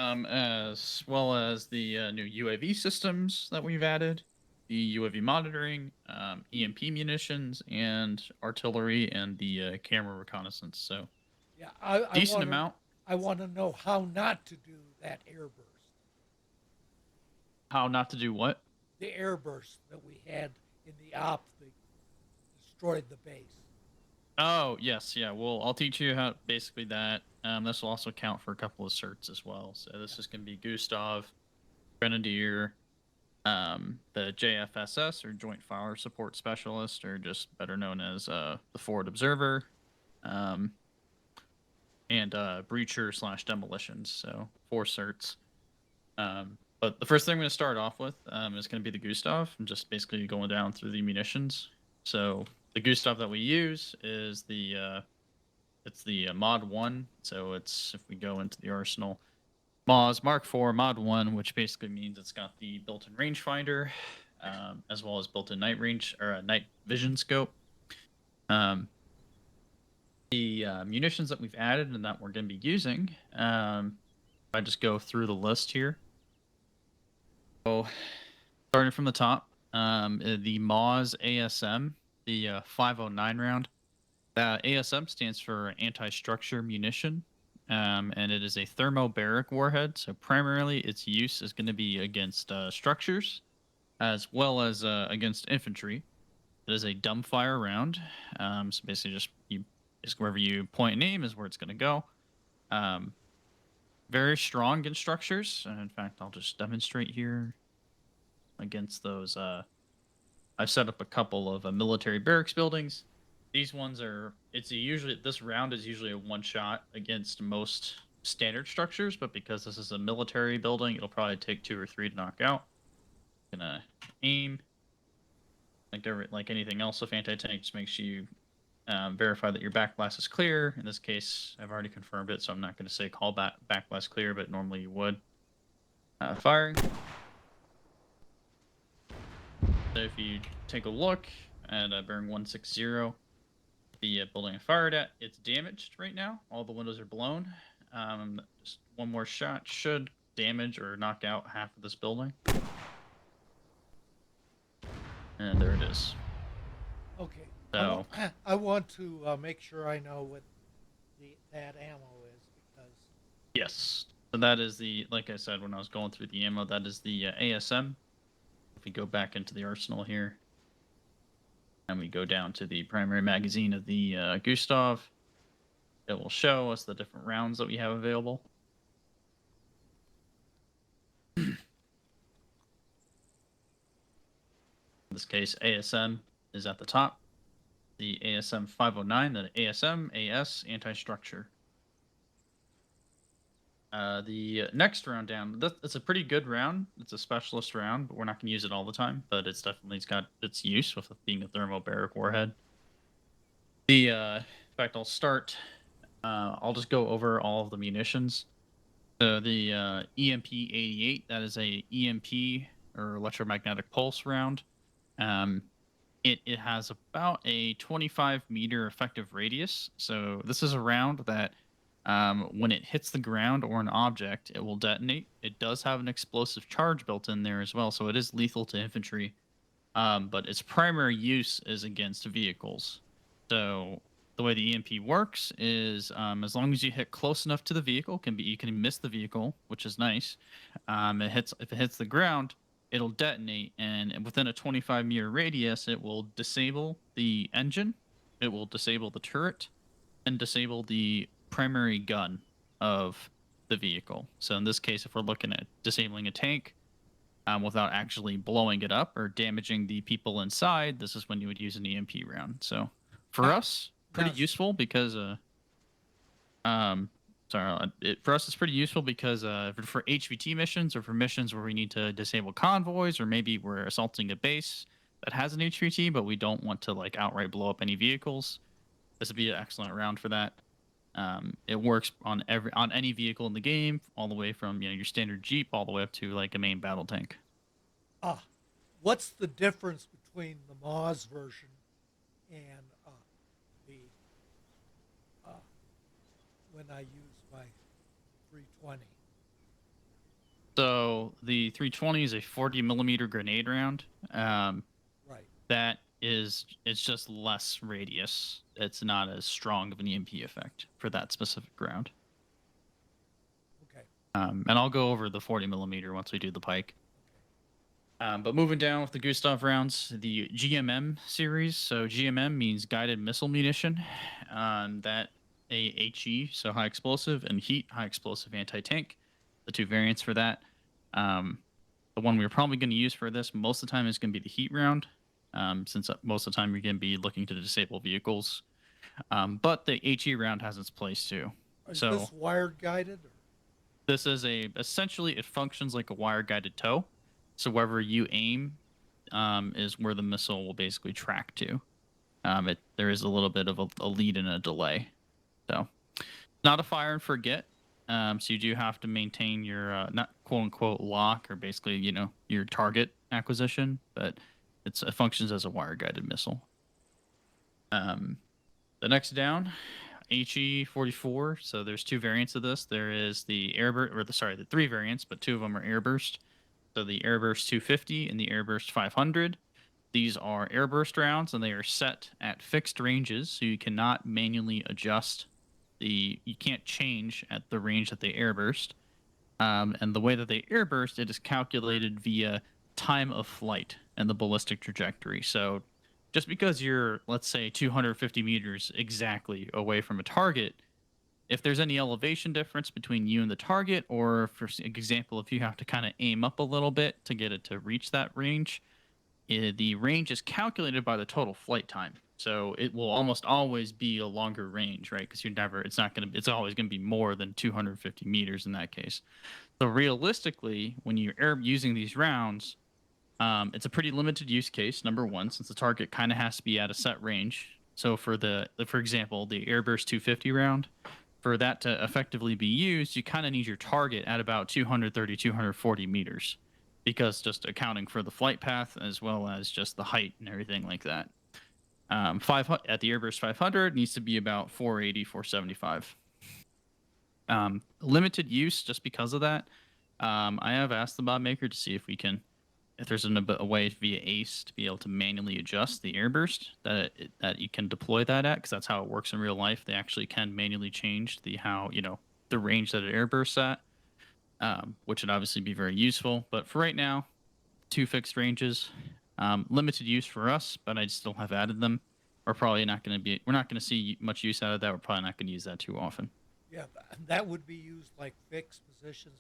as well as the new UAV systems that we've added, the UAV monitoring, EMP munitions, and artillery and the camera reconnaissance. So Yeah, I decent want to amount. I want to know how not to do that airburst. How not to do what? The airburst that we had in the op that destroyed the base. Oh yes, yeah. Well, I'll teach you how basically that. This will also count for a couple of certs as well. So Yeah. this is going to be Gustav, Grenadier, the JFSS or Joint Fire Support Specialist, or just better known as the Forward Observer, um, and Breacher slash Demolitions. So four certs. But the first thing I'm going to start off with is going to be the Gustav. I'm just basically going down through the munitions. So the Gustav that we use is the Mod 1. So it's, if we go into the arsenal, Moz Mark IV Mod 1, which basically means it's got the built-in rangefinder, as well as built-in night range or a night vision scope. Um, the munitions that we've added and that we're going to be using, if I just go through the list here. So starting from the top, the Moz ASM, the 509 round. ASM stands for anti-structure munition, and it is a thermobaric warhead. So primarily, its use is going to be against structures, as well as against infantry. It is a dumbfire round. So basically, just wherever you point and aim is where it's going to go. Um, very strong against structures. And in fact, I'll just demonstrate here against those. I've set up a couple of military barracks buildings. These ones are. This round is usually a one shot against most standard structures, but because this is a military building, it'll probably take two or three to knock out. Gonna aim like anything else with anti-tank. Just make sure you verify that your backblast is clear. In this case, I've already confirmed it, so I'm not going to say call backblast clear, but normally you would. Firing. So if you take a look at bearing 160, the building I fired at, it's damaged right now. All the windows are blown. Just one more shot should damage or knock out half of this building. And there it is. Okay. So, I want to make sure I know what that ammo is because yes. So that is like I said when I was going through the ammo, that is the ASM. If we go back into the arsenal here, and we go down to the primary magazine of the Gustav, it will show us the different rounds that we have available. In this case, ASM is at the top. The ASM 509, the ASM, AS, anti-structure. The next round down, it's a pretty good round. It's a specialist round, but we're not going to use it all the time. But it's got its use with it being a thermobaric warhead. In fact, I'll start. I'll just go over all of the munitions. So the EMP 88, that is a EMP or electromagnetic pulse round. Um, it has about a 25-meter effective radius. So this is a round that when it hits the ground or an object, it will detonate. It does have an explosive charge built in there as well, so it is lethal to infantry. But its primary use is against vehicles. So the way the EMP works is as long as you hit close enough to the vehicle, you can miss the vehicle, which is nice. If it hits the ground, it'll detonate, and within a 25-meter radius, it will disable the engine, it will disable the turret, and disable the primary gun of the vehicle. So in this case, if we're looking at disabling a tank, without actually blowing it up or damaging the people inside, this is when you would use an EMP round. So for now, us, pretty now, useful because um for us it's pretty useful because for HVT missions or for missions where we need to disable convoys or maybe we're assaulting a base that has an HVT but we don't want to like outright blow up any vehicles. This would be an excellent round for that. It works on any vehicle in the game, all the way from your standard Jeep all the way up to like a main battle tank. ah, what's the difference between the Moz version and the when I use my 320? So the 320 is a 40 millimeter grenade round. Right. It's just less radius. It's not as strong of an EMP effect for that specific round. Okay. And I'll go over the 40 millimeter once we do the Pike. Okay. But moving down with the Gustaf rounds, the GMM series. So GMM means guided missile munition. That HE, so high explosive, and HEAT, high explosive anti-tank. The two variants for that. The one we're probably going to use for this most of the time is going to be the HEAT round, since most of the time you're going to be looking to disable vehicles. But the HE round has its place too. Is So this wired guided? Or? this is essentially it functions like a wire guided tow. So wherever you aim, is where the missile will basically track to. There is a little bit of a lead and a delay. So not a fire and forget. So you do have to maintain your not quote unquote lock or basically your target acquisition, but it functions as a wire guided missile. The next down, HE-44. So there's two variants of this. There is the airburst, or the three variants, but two of them are airburst. So the airburst 250 and the airburst 500. These are airburst rounds, and they are set at fixed ranges, so you cannot manually adjust you can't change at the range that they airburst. And the way that they airburst, it is calculated via time of flight and the ballistic trajectory. So just because you're, let's say, 250 meters exactly away from a target, if there's any elevation difference between you and the target, or for example, if you have to kind of aim up a little bit to get it to reach that range, the range is calculated by the total flight time. So it will almost always be a longer range, right? Because it's always going to be more than 250 meters in that case. So realistically, when you're using these rounds, it's a pretty limited use case. Number one, since the target kind of has to be at a set range. So for example, the Airburst 250 round, for that to effectively be used, you kind of need your target at about 230, 240 meters, because just accounting for the flight path as well as just the height and everything like that. 500 at the Airburst 500 needs to be about 480, 475. Limited use just because of that. I have asked the mod maker to see if there's a way via ACE to be able to manually adjust the airburst that you can deploy that at, because that's how it works in real life. They actually can manually change the range that it airbursts at, which would obviously be very useful. But for right now, two fixed ranges, limited use for us, but I still have added them. We're not going to see much use out of that. We're probably not going to use that too often. Yeah, that would be used like fixed positions.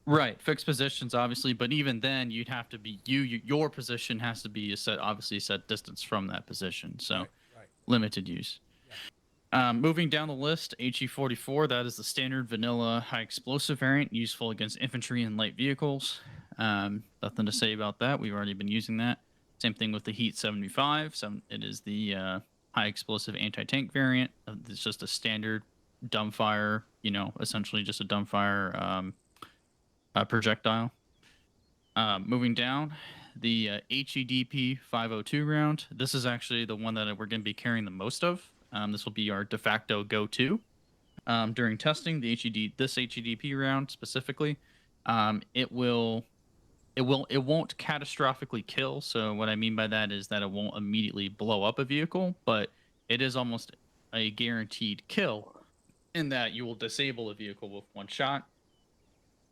Right, fixed positions, obviously, but even then, you'd have to be your position has to be obviously a set distance from that position. So, Right. limited use. Yeah. Moving down the list, HE-44, that is the standard vanilla high explosive variant, useful against infantry and light vehicles. Nothing to say about that. We've already been using that. Same thing with the HEAT 75. It is the high explosive anti-tank variant. It's just a standard dumbfire, essentially just a dumbfire projectile. Moving down, the HEDP 502 round. This is actually the one that we're going to be carrying the most of. This will be our de facto go-to during testing. This HEDP round specifically, it won't catastrophically kill. So what I mean by that is that it won't immediately blow up a vehicle, but it is almost a guaranteed kill in that you will disable a vehicle with one shot.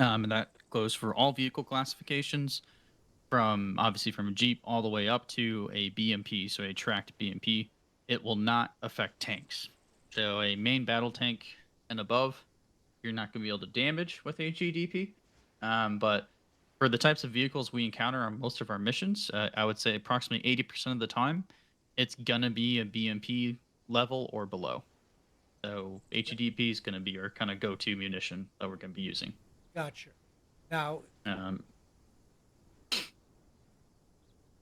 And that goes for all vehicle classifications, from a Jeep all the way up to a BMP, so a tracked BMP. It will not affect tanks. So a main battle tank and above, you're not going to be able to damage with HEDP. But for the types of vehicles we encounter on most of our missions, I would say approximately 80% of the time, it's going to be a BMP level or below. So HEDP is going to be our kind of go-to munition that we're going to be using. Gotcha. Now,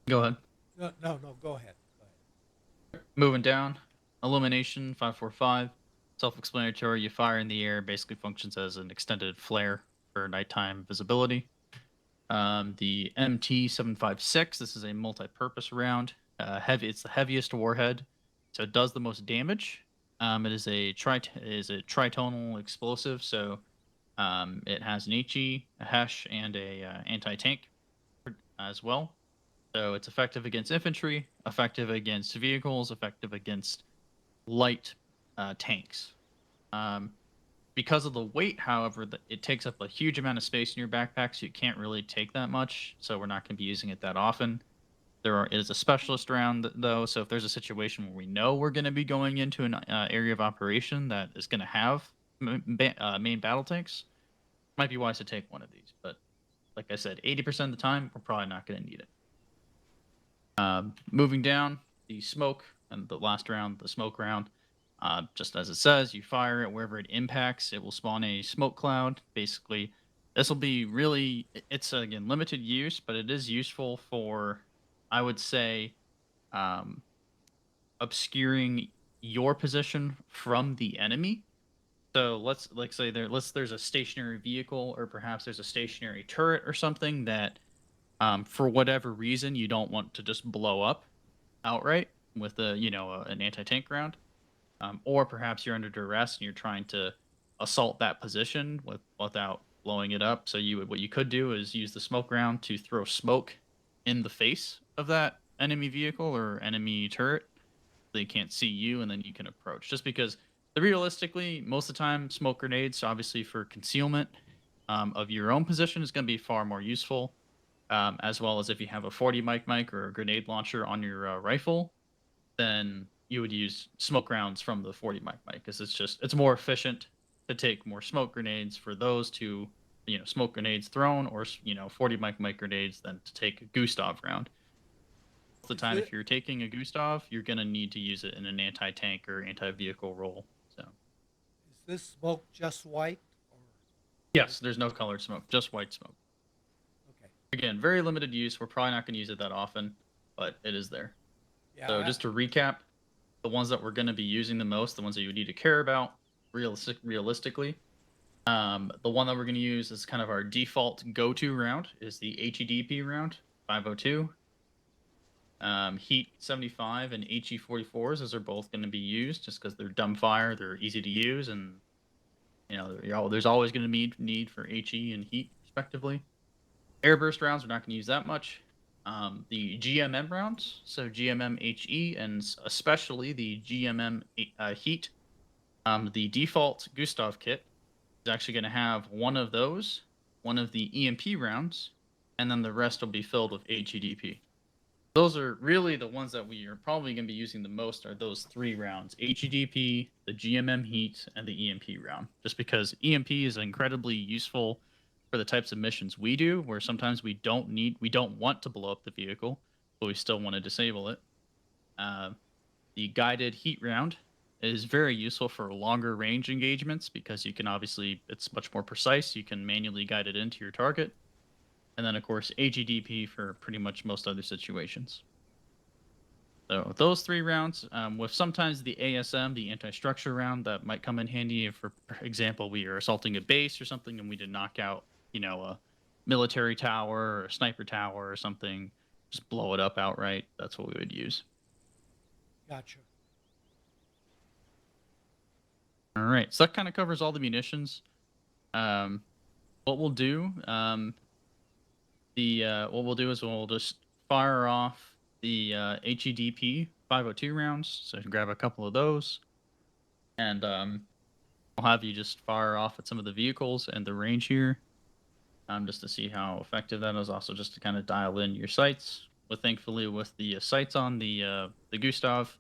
go ahead. no, go ahead. Moving down, illumination 545, self-explanatory. You fire in the air, basically functions as an extended flare for nighttime visibility. The MT756. This is a multi-purpose round. It's the heaviest warhead, so it does the most damage. It is a tritonal explosive, so It has an HE, a HESH, and a anti-tank as well. So it's effective against infantry, effective against vehicles, effective against light tanks. Um, because of the weight, however, it takes up a huge amount of space in your backpack, so you can't really take that much. So we're not going to be using it that often. It is a specialist round though, so if there's a situation where we know we're going to be going into an area of operation that is going to have main battle tanks, might be wise to take one of these. But like I said, 80% of the time, we're probably not going to need it. Moving down, the smoke and the last round, the smoke round. Just as it says, you fire it wherever it impacts, it will spawn a smoke cloud. Basically, this will be really, it's again limited use, but it is useful for, I would say, um, obscuring your position from the enemy. So let's like say there's a stationary vehicle or perhaps there's a stationary turret or something that for whatever reason you don't want to just blow up outright with an anti-tank round, or perhaps you're under duress and you're trying to assault that position without blowing it up. So what you could do is use the smoke round to throw smoke in the face of that enemy vehicle or enemy turret. They can't see you, and then you can approach. Just because realistically, most of the time, smoke grenades, obviously for concealment of your own position, is going to be far more useful. As well as if you have a 40 mic or a grenade launcher on your rifle, then you would use smoke rounds from the 40 mic because it's more efficient to take more smoke grenades for those to smoke grenades thrown or 40 mic grenades than to take a Gustaf round. Most of the Is time, it if you're taking a Gustaf, you're gonna need to use it in an anti-tank or anti-vehicle role. So is this smoke just white or yes, there's no colored smoke, just white smoke. okay? Again, very limited use. We're probably not going to use it that often, but it is there. Yeah, So just to recap, the ones that we're going to be using the most, the ones that you need to care about realistically, the one that we're going to use as kind of our default go-to round is the HEDP round, 502. Heat 75 and HE 44s, those are both going to be used just because they're dumbfire, they're easy to use, and there's always going to be need for HE and heat respectively. Airburst rounds, we're not going to use that much. The GMM rounds, so GMM HE and especially the GMM Heat, the default Gustaf kit is actually going to have one of those, one of the EMP rounds, and then the rest will be filled with HEDP. Those are really the ones that we are probably going to be using the most are those three rounds, HEDP, the GMM Heat, and the EMP round. Just because EMP is incredibly useful for the types of missions we do, where sometimes we don't want to blow up the vehicle, but we still want to disable it. Uh, the guided heat round is very useful for longer range engagements because it's much more precise. You can manually guide it into your target. And then, of course, HEDP for pretty much most other situations. So those three rounds, with sometimes the ASM, the anti-structure round, that might come in handy if, for example, we are assaulting a base or something and we did knock out, a military tower or a sniper tower or something, just blow it up outright. That's what we would use. gotcha. All right, so that kind of covers all the munitions. Um, what we'll do, what we'll do is we'll just fire off the HEDP 502 rounds. So grab a couple of those, and I'll have you just fire off at some of the vehicles and the range here, just to see how effective that is. Also, just to kind of dial in your sights. But thankfully, with the sights on the Gustaf,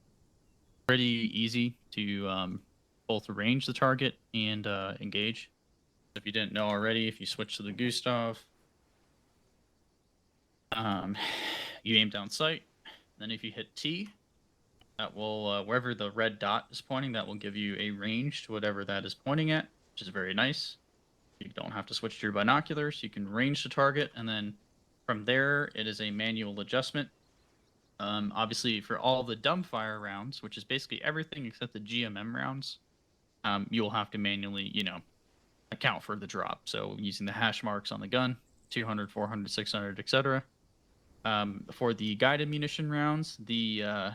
pretty easy to both range the target and engage. If you didn't know already, if you switch to the Gustaf, um, you aim down sight. Then if you hit T, that will wherever the red dot is pointing, that will give you a range to whatever that is pointing at, which is very nice. You don't have to switch to your binoculars. You can range the target, and then from there, it is a manual adjustment. Obviously, for all the dumbfire rounds, which is basically everything except the GMM rounds, you'll have to manually, account for the drop. So using the hash marks on the gun, 200, 400, 600, etc. For the guided munition rounds, the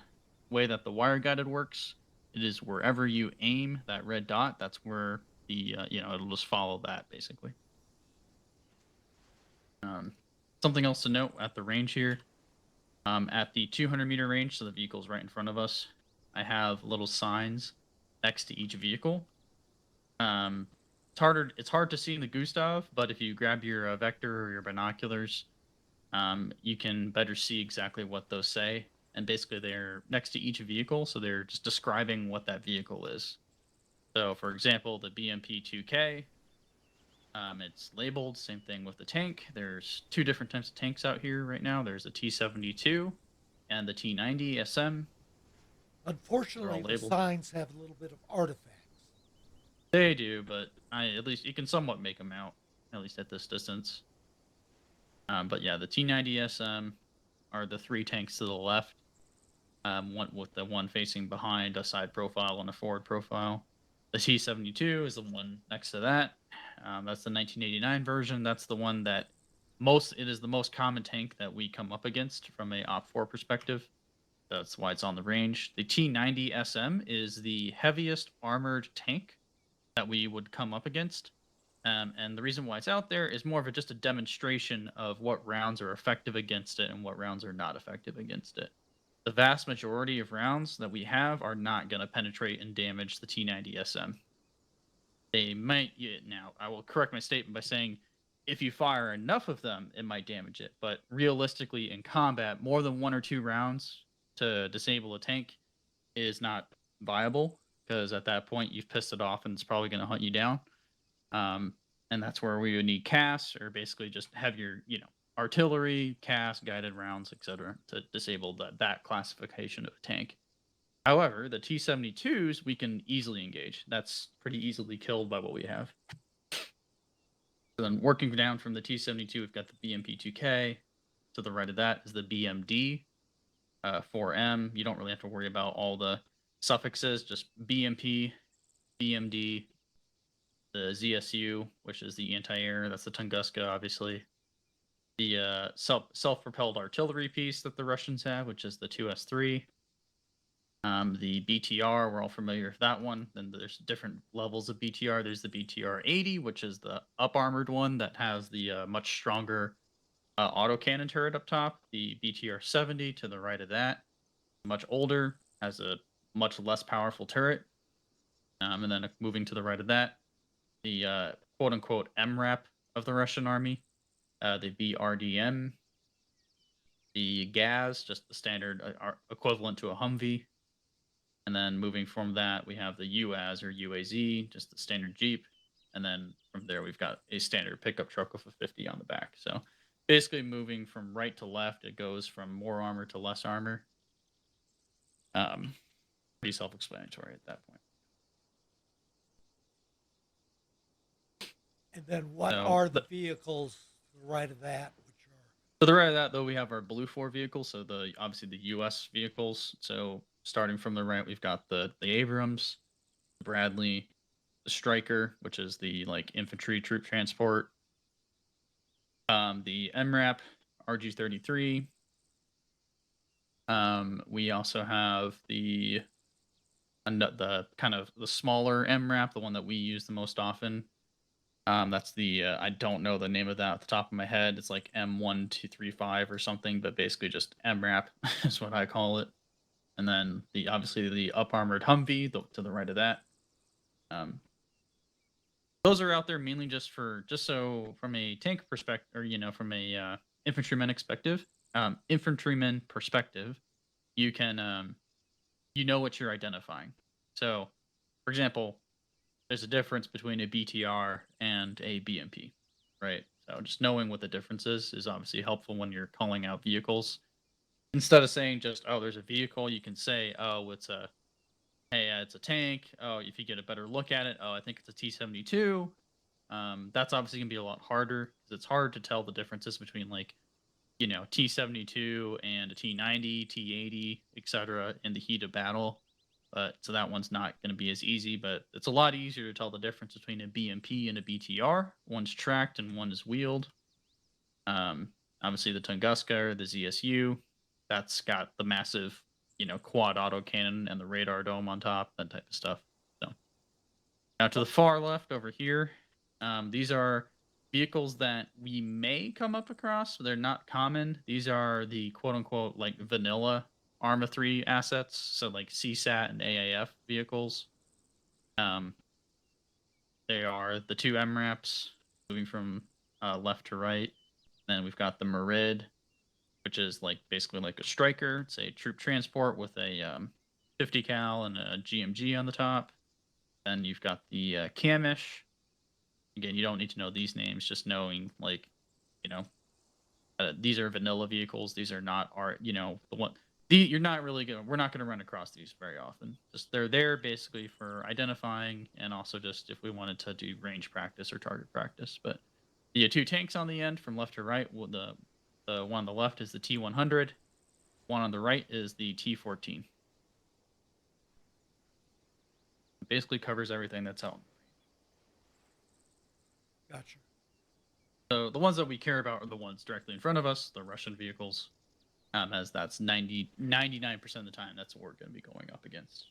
way that the wire guided works, it is wherever you aim that red dot, that's where the it'll just follow that basically. Um, Something else to note at the range here, at the 200-meter range, so the vehicle's right in front of us. I have little signs next to each vehicle. Um, it's hard to see in the Gustaf, but if you grab your vector or your binoculars, you can better see exactly what those say. And basically, they're next to each vehicle, so they're just describing what that vehicle is. So, for example, the BMP-2K, it's labeled. Same thing with the tank. There's two different types of tanks out here right now. There's the T-72 and the T-90 SM. They're Unfortunately, all the labeled. signs have a little bit of artifacts. They do, but at least you can somewhat make them out, at least at this distance. But yeah, the T-90 SM are the three tanks to the left. One with the one facing behind a side profile and a forward profile. The T-72 is the one next to that. That's the 1989 version. That's the one that it is the most common tank that we come up against from a Op 4 perspective. That's why it's on the range. The T-90 SM is the heaviest armored tank that we would come up against. And the reason why it's out there is more of just a demonstration of what rounds are effective against it and what rounds are not effective against it. The vast majority of rounds that we have are not going to penetrate and damage the T-90 SM. They might, now, I will correct my statement by saying if you fire enough of them, it might damage it. But realistically, in combat, more than 1 or 2 rounds to disable a tank is not viable because at that point you've pissed it off and it's probably going to hunt you down. Um, and that's where we would need CAS or basically just have your, artillery, CAS, guided rounds, etc., to disable that classification of a tank. However, the T-72s we can easily engage. That's pretty easily killed by what we have. So then working down from the T-72, we've got the BMP-2K. To the right of that is the BMD, 4M. You don't really have to worry about all the suffixes, just BMP, BMD, the ZSU, which is the anti-air. That's the Tunguska, obviously. The self-propelled artillery piece that the Russians have, which is the 2S3. The BTR, we're all familiar with that one. Then there's different levels of BTR. There's the BTR 80, which is the up-armored one that has the much stronger autocannon turret up top. The BTR 70 to the right of that, much older, has a much less powerful turret. And then moving to the right of that, the quote-unquote MRAP of the Russian army, the BRDM, the GAZ, just the standard equivalent to a Humvee. And then moving from that, we have the UAZ or UAZ, just the standard Jeep. And then from there, we've got a standard pickup truck with a 50 on the back. So basically moving from right to left, it goes from more armor to less armor. Pretty self-explanatory at that point. And then what So are the vehicles to the right of that, which are to the right of that, though, we have our Blue 4 vehicles. So obviously the U.S. vehicles. So starting from the right, we've got the Abrams, the Bradley, the Stryker, which is the infantry troop transport, the MRAP RG-33. We also have the kind of the smaller MRAP, the one that we use the most often. That's the I don't know the name of that off the top of my head. It's like M1235 or something, but basically just MRAP is what I call it. And then obviously the up armored Humvee to the right of that. Those are out there mainly just so from a tank perspective, or from a infantryman perspective, you can what you're identifying. So, for example, there's a difference between a BTR and a BMP, right? So just knowing what the difference is obviously helpful when you're calling out vehicles. Instead of saying just, oh, there's a vehicle, you can say, oh, it's a tank. Oh, if you get a better look at it, oh, I think it's a T-72. That's obviously gonna be a lot harder because it's hard to tell the differences between T-72 and a T-90, T-80, etc. in the heat of battle. But so that one's not going to be as easy, but it's a lot easier to tell the difference between a BMP and a BTR. One's tracked and one is wheeled. Obviously the Tunguska or the ZSU, that's got the massive, quad autocannon and the radar dome on top, that type of stuff. So Now to the far left over here, these are vehicles that we may come up across. They're not common. These are the quote unquote like vanilla Arma 3 assets. So like CSAT and AAF vehicles. Um, they are the two MRAPs moving from left to right. Then we've got the Merid, which is like basically like a striker. It's a troop transport with a 50 cal and a GMG on the top. Then you've got the Kamish. Again, you don't need to know these names, just knowing like, you know, these are vanilla vehicles. These are not art, the one. You're not really gonna. We're not gonna run across these very often. Just they're there basically for identifying and also just if we wanted to do range practice or target practice. But the two tanks on the end from left to right. Well, the one on the left is the T100. One on the right is the T14. It basically covers everything that's out. Gotcha. So the ones that we care about are the ones directly in front of us, the Russian vehicles, as that's 99% of the time that's what we're going to be going up against.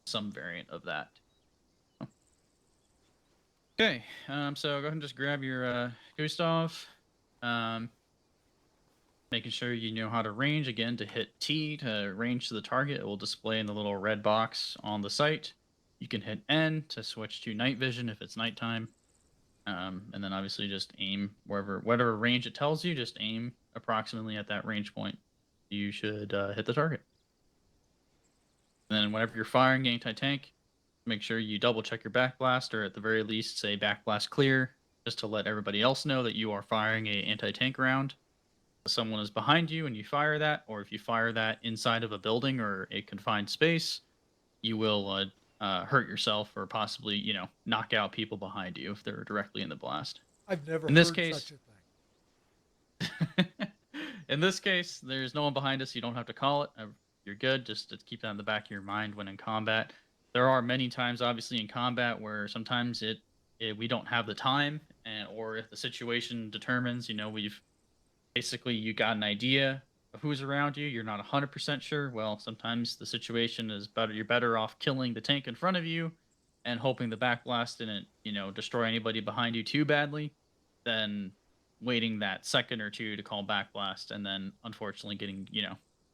Some variant of that. Okay, so go ahead and just grab your Gustaf. Making sure you know how to range. Again, to hit T to range to the target, it will display in the little red box on the site. You can hit N to switch to night vision if it's nighttime. And then obviously just aim whatever range it tells you, just aim approximately at that range point. You should hit the target. And then whenever you're firing anti-tank, make sure you double check your backblast, or at the very least say backblast clear, just to let everybody else know that you are firing a anti-tank round. If someone is behind you and you fire that, or if you fire that inside of a building or a confined space, you will hurt yourself or possibly, knock out people behind you if they're directly in the blast. I've never In this heard case, such a thing. in this case, there's no one behind us. You don't have to call it. You're good. Just to keep that in the back of your mind when in combat. There are many times, obviously, in combat where sometimes we don't have the time, or if the situation determines, you got an idea of who's around you. You're not 100% sure. Well, sometimes the situation is better. You're better off killing the tank in front of you and hoping the backblast didn't, destroy anybody behind you too badly than waiting that second or two to call backblast and then unfortunately getting,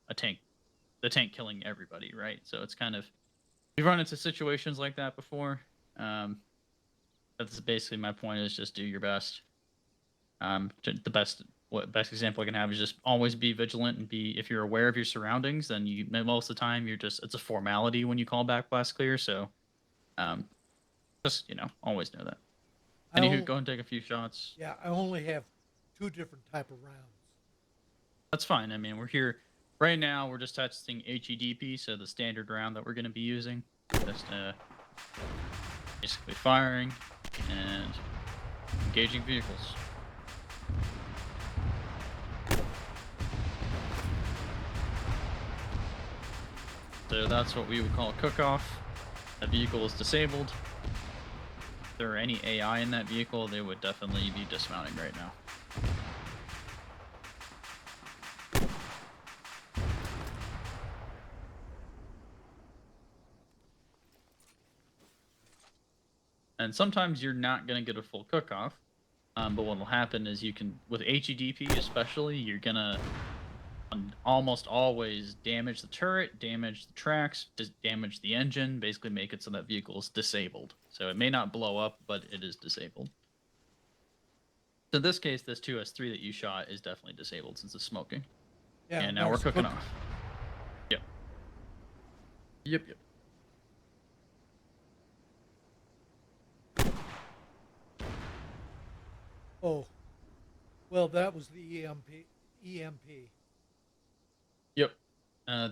the tank killing everybody, right? So it's kind of, we've run into situations like that before. That's basically my point is just do your best. The best example I can have is just always be vigilant and if you're aware of your surroundings, then most of the time it's a formality when you call backblast clear. So, just always know that. Anywho, go and take a few shots. Yeah, I only have 2 different type of rounds. That's fine. I mean, we're here right now. We're just testing HEDP, so the standard round that we're going to be using. Just basically firing and engaging vehicles. So that's what we would call a cook-off. That vehicle is disabled. If there are any AI in that vehicle, they would definitely be dismounting right now. And sometimes you're not going to get a full cook-off, but what will happen is you can, with HEDP especially, you're going to almost always damage the turret, damage the tracks, damage the engine, basically make it so that vehicle is disabled. So it may not blow up, but it is disabled. So in this case, this 2S3 that you shot is definitely disabled since it's smoking. Yeah, and now we're cooking off. Yep. Yep. Oh, well, that was the EMP. Yep.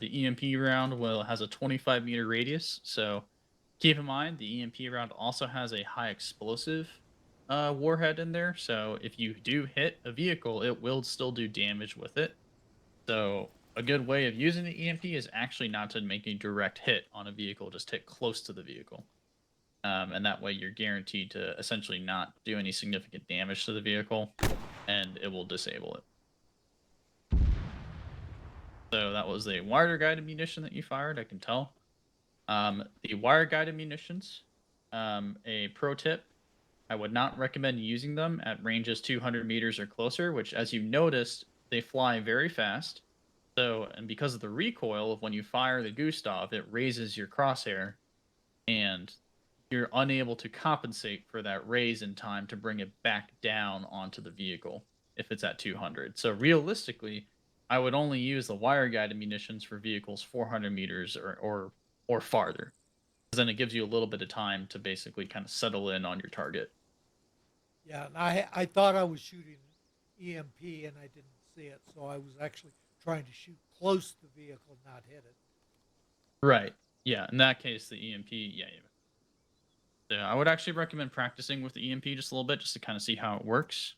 The EMP round has a 25-meter radius, so keep in mind the EMP round also has a high explosive warhead in there. So if you do hit a vehicle, it will still do damage with it. So a good way of using the EMP is actually not to make a direct hit on a vehicle, just hit close to the vehicle. And that way you're guaranteed to essentially not do any significant damage to the vehicle, and it will disable it. So that was a wire-guided munition that you fired, I can tell. The wire-guided munitions a pro tip, I would not recommend using them at ranges 200 meters or closer, which, as you noticed, they fly very fast. So, and because of the recoil of when you fire the Gustaf, it raises your crosshair, and you're unable to compensate for that raise in time to bring it back down onto the vehicle if it's at 200. So, realistically, I would only use the wire guided munitions for vehicles 400 meters or farther. 'Cause then it gives you a little bit of time to basically kind of settle in on your target. Yeah, and I thought I was shooting EMP and I didn't see it, so I was actually trying to shoot close to the vehicle, not hit it. Right. Yeah. In that case, the EMP, yeah, I would actually recommend practicing with the EMP just a little bit just to kind of see how it works.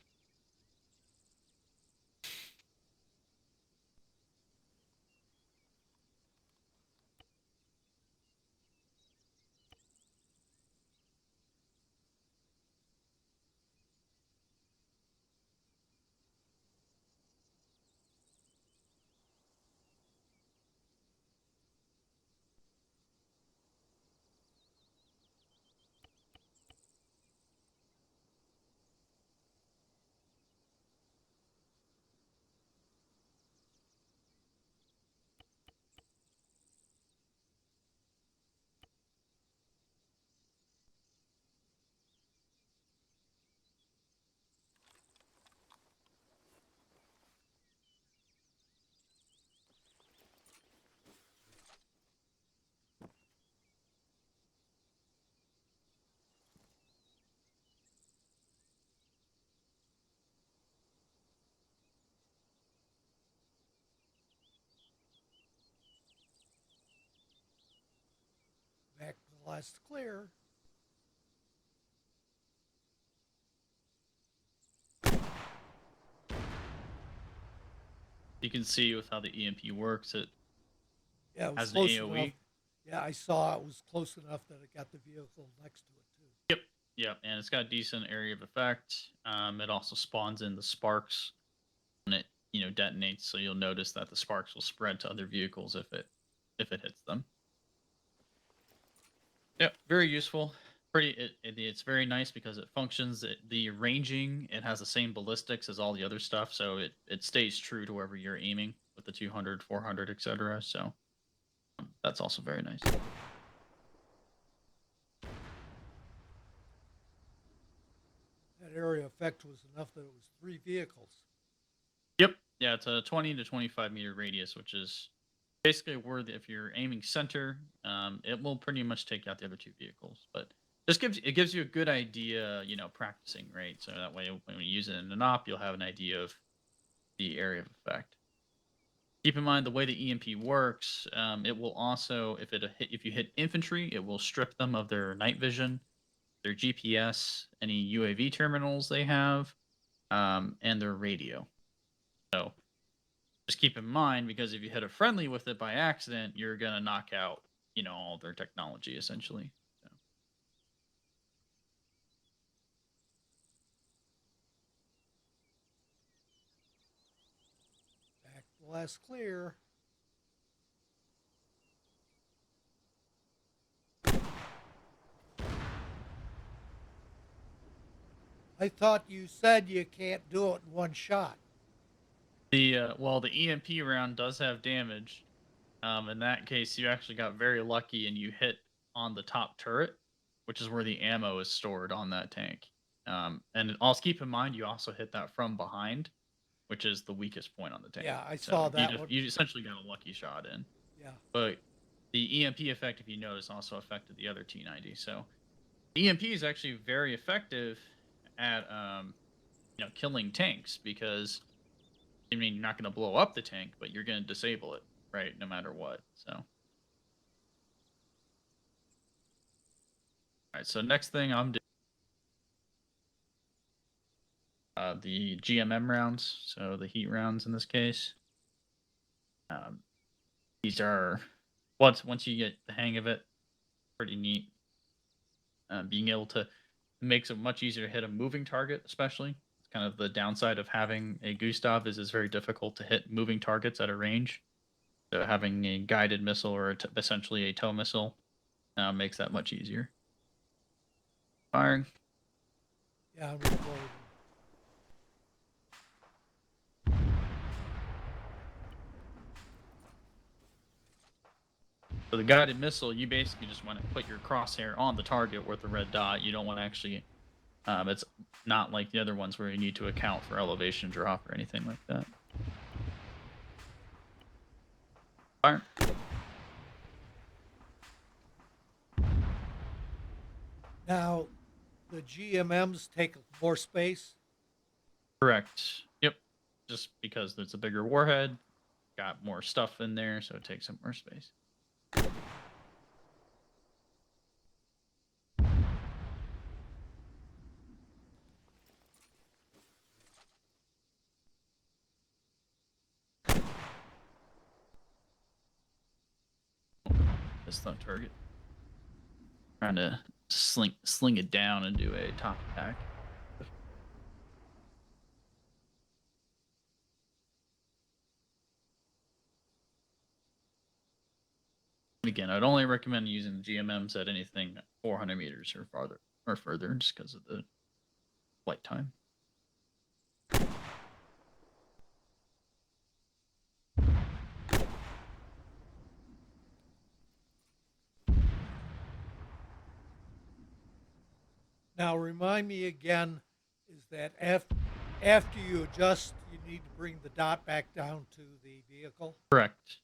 Back to the last clear. You can see with how the EMP works, it Yeah, it was has an close enough. AoE. Yeah, I saw it was close enough that it got the vehicle next to it too. Yep. Yep. And it's got a decent area of effect. It also spawns in the sparks when it, detonates. So you'll notice that the sparks will spread to other vehicles if it hits them. Yep, very useful. It's very nice because it functions. The ranging, it has the same ballistics as all the other stuff, so it stays true to wherever you're aiming with the 200, 400, etc. So that's also very nice. That area effect was enough that it was 3 vehicles. Yep. Yeah, it's a 20 to 25-meter radius, which is basically where if you're aiming center, it will pretty much take out the other two vehicles. But just gives you a good idea, practicing, right? So that way when you use it in an op, you'll have an idea of the area of effect. Keep in mind the way the EMP works. It will also, if you hit infantry, it will strip them of their night vision, their GPS, any UAV terminals they have, and their radio. So just keep in mind because if you hit a friendly with it by accident, you're gonna knock out, all their technology essentially. So. Back to the last clear. I thought you said you can't do it in one shot. The EMP round does have damage. In that case, you actually got very lucky and you hit on the top turret, which is where the ammo is stored on that tank. And also keep in mind, you also hit that from behind, which is the weakest point on the tank. Yeah, I So saw that one. you essentially got a lucky shot in. Yeah. But the EMP effect, if you notice, also affected the other T90. So EMP is actually very effective at killing tanks because I mean you're not going to blow up the tank, but you're going to disable it, right? No matter what. So all right. So next thing I'm doing the GMM rounds. So the heat rounds in this case. Um, these are once you get the hang of it, pretty neat. Being able to makes it much easier to hit a moving target, especially. It's kind of the downside of having a Gustaf is it's very difficult to hit moving targets at a range. So having a guided missile or essentially a tow missile makes that much easier. Firing. Yeah, I'm recording. For the guided missile, you basically just want to put your crosshair on the target with the red dot. You don't want to actually. It's not like the other ones where you need to account for elevation drop or anything like that. Fire. Now, the GMMs take more space. Correct. Yep. Just because it's a bigger warhead, got more stuff in there, so it takes up more space. That's not target. Trying to sling it down and do a top attack. Again, I'd only recommend using GMMs at anything 400 meters or farther or further, just because of the flight time. Now, remind me again, is that after you adjust, you need to bring the dot back down to the vehicle? Correct.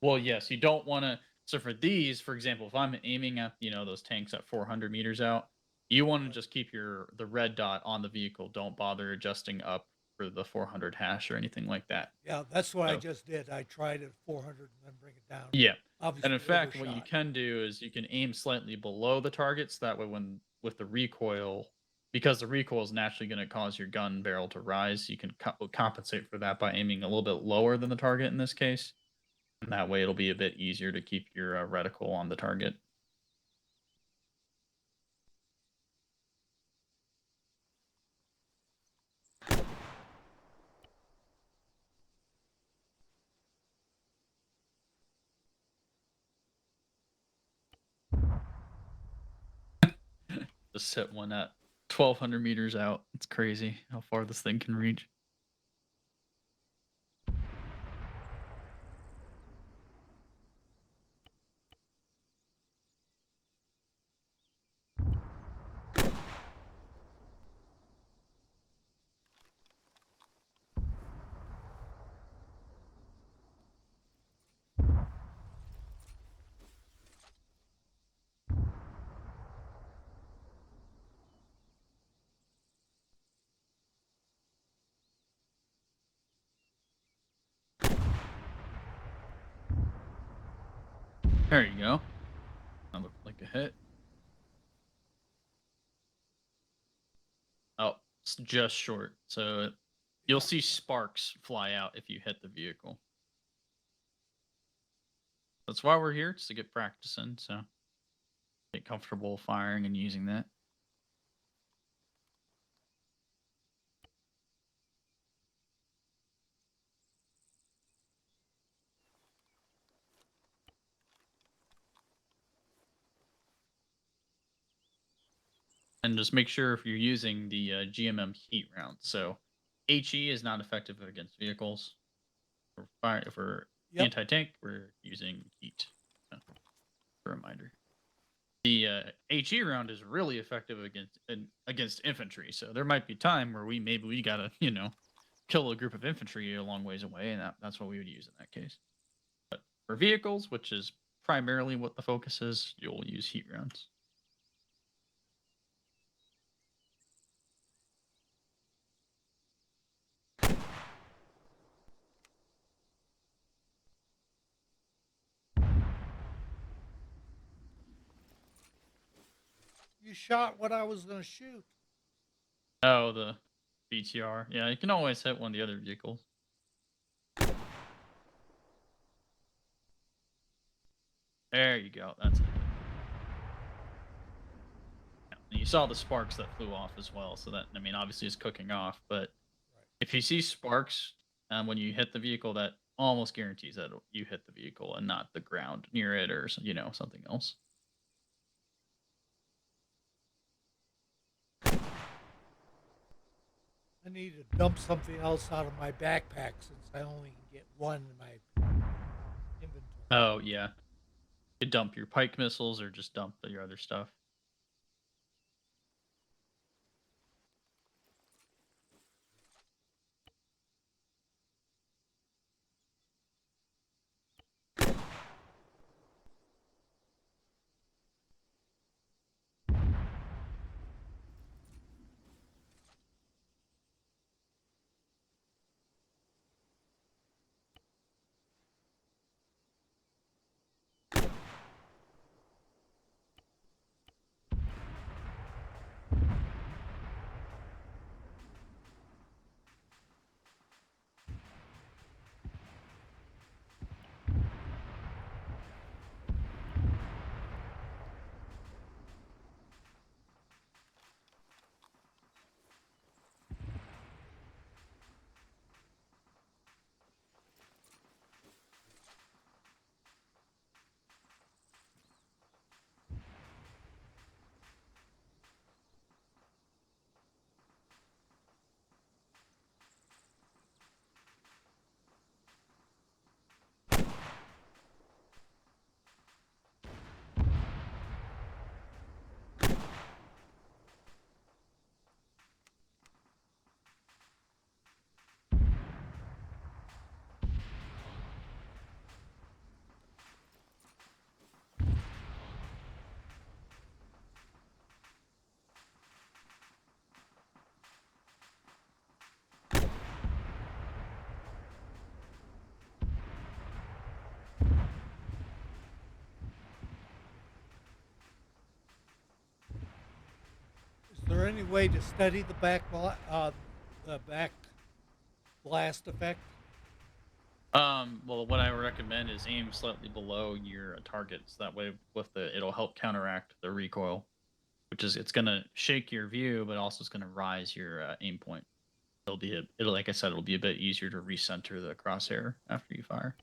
Well, yes, you don't want to. So for these, for example, if I'm aiming at those tanks at 400 meters out, you want to Right. just keep the red dot on the vehicle. Don't bother adjusting up for the 400 hash or anything like that. Yeah, that's what I So just did. I tried at 400 and then bring it down. yeah, and in Obviously, fact, what you overshot. can do is you can aim slightly below the targets. That way, when with the recoil, because the recoil is naturally going to cause your gun barrel to rise, you can compensate for that by aiming a little bit lower than the target in this case. And that way, it'll be a bit easier to keep your reticle on the target. Just hit one at 1,200 meters out. It's crazy how far this thing can reach. There you go. That looked like a hit. Oh, it's just short. So you'll Yeah. see sparks fly out if you hit the vehicle. That's why we're here, it's to get practicing. So get comfortable firing and using that. And just make sure if you're using the GMM HEAT round. So HE is not effective against vehicles. For Yep. anti-tank, we're using HEAT. So, a reminder. The HE round is really effective against infantry. So there might be time where we gotta kill a group of infantry a long ways away, and that's what we would use in that case. But for vehicles, which is primarily what the focus is, you'll use HEAT rounds. You shot what I was going to shoot. Oh, the BTR. Yeah, you can always hit one of the other vehicles. There you go. That's it. Yeah, and you saw the sparks that flew off as well. So that, I mean, obviously it's cooking off. But Right. if you see sparks when you hit the vehicle, that almost guarantees that you hit the vehicle and not the ground near it or something else. I need to dump something else out of my backpack since I only can get one in my inventory. Oh yeah, you dump your Pike missiles or just dump your other stuff. Is there any way to study the back blast effect? Well, what I recommend is aim slightly below your targets. That way, with it'll help counteract the recoil, which is it's gonna shake your view, but also it's gonna rise your aim point. It'll like I said, it'll be a bit easier to recenter the crosshair after you fire.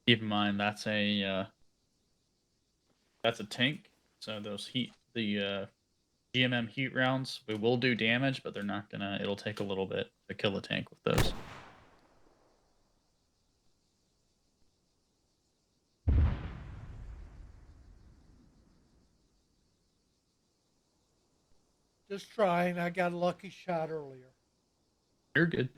Keep in mind that's a tank. So the GMM heat rounds, we will do damage, but they're not gonna. It'll take a little bit to kill a tank with those. Just trying. I got a lucky shot earlier. You're good.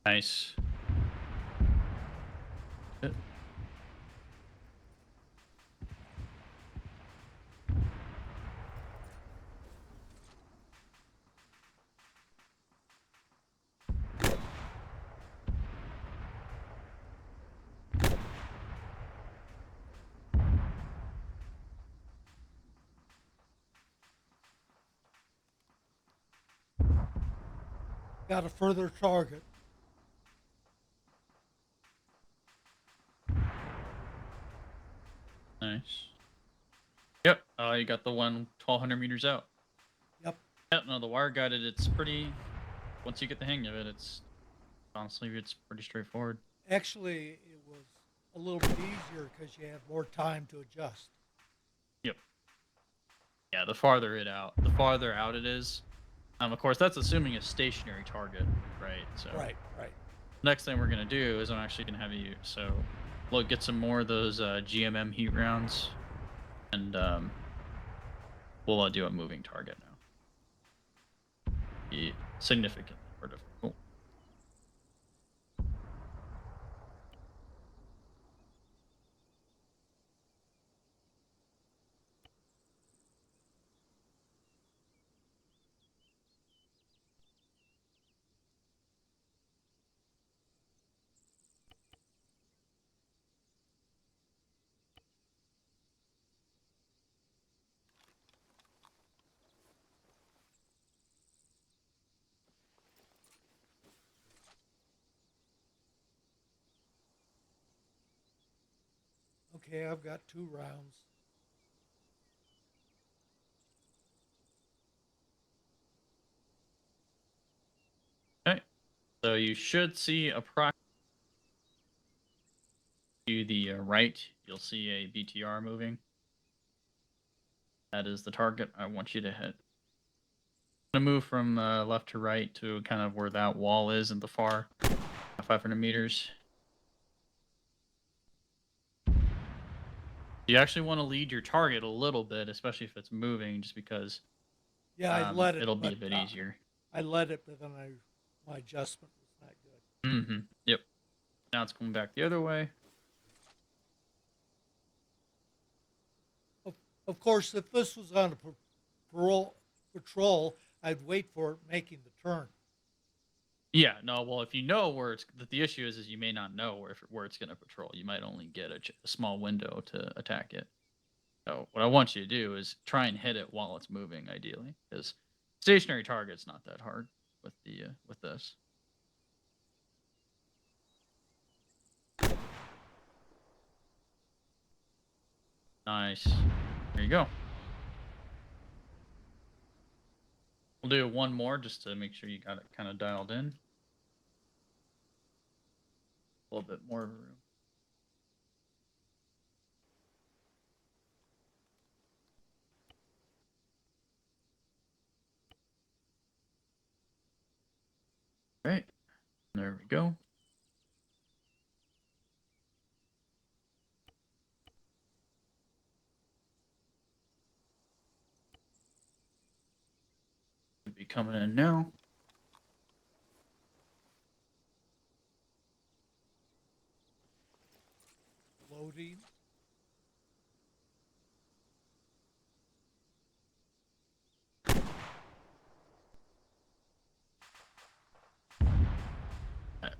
Nice. Good. Got a further target. Nice. Yep. You got the one 1,200 meters out. Yep. Yep. No, the wire guided. It's pretty. Once you get the hang of it, it's honestly pretty straightforward. Actually, it was a little bit easier because you had more time to adjust. Yep. Yeah. The farther out it is. Of course, that's assuming a stationary target, right? So. Right. Next thing we're gonna do is I'm actually gonna have you look get some more of those GMM HEAT rounds, and we'll do a moving target now. Be significantly more difficult. Okay, I've got 2 rounds. Okay, so you should see approximately to the right. You'll see a BTR moving. That is the target I want you to hit. I'm gonna move from left to right to kind of where that wall is in the far 500 meters. You actually want to lead your target a little bit, especially if it's moving, just because Yeah, I let it, it'll be but a bit easier. I let it, but then my adjustment was not good. Mm-hmm. Yep. Now it's coming back the other way. Of course, if this was on a patrol, I'd wait for it making the turn. Yeah. No. Well, if you know where it's, the issue is you may not know where it's going to patrol. You might only get a small window to attack it. So what I want you to do is try and hit it while it's moving, ideally, because stationary target's not that hard with the with this. Nice. There you go. We'll do one more just to make sure you got it kind of dialed in. A little bit more room. Right. There we go. Should be coming in now. Loading.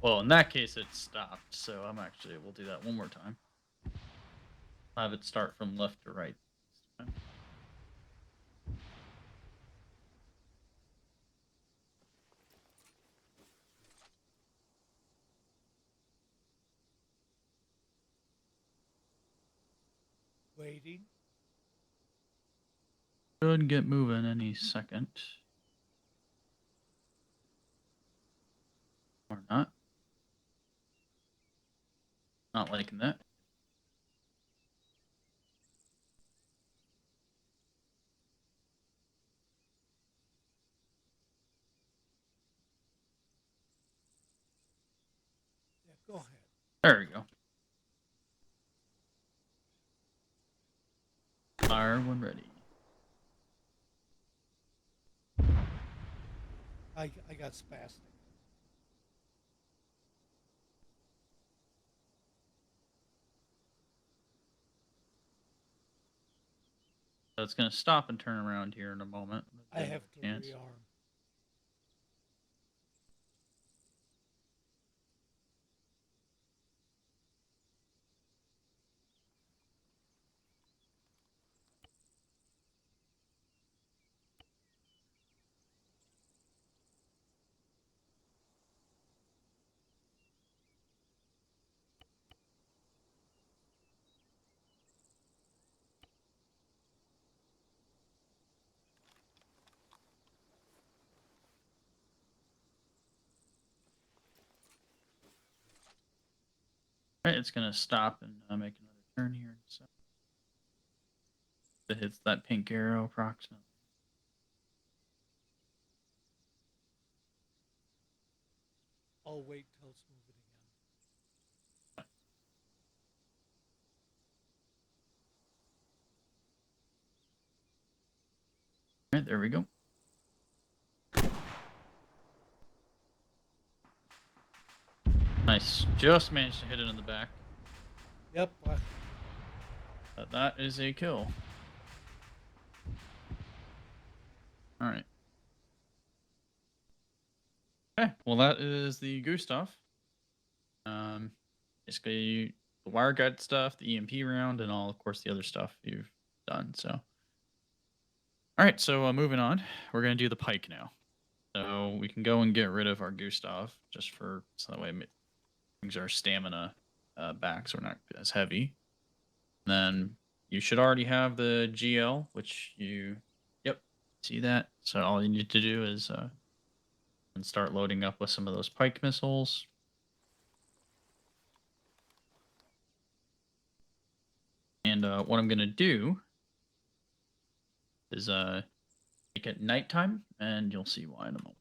Well, in that case, it stopped. So we'll do that one more time. I'll have it start from left to right. Waiting. Should get moving any second. Or not. Not liking that. Yeah, go ahead. There we go. Fire when ready. I got spastic. So it's going to stop and turn around here in a moment. I Give it have a to chance. rearm. All right, it's going to stop and make another turn here. So it hits that pink arrow approximately. I'll wait till it's moving again. All right, there we go. Nice. Just managed to hit it in the back. Yep. But that is a kill. All right. Okay, well that is the Gustaf. Basically the wire guide stuff, the EMP round, and all, of course, the other stuff you've done. So, all right. So moving on, we're gonna do the Pike now. So we can go and get rid of our Gustaf just for so that way it brings our stamina back, so we're not as heavy. Then you should already have the GL, which you, yep, see that. So all you need to do is and start loading up with some of those Pike missiles. And what I'm gonna do is make it nighttime, and you'll see why in a moment.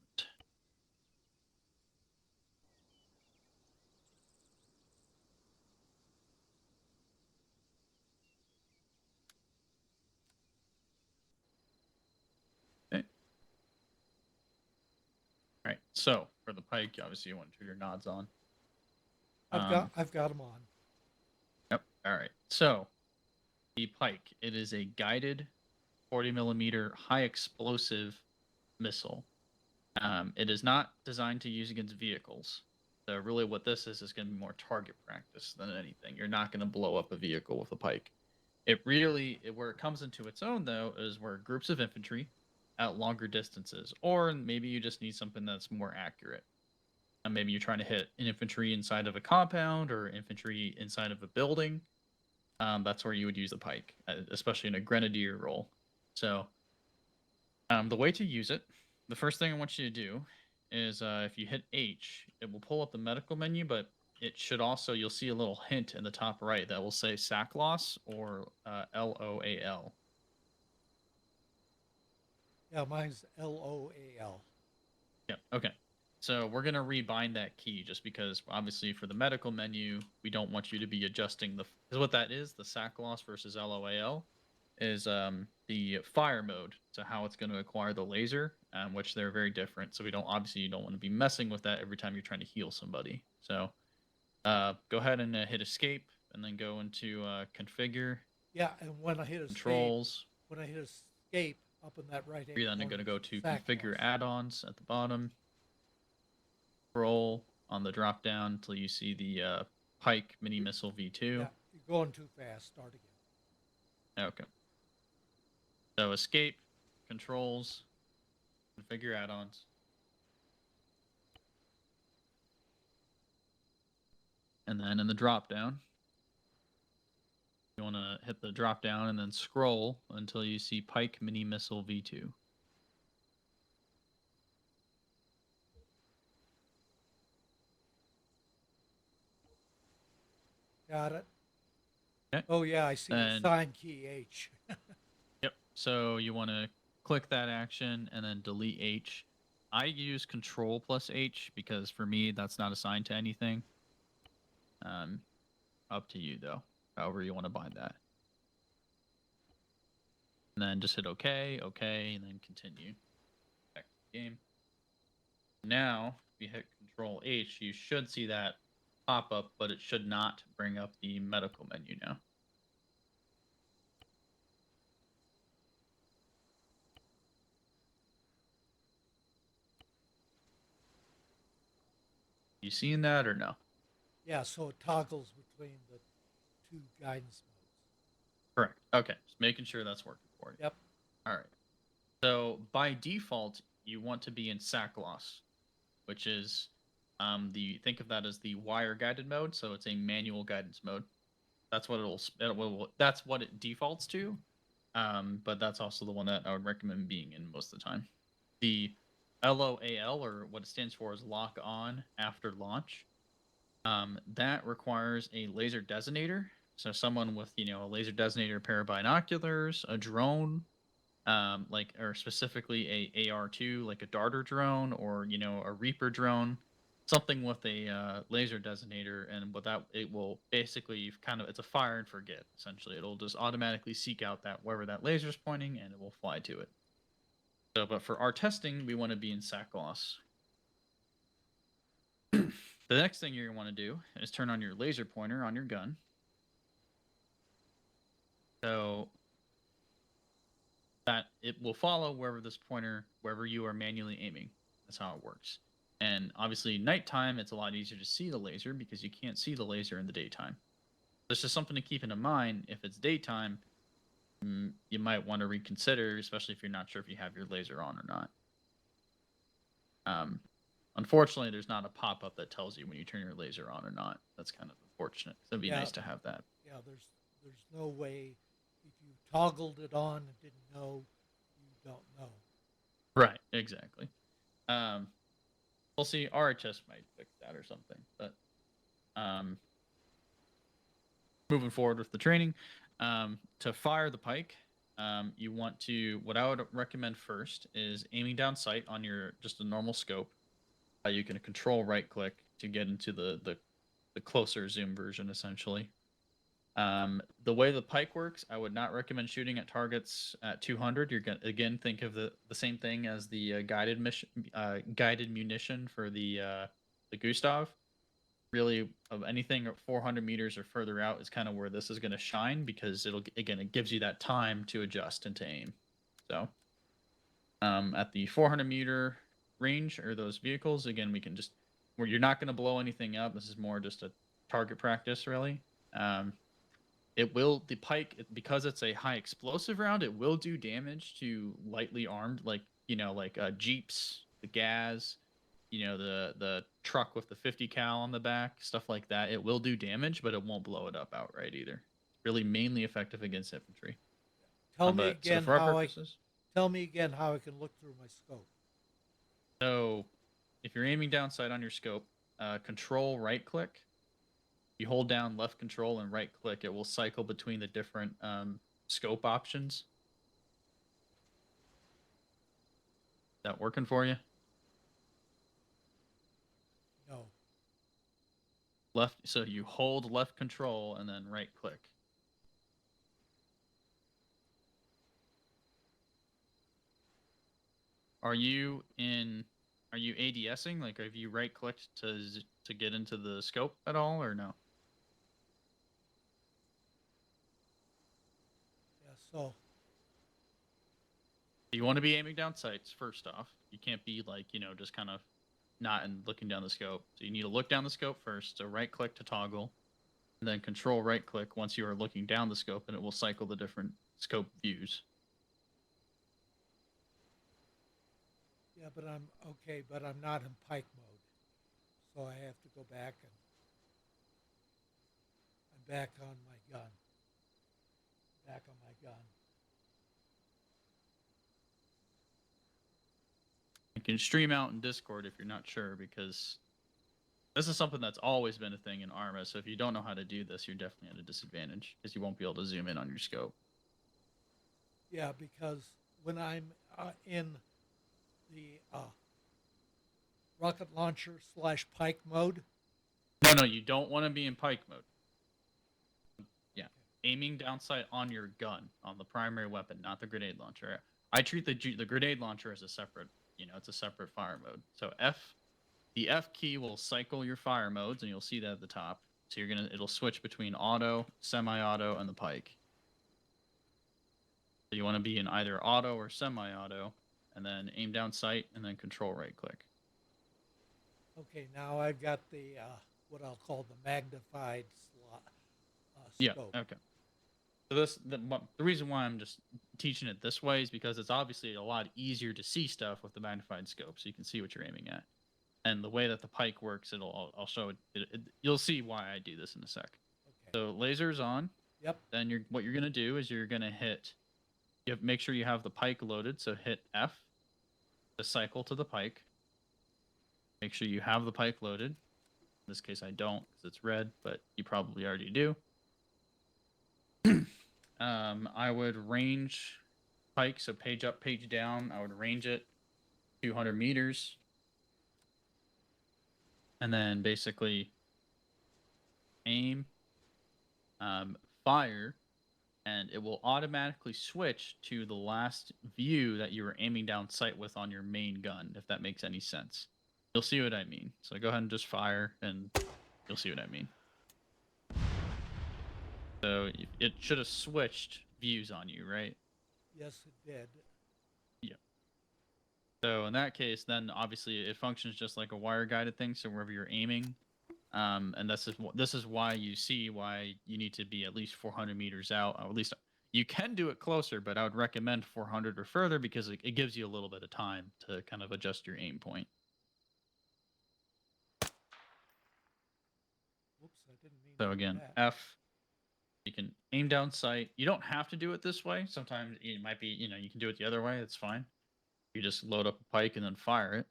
Okay. All right. So for the Pike, obviously you want to turn your nods on. I've got them on. Yep. All right. So the Pike, it is a guided 40 millimeter high explosive missile. It is not designed to use against vehicles. So really what this is going to be more target practice than anything. You're not going to blow up a vehicle with a Pike. Where it comes into its own, though, is where groups of infantry at longer distances, or maybe you just need something that's more accurate. And maybe you're trying to hit an infantry inside of a compound or infantry inside of a building. That's where you would use the Pike, especially in a grenadier role. So the way to use it, the first thing I want you to do is if you hit H, it will pull up the medical menu, but it should also, you'll see a little hint in the top right that will say sack loss or LOAL. Yeah, mine's LOAL. Yeah, okay. So we're going to rebind that key just because obviously for the medical menu, we don't want you to be adjusting because what that is, the sack loss versus LOAL, is the fire mode. So how it's going to acquire the laser, which they're very different. So you don't want to be messing with that every time you're trying to heal somebody. So go ahead and hit escape and then go into configure Yeah, and when I hit controls. escape up in that right hand You're then corner, going to go to sack configure loss. add-ons at the bottom. Scroll on the drop down until you see the Pike mini missile V2. Yeah, you're going too fast. Start again. Okay. So escape, controls, configure add-ons. And then in the drop down, you want to hit the drop down and then scroll until you see Pike mini missile V2. Got it. Okay. Oh yeah, I see. Then, Assign key H. yep. So you want to click that action and then delete H. I use Control plus H because for me that's not assigned to anything. Up to you though, however you want to bind that. And then just hit OK, OK, and then continue. Back to the game. Now, if you hit Control H, you should see that pop up, but it should not bring up the medical menu now. You seeing that or no? Yeah, so it toggles between the two guidance modes. Correct. Okay, just making sure that's working for you. Yep. All right. So by default, you want to be in SAC loss, which is think of that as the wire guided mode. So it's a manual guidance mode. That's what that's what it defaults to. But that's also the one that I would recommend being in most of the time. The LOAL, or what it stands for, is lock on after launch. That requires a laser designator. So someone with a laser designator, a pair of binoculars, a drone, or specifically a AR2, like a darter drone, or a Reaper drone, something with a laser designator, and with that it will basically it's a fire and forget. Essentially, it'll just automatically seek out that wherever that laser is pointing, and it will fly to it. So, but for our testing, we want to be in SAC loss. The next thing you're going to want to do is turn on your laser pointer on your gun. So that it will follow wherever you are manually aiming. That's how it works. And obviously, nighttime, it's a lot easier to see the laser because you can't see the laser in the daytime. This is something to keep in mind. If it's daytime, you might want to reconsider, especially if you're not sure if you have your laser on or not. Unfortunately, there's not a pop-up that tells you when you turn your laser on or not. That's kind of unfortunate. It'd be nice to have that. Yeah, there's no way if you toggled it on and didn't know, you don't know. Right, exactly. We'll see. RHS might fix that or something. But moving forward with the training, to fire the pike, you want to. What I would recommend first is aiming down sight on your just a normal scope. You can control right click to get into the closer zoom version, essentially. The way the pike works, I would not recommend shooting at targets at 200. You're gonna again think of the same thing as the guided munition for the Gustaf. Really, of anything at 400 meters or further out is kind of where this is going to shine, because it gives you that time to adjust and to aim. So, at the 400-meter range, or those vehicles, again, we can just where you're not going to blow anything up. This is more just a target practice, really. The pike, because it's a high explosive round, it will do damage to lightly armed, like jeeps, the gas, the truck with the 50 cal on the back, stuff like that. It will do damage, but it won't blow it up outright either. Really mainly effective against infantry. Tell me But so again for our how I purposes, tell me again how I can look through my scope. so if you're aiming down sight on your scope, control right click. You hold down left control and right click, it will cycle between the different scope options. That working for you? No. Left, so you hold left control and then right click. Are you in? Are you ADSing? Like, have you right clicked to get into the scope at all, or no? Yeah, so You want to be aiming down sights first off. You can't be like just kind of not and looking down the scope. So you need to look down the scope first. So right click to toggle, and then control right click once you are looking down the scope, and it will cycle the different scope views. yeah, but I'm not in pike mode. So I have to go back and I'm back on my gun. Back on my gun. You can stream out in Discord if you're not sure, because this is something that's always been a thing in Arma. So if you don't know how to do this, you're definitely at a disadvantage because you won't be able to zoom in on your scope. Yeah, because when I'm in the rocket launcher / pike mode. No, you don't want to be in pike mode. Yeah, aiming down sight on your gun, on the primary weapon, not the grenade launcher. I treat the grenade launcher as a separate, it's a separate fire mode. So the F key will cycle your fire modes, and you'll see that at the top. So it'll switch between auto, semi-auto, and the pike. So you want to be in either auto or semi-auto, and then aim down sight, and then control right click. Okay, now I've got the what I'll call the magnified slot Yeah. scope. Okay. So the reason why I'm just teaching it this way is because it's obviously a lot easier to see stuff with the magnified scope, so you can see what you're aiming at. And the way that the Pike works, I'll show it. You'll see why I do this in a sec. Okay. So laser's on. Yep. Then what you're gonna do is you're gonna hit. You have make sure you have the Pike loaded. So hit F to cycle to the Pike. Make sure you have the Pike loaded. In this case, I don't because it's red, but you probably already do. I would range Pike, so page up, page down. I would range it 200 meters, and then basically aim, fire, and it will automatically switch to the last view that you were aiming down sight with on your main gun, if that makes any sense. You'll see what I mean. So go ahead and just fire, and you'll see what I mean. So it should have switched views on you, right? Yes, it did. Yeah. So in that case, then obviously it functions just like a wire guided thing. So wherever you're aiming, and this is why you see why you need to be at least 400 meters out. Or at least you can do it closer, but I would recommend 400 or further because it gives you a little bit of time to kind of adjust your aim point. Whoops, I didn't mean So to do again, that. F. You can aim down sight. You don't have to do it this way. Sometimes it might be, you can do it the other way. It's fine. You just load up a Pike and then fire it.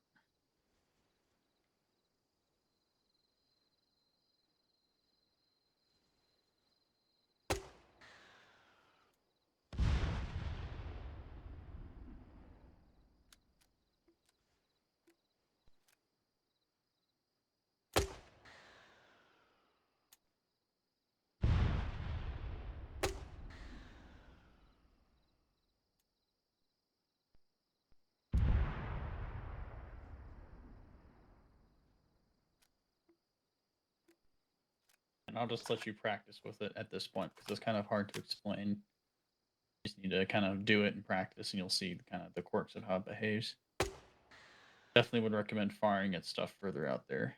And I'll just let you practice with it at this point because it's kind of hard to explain. You just need to kind of do it and practice, and you'll see kind of the quirks of how it behaves. Definitely would recommend firing at stuff further out there.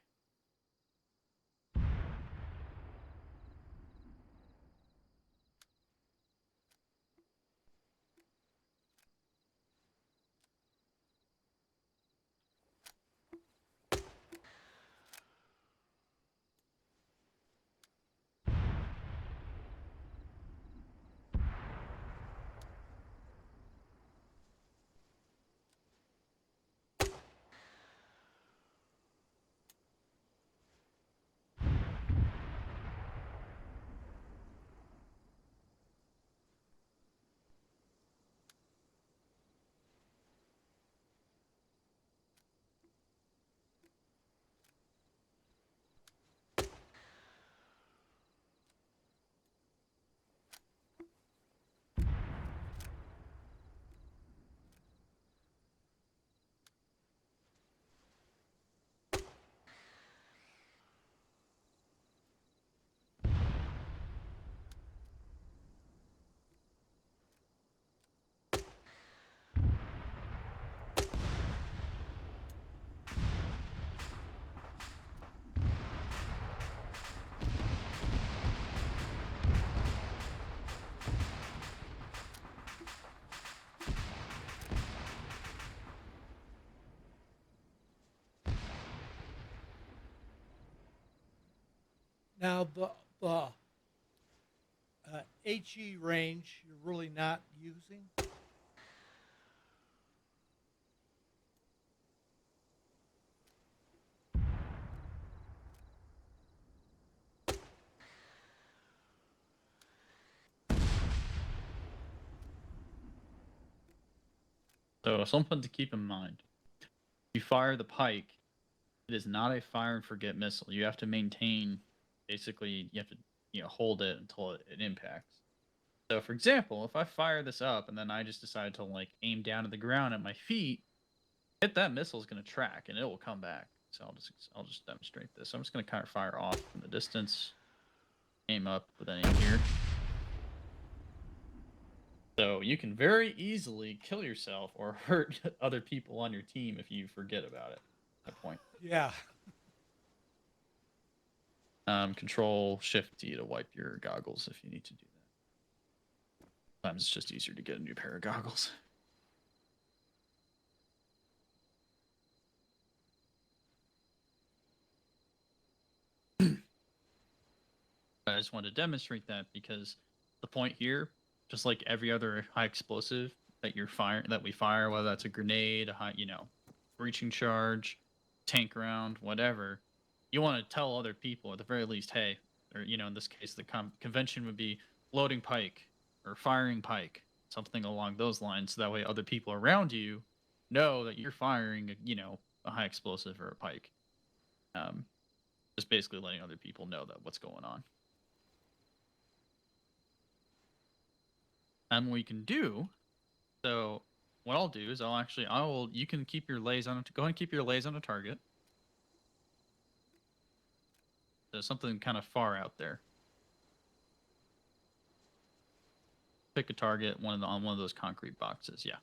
Now the HE range you're really not using. So something to keep in mind. You fire the Pike, it is not a fire and forget missile. You have to maintain, basically, you have to hold it until it impacts. So for example, if I fire this up and then I just decide to like aim down at the ground at my feet, hit that missile is going to track and it will come back. So I'll just demonstrate this. I'm just going to kind of fire off from the distance, aim up with an aim here. So you can very easily kill yourself or hurt other people on your team if you forget about it at that point. Yeah. Control Shift D to wipe your goggles if you need to do that. Sometimes it's just easier to get a new pair of goggles. I just wanted to demonstrate that because the point here, just like every other high explosive that we fire, whether that's a grenade, a high, breaching charge, tank round, whatever, you want to tell other people at the very least, hey, or in this case, the convention would be loading pike or firing pike, something along those lines. So that way, other people around you know that you're firing, a high explosive or a pike. Just basically letting other people know that what's going on. And what you can do, so what I'll do is you can keep your lays on go ahead and keep your lays on a target. There's something kind of far out there. Pick a target on one of those concrete boxes. Yeah.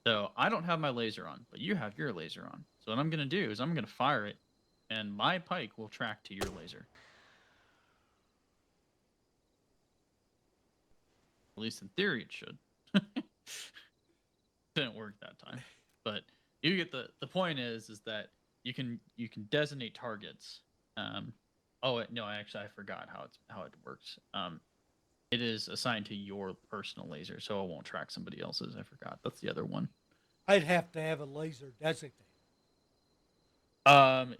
So I don't have my laser on, but you have your laser on. So what I'm going to do is I'm going to fire it, and my pike will track to your laser. At least in theory it should. Didn't work that time. But you get the point is that you can designate targets. No, I forgot how it works. It is assigned to your personal laser, so it won't track somebody else's. I forgot. That's the other one. I'd have to have a laser designated.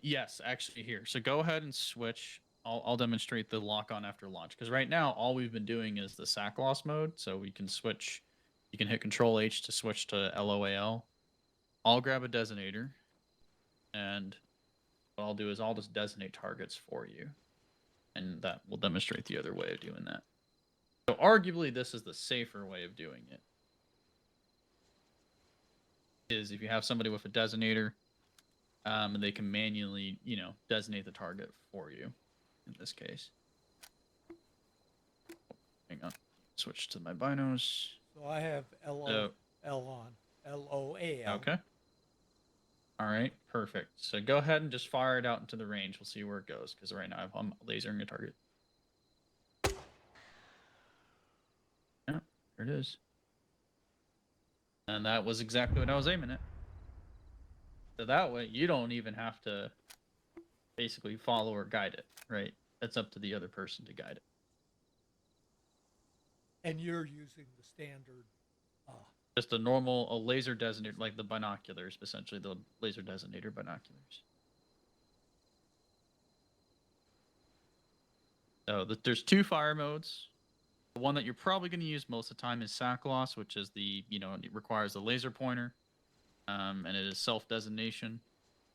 Yes, actually here. So go ahead and switch. I'll demonstrate the lock on after launch because right now all we've been doing is the SAC loss mode. So we can switch. You can hit Control H to switch to LOAL. I'll grab a designator, and what I'll do is I'll just designate targets for you, and that will demonstrate the other way of doing that. So arguably, this is the safer way of doing it. Is if you have somebody with a designator, and they can manually, designate the target for you. In this case, hang on, switch to my binos. So I have LOL on. LOAL. Okay. All right, perfect. So go ahead and just fire it out into the range. We'll see where it goes because right now I'm lasering a target. Yeah, there it is. And that was exactly what I was aiming at. So that way you don't even have to basically follow or guide it, right? That's up to the other person to guide it. And you're using the standard. Just a laser designator, like the binoculars, essentially the laser designator binoculars. So there's two fire modes. The one that you're probably going to use most of the time is SAC loss, which is it requires a laser pointer, and it is self-designation.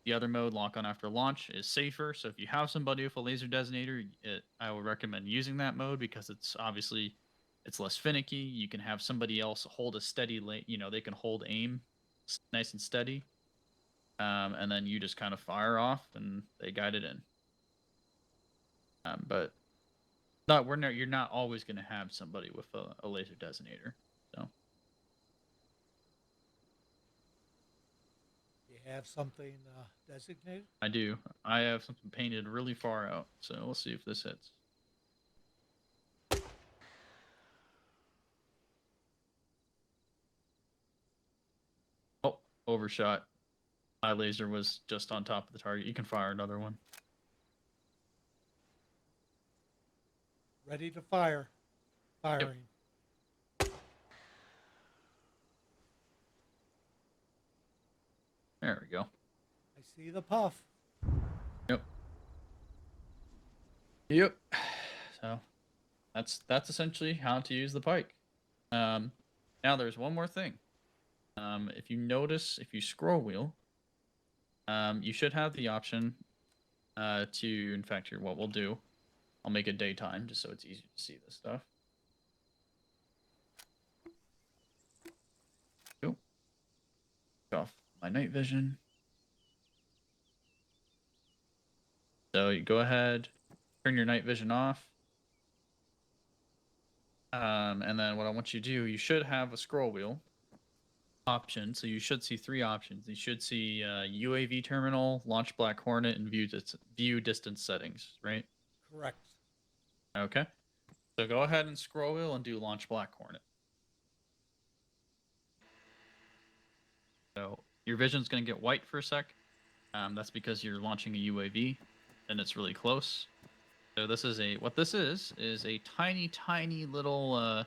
The other mode, lock on after launch, is safer. So if you have somebody with a laser designator, I would recommend using that mode because it's less finicky. You can have somebody else hold a steady, they can hold aim nice and steady, and then you just kind of fire off and they guide it in. But you're not always going to have somebody with a laser designator. So You have something designated? I do. I have something painted really far out. So we'll see if this hits. Oh, overshot. My laser was just on top of the target. You can fire another one. Ready to fire. Firing. Yep. There we go. I see the puff. Yep. So that's essentially how to use the pike. Now there's one more thing. If you notice, if you scroll wheel, you should have the option to, in fact, here, what we'll do, I'll make it daytime just so it's easy to see this stuff. Go. Off my night vision. So you go ahead, turn your night vision off. And then what I want you to do, you should have a scroll wheel option. So you should see three options. You should see UAV terminal, launch Black Hornet, and view distance settings, right? Correct. Okay. So go ahead and scroll wheel and do launch Black Hornet. So your vision's going to get white for a sec. That's because you're launching a UAV and it's really close. So this is what this is a tiny, tiny little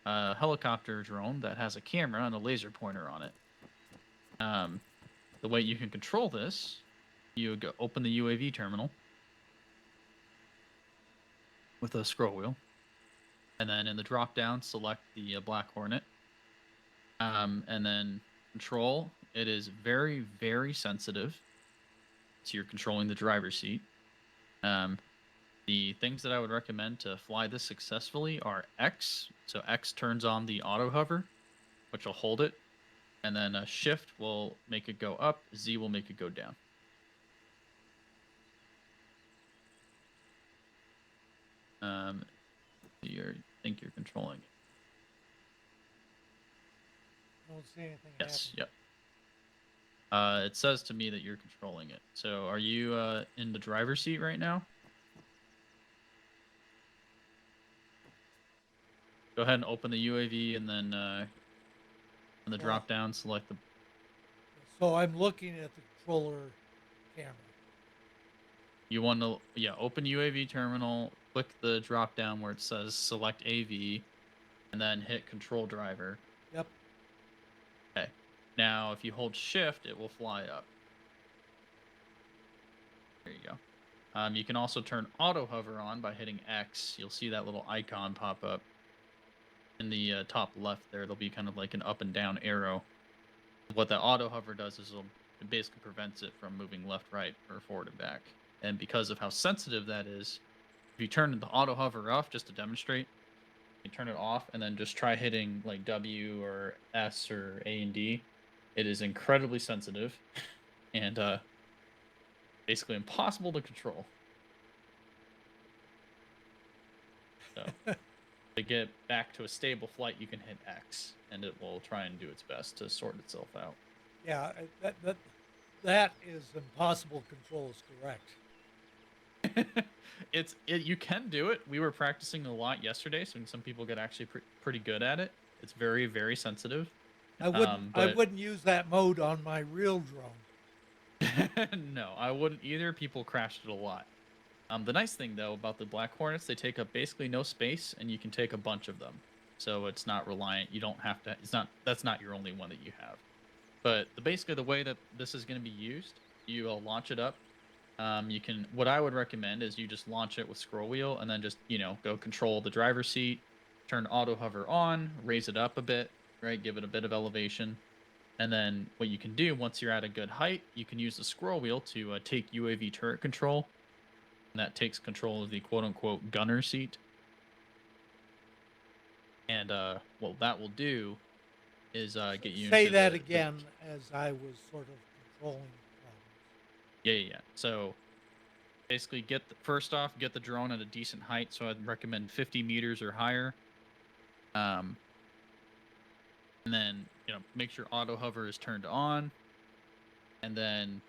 helicopter drone that has a camera and a laser pointer on it. The way you can control this, you go open the UAV terminal with a scroll wheel, and then in the drop down, select the Black Hornet, and then control. It is very, very sensitive. So you're controlling the driver's seat. The things that I would recommend to fly this successfully are X. So X turns on the auto hover, which will hold it, and then a shift will make it go up. Z will make it go down. You think you're controlling it. I don't see anything Yes. happening. Yep. It says to me that you're controlling it. So are you in the driver's seat right now? Go ahead and open the UAV and then on the drop down, select the. So I'm looking at the controller camera. You want to, open UAV terminal, click the drop down where it says select AV, and then hit control driver. Yep. Okay. Now, if you hold shift, it will fly up. There you go. You can also turn auto hover on by hitting X. You'll see that little icon pop up in the top left there. It'll be kind of like an up and down arrow. What the auto hover does is it basically prevents it from moving left, right, or forward and back. And because of how sensitive that is, if you turn the auto hover off, just to demonstrate, you turn it off and then just try hitting like W or S or A and D. It is incredibly sensitive and basically impossible to control. So to get back to a stable flight, you can hit X and it will try and do its best to sort itself out. Yeah, that is impossible control is correct. You can do it. We were practicing a lot yesterday, so some people get actually pretty good at it. It's very, very sensitive. I wouldn't use that mode on my real drone. No, I wouldn't either. People crashed it a lot. The nice thing though about the Black Hornets, they take up basically no space, and you can take a bunch of them. So it's not reliant. You don't have to. That's not your only one that you have. But basically the way that this is going to be used, you launch it up. What I would recommend is you just launch it with scroll wheel and then just, go control the driver's seat, turn auto hover on, raise it up a bit, right? Give it a bit of elevation. And then what you can do once you're at a good height, you can use the scroll wheel to take UAV turret control. And that takes control of the quote unquote gunner seat. And what that will do is get you Say into that again as I was sort of controlling problems. Yeah. So basically first off, get the drone at a decent height. So I'd recommend 50 meters or higher. And then, make sure auto hover is turned on. And then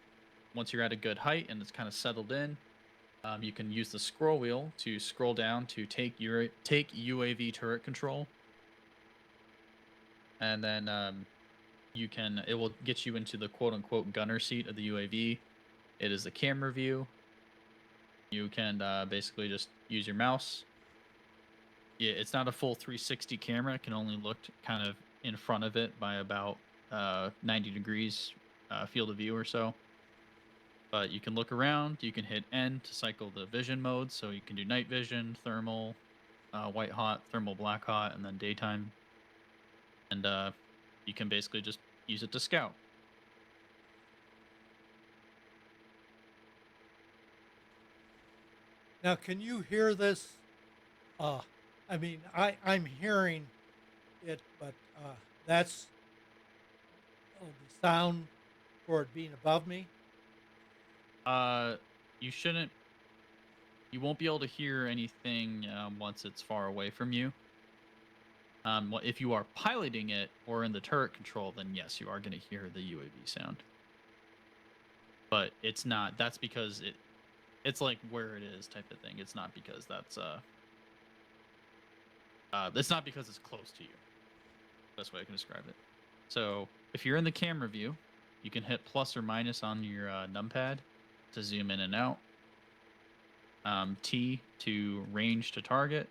once you're at a good height and it's kind of settled in, you can use the scroll wheel to scroll down to take UAV turret control. And then it will get you into the quote unquote gunner seat of the UAV. It is the camera view. You can basically just use your mouse. Yeah, it's not a full 360 camera. It can only look kind of in front of it by about 90 degrees field of view or so. But you can look around. You can hit N to cycle the vision mode. So you can do night vision, thermal, white hot, thermal black hot, and then daytime. And you can basically just use it to scout. Now, can you hear this? I mean, I'm hearing it, but that's the sound for it being above me. You won't be able to hear anything once it's far away from you. If you are piloting it or in the turret control, then yes, you are going to hear the UAV sound. But it's not. That's because It's like where it is type of thing. It's not because that's it's not because it's close to you. Best way I can describe it. So if you're in the camera view, you can hit plus or minus on your numpad to zoom in and out. T to range to target.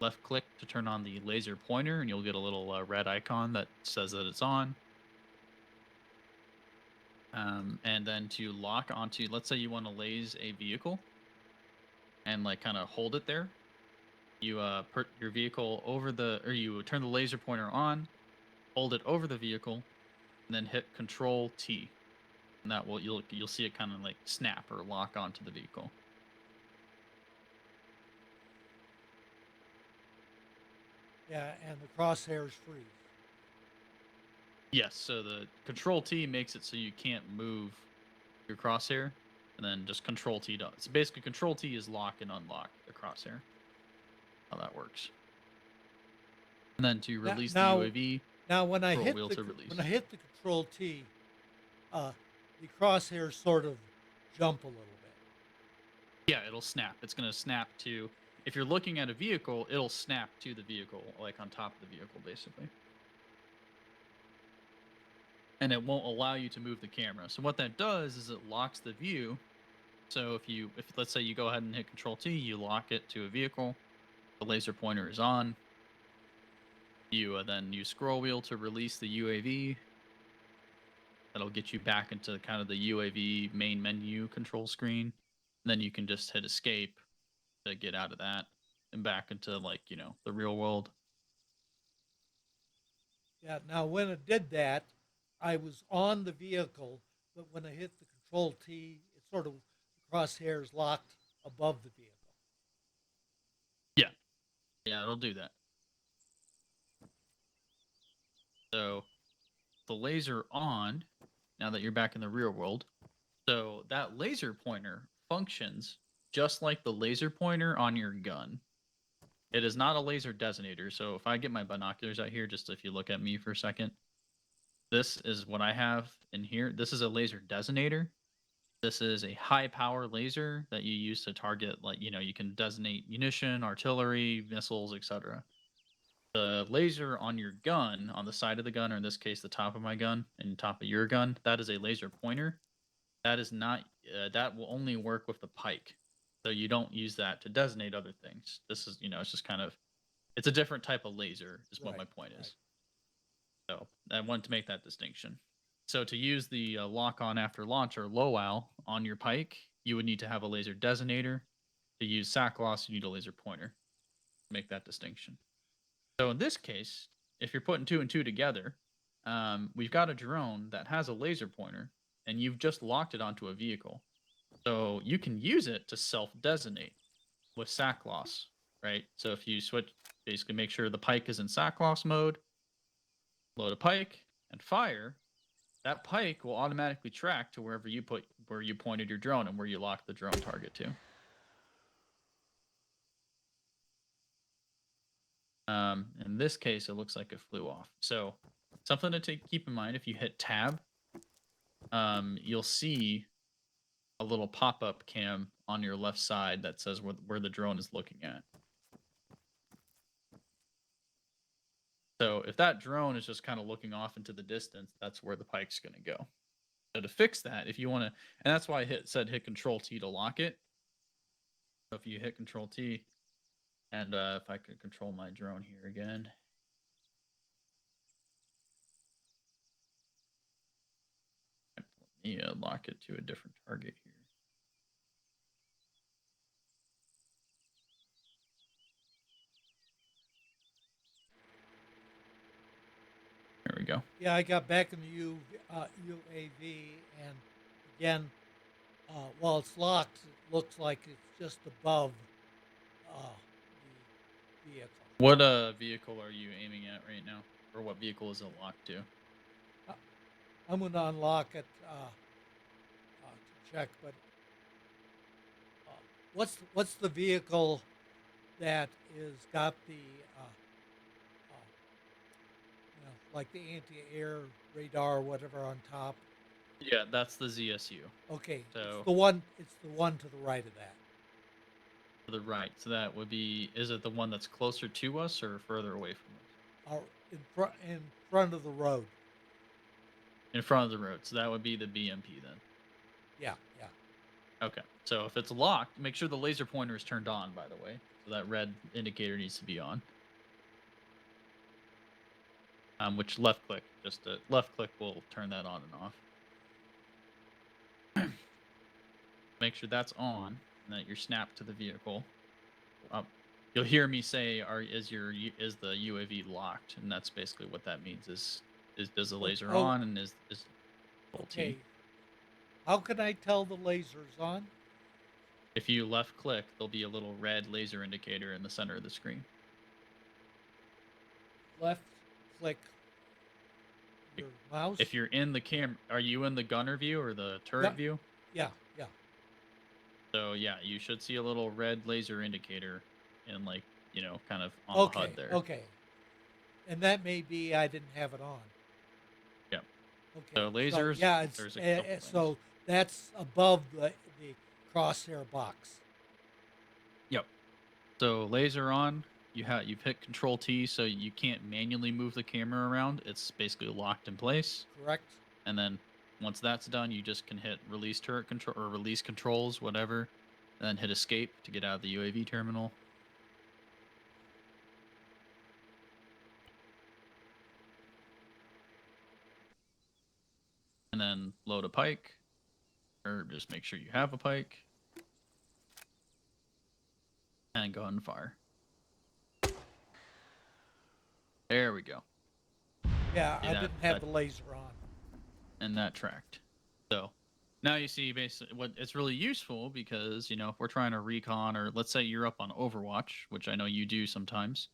Left click to turn on the laser pointer, and you'll get a little red icon that says that it's on. And then to lock onto, let's say you want to lase a vehicle and like kind of hold it there. You put your vehicle over or you turn the laser pointer on, hold it over the vehicle, and then hit Control T, and that will you'll see it kind of like snap or lock onto the vehicle. Yeah, and the crosshairs freeze. Yes, so the Control T makes it so you can't move your crosshair, and then just Control T does. So basically, Control T is lock and unlock the crosshair. How that works. And then to release the UAV, now when I Control hit wheel the to release. when I hit the Control T, the crosshairs sort of jump a little bit. Yeah, it'll snap. It's going to snap to. If you're looking at a vehicle, it'll snap to the vehicle, like on top of the vehicle, basically. And it won't allow you to move the camera. So what that does is it locks the view. So if let's say you go ahead and hit Control T, you lock it to a vehicle, the laser pointer is on. You then use scroll wheel to release the UAV. That'll get you back into kind of the UAV main menu control screen. And then you can just hit escape to get out of that and back into like, the real world. Yeah. Now when it did that, I was on the vehicle, but when I hit the Control T, it sort of the crosshairs locked above the vehicle. Yeah. Yeah, it'll do that. So the laser on, now that you're back in the real world. So that laser pointer functions just like the laser pointer on your gun. It is not a laser designator. So if I get my binoculars out here, just if you look at me for a second, this is what I have in here. This is a laser designator. This is a high power laser that you use to target, like, you can designate munition, artillery, missiles, etc. The laser on your gun, on the side of the gun, or in this case, the top of my gun and top of your gun, that is a laser pointer. That is not, that will only work with the Pike. So you don't use that to designate other things. This is, it's just kind of, it's a different type of laser, is what my point is. So I wanted to make that distinction. So to use the lock on after launch or LOAL on your Pike, you would need to have a laser designator. To use SAC loss, you need a laser pointer. Make that distinction. So in this case, if you're putting 2 and 2 together, we've got a drone that has a laser pointer, and you've just locked it onto a vehicle. So you can use it to self-designate with SAC loss, right? So if you switch, basically make sure the Pike is in SAC loss mode, load a Pike, and fire, that Pike will automatically track to where you pointed your drone and where you locked the drone target to. In this case, it looks like it flew off. So something to keep in mind, if you hit tab, you'll see a little pop-up cam on your left side that says where the drone is looking at. So if that drone is just kind of looking off into the distance, that's where the Pike's going to go. So to fix that, if you want to, and that's why I said hit Control T to lock it. So if you hit Control T, and if I could control my drone here again. Let me lock it to a different target here. There we go. Yeah, I got back in the UAV, and again, while it's locked, it looks like it's just above the vehicle. What vehicle are you aiming at right now? Or what vehicle is it locked to? I'm going to unlock it to check, but what's the vehicle that is got the like the anti-air radar or whatever on top? Yeah, that's the ZSU. Okay, it's So the one. It's the one to the right of that. to the right. So that would be, is it the one that's closer to us or further away from us? In front of the road. In front of the road. So that would be the BMP then. Yeah, yeah. Okay. So if it's locked, make sure the laser pointer is turned on, by the way. So that red indicator needs to be on. Which left click, just a left click will turn that on and off. Make sure that's on and that you're snapped to the vehicle. You'll hear me say, is the UAV locked? And that's basically what that means is does the laser Oh, on and is full okay. T. How can I tell the laser's on? If you left click, there'll be a little red laser indicator in the center of the screen. Left click your mouse. If you're in the are you in the gunner view or the turret view? Yeah, yeah. So yeah, you should see a little red laser indicator in kind of on the Okay, HUD there. okay. And that may be I didn't have it on. Yeah. Okay. So lasers, yeah, there's a couple things. so that's above the crosshair box. Yep. So laser on, you've hit Control T, so you can't manually move the camera around. It's basically locked in place. Correct. And then once that's done, you just can hit release turret control or release controls, whatever, and then hit escape to get out of the UAV terminal. And then load a Pike, or just make sure you have a Pike, and go ahead and fire. There we go. Yeah, I didn't have the laser on. And that tracked. So now you see basically what it's really useful because, if we're trying to recon, or let's say you're up on Overwatch, which I know you do sometimes,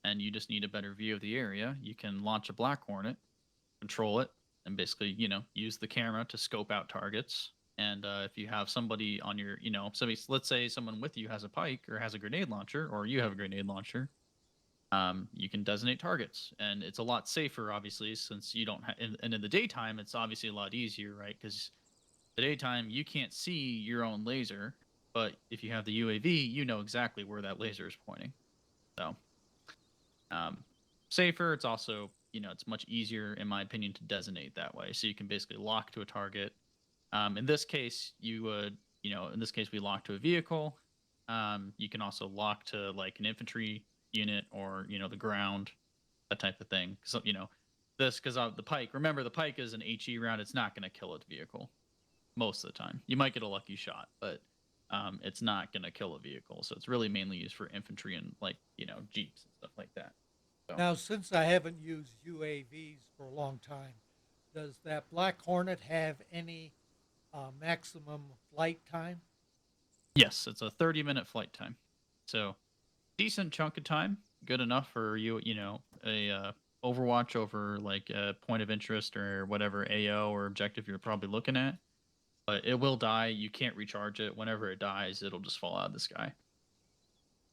and you just need a better view of the area, you can launch a Black Hornet, control it, and basically, use the camera to scope out targets. And if you have somebody on your, let's say someone with you has a Pike or has a grenade launcher, or you have a grenade launcher, you can designate targets, and it's a lot safer, obviously, since you don't. And in the daytime, it's obviously a lot easier, right? Because the daytime you can't see your own laser, but if you have the UAV, you know exactly where that laser is pointing. So, safer. It's also, it's much easier, in my opinion, to designate that way. So you can basically lock to a target. In this case, you would, in this case, we lock to a vehicle. You can also lock to like an infantry unit or, the ground, that type of thing. So, because the Pike, remember the Pike is an HE round. It's not going to kill a vehicle most of the time. You might get a lucky shot, but it's not going to kill a vehicle. So it's really mainly used for infantry and Jeeps and stuff like that. So. Now, since I haven't used UAVs for a long time, does that Black Hornet have any maximum flight time? Yes, it's a 30-minute flight time. So decent chunk of time, good enough for a Overwatch over like a point of interest or whatever AO or objective you're probably looking at. But it will die. You can't recharge it. Whenever it dies, it'll just fall out of the sky.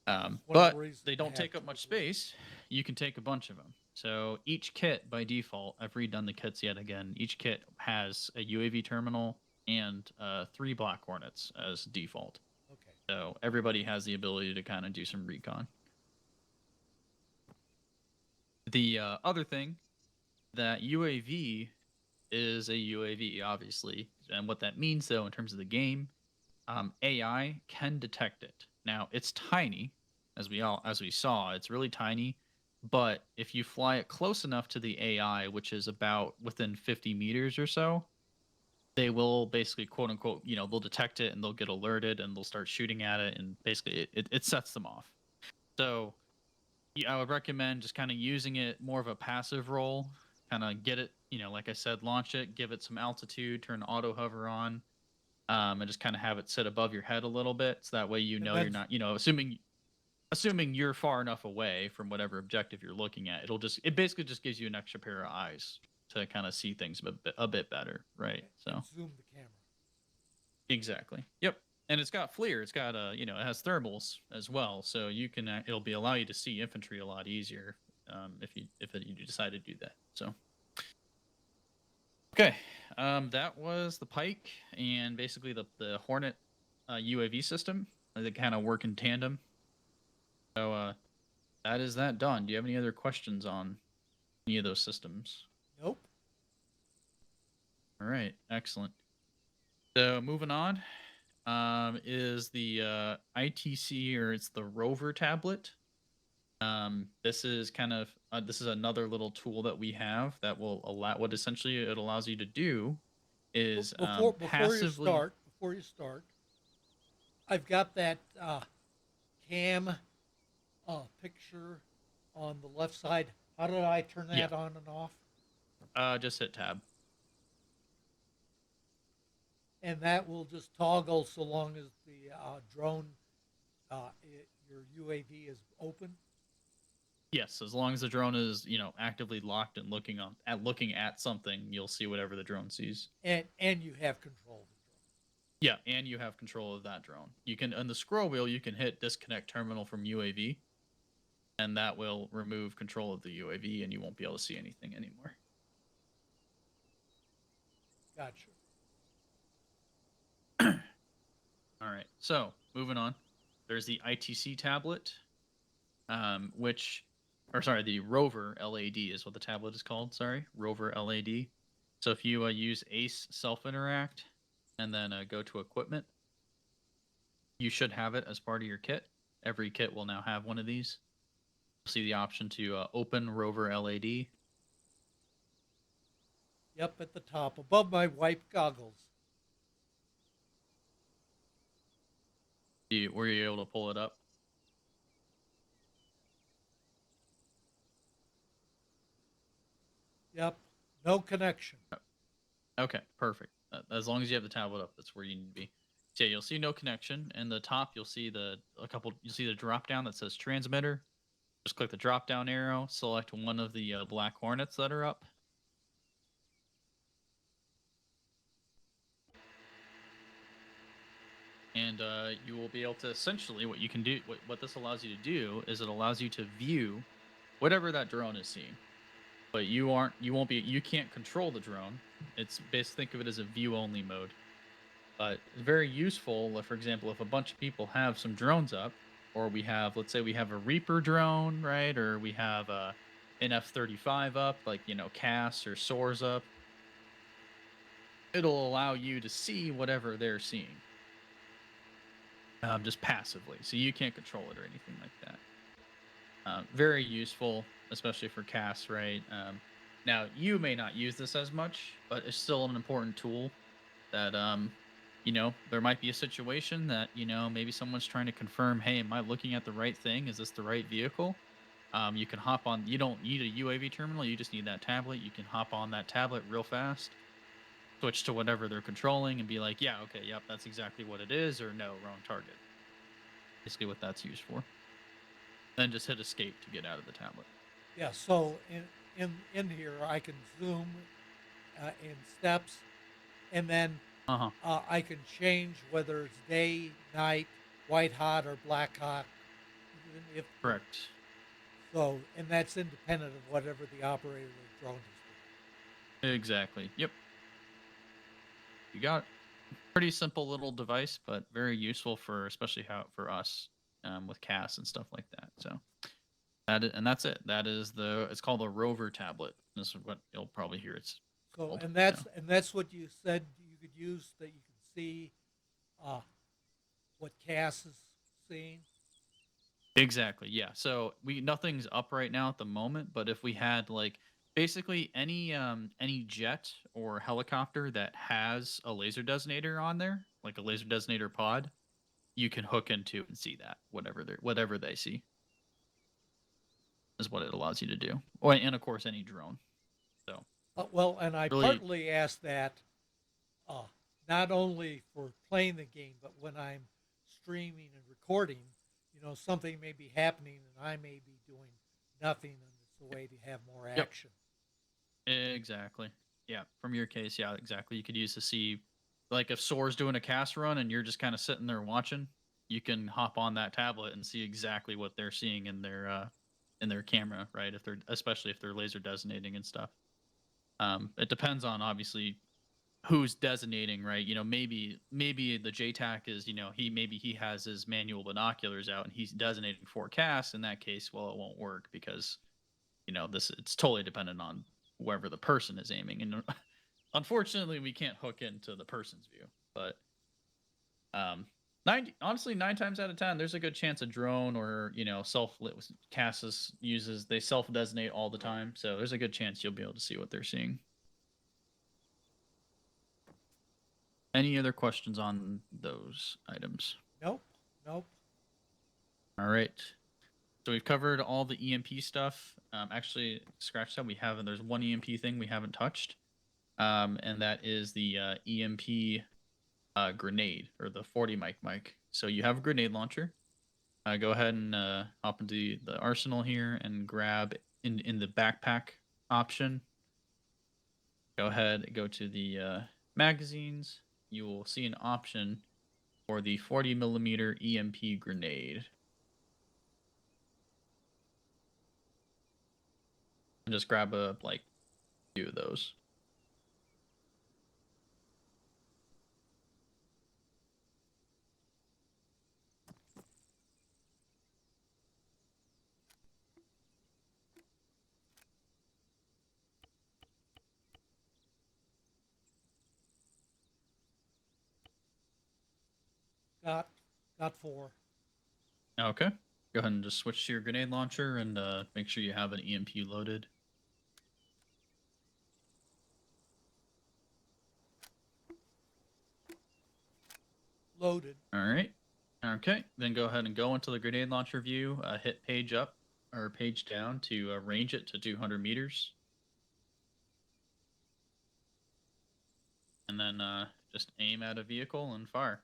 But they don't take up much space. You can take a bunch of them. So each kit by default, I've redone the kits yet again. Each kit has a UAV terminal and 3 Black Hornets as default. Okay. So everybody has the ability to kind of do some recon. The other thing, that UAV is a UAV, obviously. And what that means, though, in terms of the game, AI can detect it. Now, it's tiny, as we saw, it's really tiny. But if you fly it close enough to the AI, which is about within 50 meters or so, they will basically, quote unquote, they'll detect it and they'll get alerted and they'll start shooting at it, and basically it sets them off. So I would recommend just kind of using it more of a passive role, kind of get it, like I said, launch it, give it some altitude, turn auto hover on, and just kind of have it sit above your head a little bit, so that way you're not, assuming you're far enough away from whatever objective you're looking at, it basically just gives you an extra pair of eyes to kind of see things a bit better, right? So zoom the camera. exactly, yep. And it's got FLIR. It's got it has thermals as well, so you can it'll allow you to see infantry a lot easier if you decide to do that. So Okay. That was the Pike and basically the Hornet UAV system. They kind of work in tandem. So that is that done. Do you have any other questions on any of those systems? Nope. All right, excellent. So moving on, is the ITC, or it's the Rover tablet. This is kind of this is another little tool that we have that will allow, what essentially it allows you to do is passively. Before you start, I've got that cam picture on the left side. How did I turn Yeah, that on and off? just hit tab. And that will just toggle so long as the drone, your UAV is open. Yes, as long as the drone is, actively locked and looking at something, you'll see whatever the drone sees. And you have control of the drone. Yeah, and you have control of that drone. You can, on the scroll wheel, you can hit disconnect terminal from UAV, and that will remove control of the UAV, and you won't be able to see anything anymore. Gotcha. All right, so moving on. There's the ITC tablet, the Rover LAD is what the tablet is called. Sorry, Rover LAD. So if you use ACE Self Interact and then go to equipment, you should have it as part of your kit. Every kit will now have one of these. You'll see the option to open Rover LAD. Yep, at the top, above my white goggles. Were you able to pull it up? Yep, no connection. Okay, perfect. As long as you have the tablet up, that's where you need to be. So yeah, you'll see no connection. In the top, you'll see you'll see the drop down that says transmitter. Just click the drop down arrow, select one of the black Hornets that are up. And you will be able to, essentially, what you can do, what this allows you to do is it allows you to view whatever that drone is seeing. But you can't control the drone. It's basically, think of it as a view only mode. But it's very useful, for example, if a bunch of people have some drones up, or let's say we have a Reaper drone, right? Or we have an F-35 up, like, CAS or SOARs up. It'll allow you to see whatever they're seeing, just passively. So you can't control it or anything like that. Very useful, especially for CAS, right? Now, you may not use this as much, but it's still an important tool that, there might be a situation that, maybe someone's trying to confirm, hey, am I looking at the right thing? Is this the right vehicle? You can hop on, you don't need a UAV terminal, you just need that tablet. You can hop on that tablet real fast, switch to whatever they're controlling, and be like, yeah, okay, yep, that's exactly what it is, or no, wrong target. Basically what that's used for. Then just hit escape to get out of the tablet. Yeah, so in here I can zoom in steps, and then Uh-huh. I can change whether it's day, night, white hot, or black hot. Even if Correct. so, and that's independent of whatever the operator of the drone is doing. Exactly. Yep. You got it. Pretty simple little device, but very useful for, especially for us, with CAS and stuff like that. So and that's it. It's called a Rover tablet. This is what you'll probably hear it's So, called. and that's what you said you could use, that you can see uh, what CAS is seeing. Exactly. Yeah. So nothing's up right now at the moment, but if we had, like, basically any jet or helicopter that has a laser designator on there, like a laser designator pod, you can hook into and see that whatever they see is what it allows you to do. Oh, and of course any drone. So Well, and I really, partly asked that uh, not only for playing the game, but when I'm streaming and recording, something may be happening and I may be doing nothing, and it's a way to have more yep, action. exactly. Yeah, from your case, yeah, exactly. You could use to see, like, if Soar's doing a cast run and you're just kind of sitting there watching, you can hop on that tablet and see exactly what they're seeing in their camera, right? Especially if they're laser designating and stuff. It depends on obviously who's designating, right? You know, maybe the JTAC is, you know, he has his manual binoculars out and he's designating forecast. In that case, well, it won't work because, you know, it's totally dependent on wherever the person is aiming. And unfortunately, we can't hook into the person's view. But 9 times out of 10, there's a good chance a drone or, you know, Cassis uses, they self designate all the time. So there's a good chance you'll be able to see what they're seeing. Any other questions on those items? Nope. Nope. All right. So we've covered all the EMP stuff. Actually, scratch that. There's one EMP thing we haven't touched, and that is the EMP grenade or the 40 mic. So you have a grenade launcher. Go ahead and hop into the arsenal here and grab in the backpack option. Go ahead, go to the magazines. You will see an option for the 40 millimeter EMP grenade. And just grab a few of those. Got 4. Okay. Go ahead and just switch to your grenade launcher and make sure you have an EMP loaded. Loaded. All right. Okay. Then go ahead and go into the grenade launcher view. Hit page up or page down to range it to 200 meters. And then just aim at a vehicle and fire.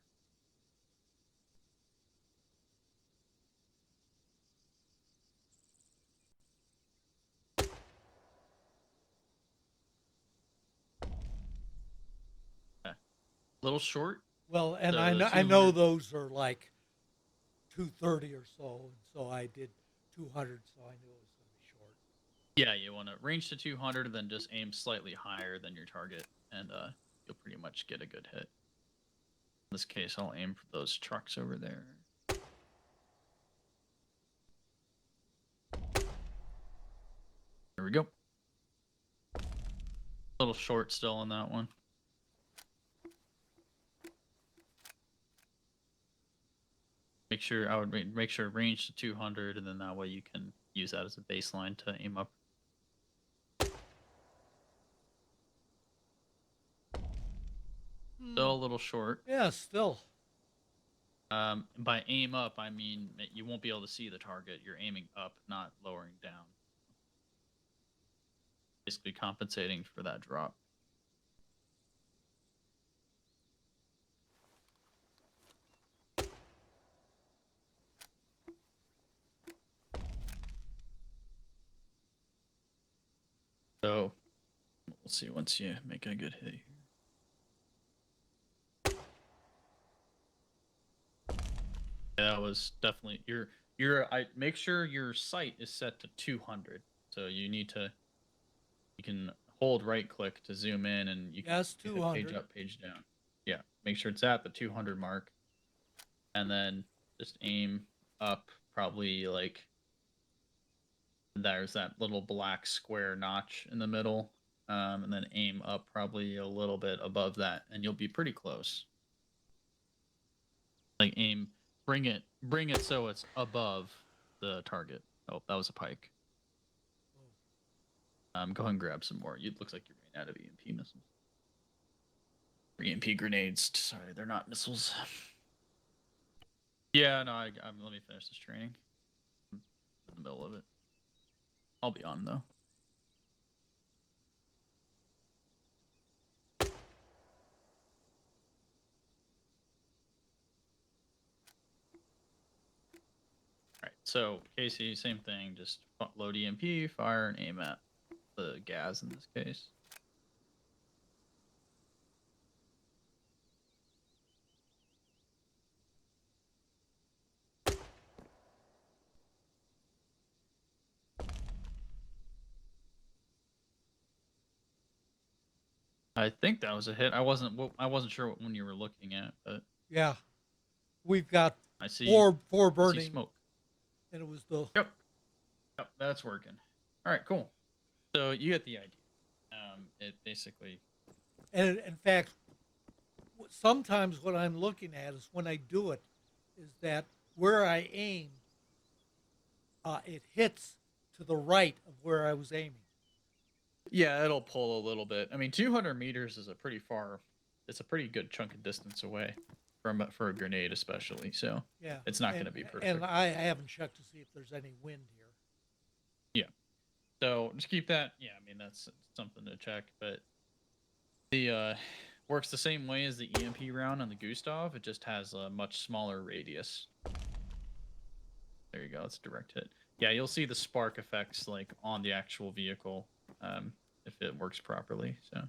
Okay. A little short. Well, and So I the know 200 those are like 230 or so, and so I did 200, so I knew it was going to be short. Yeah, you want to range to 200, then just aim slightly higher than your target, and you'll pretty much get a good hit. In this case, I'll aim for those trucks over there. There we go. A little short still on that one. I would make sure range to 200, and then that way you can use that as a baseline to aim up. Still a little short. Yeah, still. By aim up, I mean you won't be able to see the target. You're aiming up, not lowering down. Basically compensating for that drop. So we'll see once you make a good hit here. Yeah, that was definitely I make sure your sight is set to 200. So you can hold right click to zoom in and you can hit 200. page up, page down. Yeah, make sure it's at the 200 mark. And then just aim up probably like there's that little black square notch in the middle. And then aim up probably a little bit above that and you'll be pretty close. Like bring it so it's above the target. Oh, that was a Pike. Go ahead and grab some more. It looks like you're running out of EMP missiles. Or EMP grenades. Sorry, they're not missiles. Yeah, no, let me finish this training. I'm in the middle of it. I'll be on though. Alright, so Casey, same thing. Just load EMP, fire, and aim at the gas in this case. I think that was a hit. I wasn't sure what one you were looking at, but Yeah, we've got I see four I see burning, smoke. and it was the Yep. Yep, that's working. All right, cool. So you get the idea. It basically. and in fact, sometimes what I'm looking at is when I do it, is that where I aim, it hits to the right of where I was aiming. Yeah, it'll pull a little bit. I mean, 200 meters is a pretty far. It's a pretty good chunk of distance away from for a grenade, especially. So Yeah, it's not going to be and perfect. I haven't checked to see if there's any wind here. Yeah. So just keep that. Yeah, I mean that's something to check. But the works the same way as the EMP round on the Gustaf. It just has a much smaller radius. There you go. It's a direct hit. Yeah, you'll see the spark effects like on the actual vehicle if it works properly. So.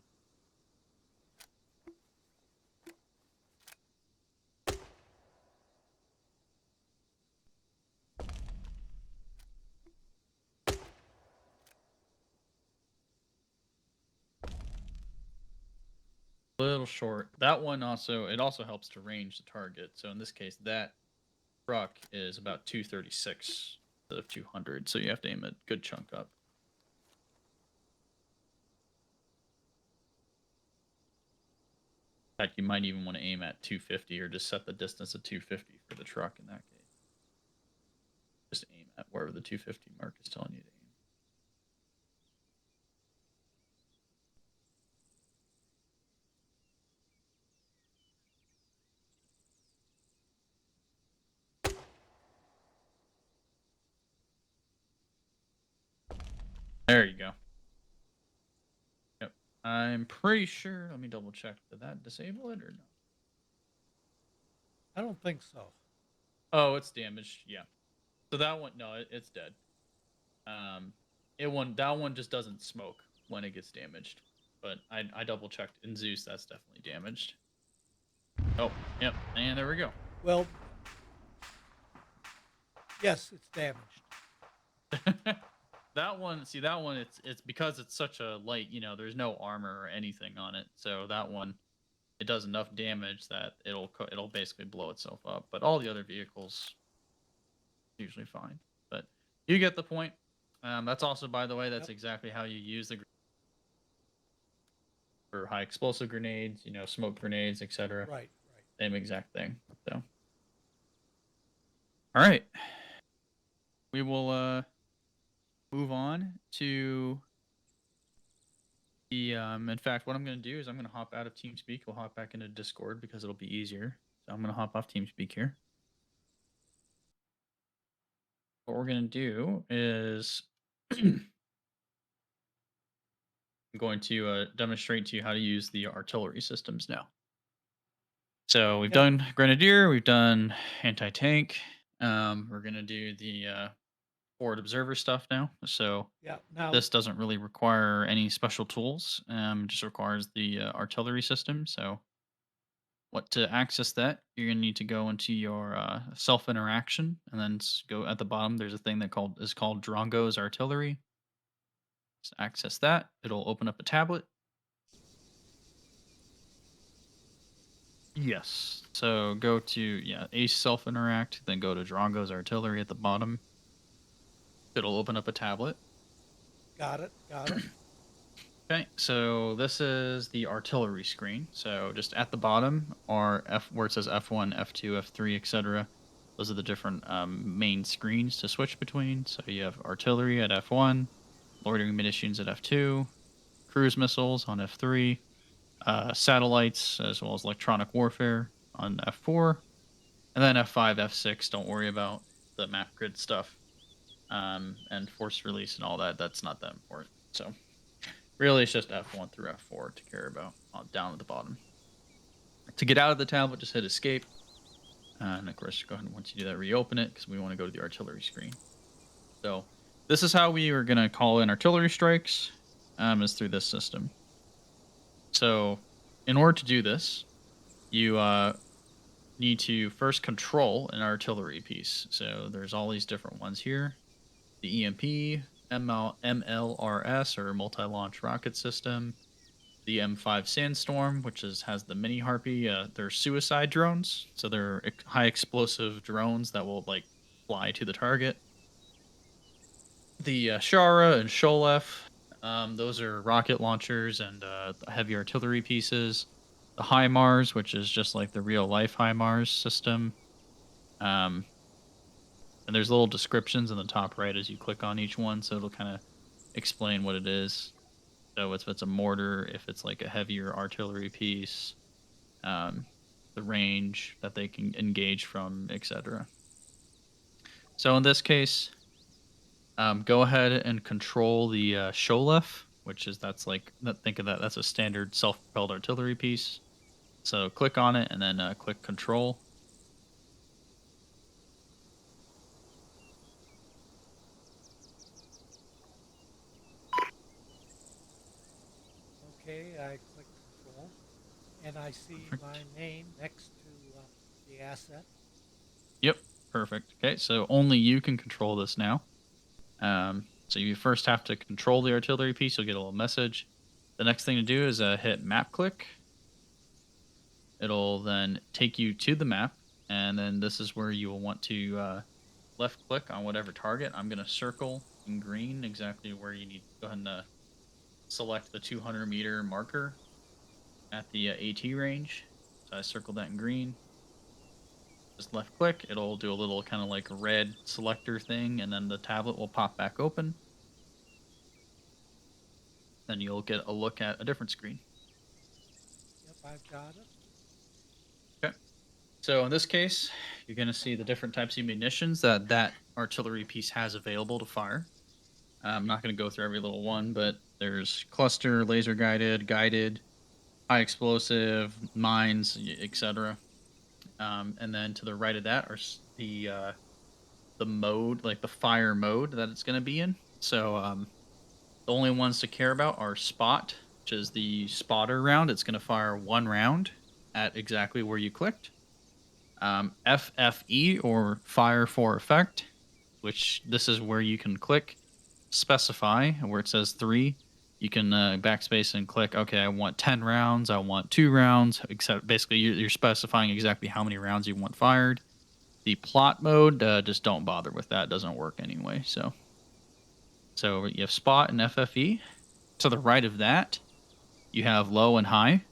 Little short. That one also it also helps to range the target. So in this case, that truck is about 236 instead of 200. So you have to aim a good chunk up. In fact, you might even want to aim at 250 or just set the distance at 250 for the truck in that case. Just aim at wherever the 250 mark is telling you to aim. There you go. Yep. I'm pretty sure. Let me double check. Did that disable it or no? I don't think so. Oh, it's damaged. Yeah. So that one, no, it's dead. Um, that one just doesn't smoke when it gets damaged. But I double checked in Zeus. That's definitely damaged. Oh, yep. And there we go. Well, yes, it's damaged. That one, see that one, it's because it's such a light, there's no armor or anything on it. So that one, it does enough damage that it'll basically blow itself up. But all the other vehicles usually fine. But you get the point. That's also, by the way, that's Yep. exactly how you use the for high explosive grenades, smoke grenades, etc. Right, right. Same exact thing. So, all right, we will move on to the. In fact, what I'm going to do is I'm going to hop out of TeamSpeak. We'll hop back into Discord because it'll be easier. So I'm going to hop off TeamSpeak here. What we're going to do is I'm going to demonstrate to you how to use the artillery systems now. So we've Yep. done Grenadier, we've done anti-tank. We're going to do the forward observer stuff now. So Yeah. Now, this doesn't really require any special tools. It just requires the artillery system. So what to access that, you're gonna need to go into your self interaction, and then go at the bottom. There's a thing that is called Drongos artillery. Just access that. It'll open up a tablet. Yes. So go to Ace self interact, then go to Drongos artillery at the bottom. It'll open up a tablet. got it. Got it. Okay, so this is the artillery screen. So just at the bottom are where it says F1, F2, F3, etc. Those are the different main screens to switch between. So you have artillery at F1, loitering munitions at F2, cruise missiles on F3, satellites as well as electronic warfare on F4, and then F5, F6. Don't worry about the map grid stuff and force release and all that. That's not that important. So. Really, it's just F1 through F4 to care about down at the bottom. To get out of the tablet, just hit escape. And of course, go ahead and once you do that, reopen it because we want to go to the artillery screen. So this is how we are going to call in artillery strikes is through this system. So in order to do this, you need to first control an artillery piece. So there's all these different ones here. The EMP, MLRS or multi-launch rocket system, the M5 Sandstorm, which has the mini Harpy. They're suicide drones, so they're high explosive drones that will like fly to the target. The Shara and Sholef, those are rocket launchers and heavy artillery pieces. The HIMARS, which is just like the real life HIMARS system. Um, and there's little descriptions in the top right as you click on each one, so it'll kind of explain what it is. So if it's a mortar, if it's like a heavier artillery piece, um, the range that they can engage from, etc. So in this case, go ahead and control the Sholef, which is think of that. That's a standard self-propelled artillery piece. So click on it and then click Control. Okay, I click control, and I see my Perfect. name next to the asset. Yep, perfect. Okay, so only you can control this now. So you first have to control the artillery piece. You'll get a little message. The next thing to do is hit Map Click. It'll then take you to the map, and then this is where you will want to left click on whatever target. I'm going to circle in green exactly where you need to go ahead and select the 200-meter marker at the AT range. So I circled that in green. Just left click, it'll do a little kind of like red selector thing, and then the tablet will pop back open. Then you'll get a look at a different screen. Yep, I've got it. Okay. So in this case, you're going to see the different types of munitions that artillery piece has available to fire. I'm not going to go through every little one, but there's cluster, laser guided, guided, high explosive, mines, etc. And then to the right of that are the mode, like the fire mode that it's going to be in. So the only ones to care about are spot, which is the spotter round. It's going to fire one round at exactly where you clicked. FFE, or fire for effect, which this is where you can click specify where it says 3. You can backspace and click, okay, I want 10 rounds, I want 2 rounds, except basically you're specifying exactly how many rounds you want fired. The plot mode, just don't bother with that. It doesn't work anyway. So you have spot and FFE. To the right of that, you have low and high.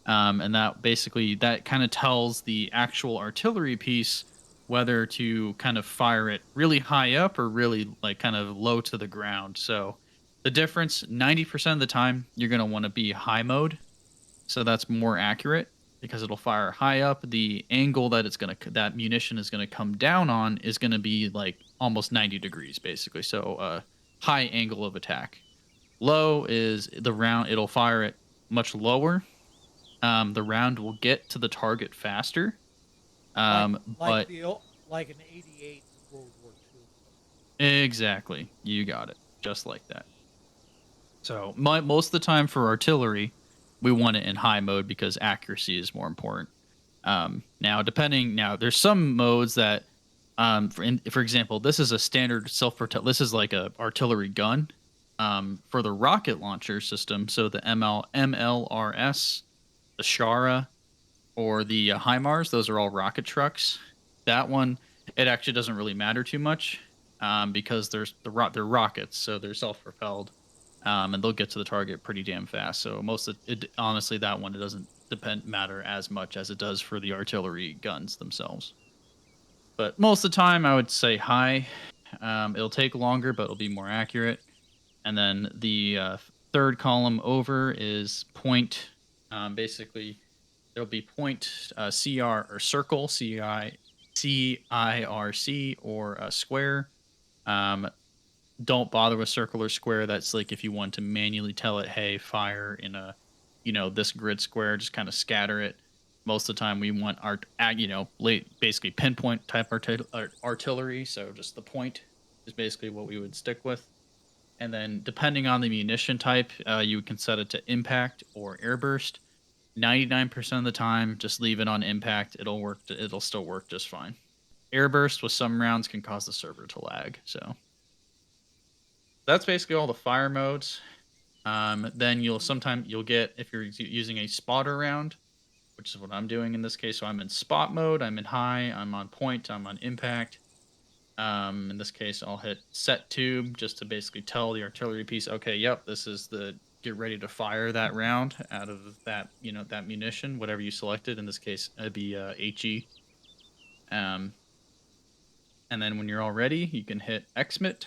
And that kind of tells the actual artillery piece whether to kind of fire it really high up or really like kind of low to the ground. So the difference, 90% of the time, you're going to want to be high mode. So that's more accurate because it'll fire high up. The angle that munition is going to come down on is going to be like almost 90 degrees basically. So high angle of attack. Low is the round, it'll fire it much lower. The round will get to the target faster. Like like But the like an 88 in World War II. exactly, you got it, just like that. So most of the time for artillery, we want it in high mode because accuracy is more important. Now there's some modes that, for example, this is a standard self protect. This is like a artillery gun. For the rocket launcher system, so the MLRS, the Shara, or the HIMARS. Those are all rocket trucks. That one, it actually doesn't really matter too much because they're rockets, so they're self-propelled, and they'll get to the target pretty damn fast. So honestly, that one, it doesn't matter as much as it does for the artillery guns themselves. But most of the time, I would say high. It'll take longer, but it'll be more accurate. And then the third column over is point. Basically, there'll be point CR or circle CIRC or a square. Um, don't bother with circle or square. That's like if you want to manually tell it, hey, fire in this grid square. Just kind of scatter it. Most of the time, we want basically pinpoint type artillery. So just the point is basically what we would stick with. And then depending on the munition type, you can set it to impact or airburst. 99% of the time, just leave it on impact. It'll work. It'll still work just fine. Airburst with some rounds can cause the server to lag. So that's basically all the fire modes. Then you'll get, if you're using a spotter round, which is what I'm doing in this case. So I'm in spot mode, I'm in high, I'm on point, I'm on impact. In this case, I'll hit set tube just to basically tell the artillery piece, okay, yep, this is the get ready to fire that round out of that, that munition, whatever you selected. In this case, it'd be HE. Um, and then when you're all ready, you can hit XMIT,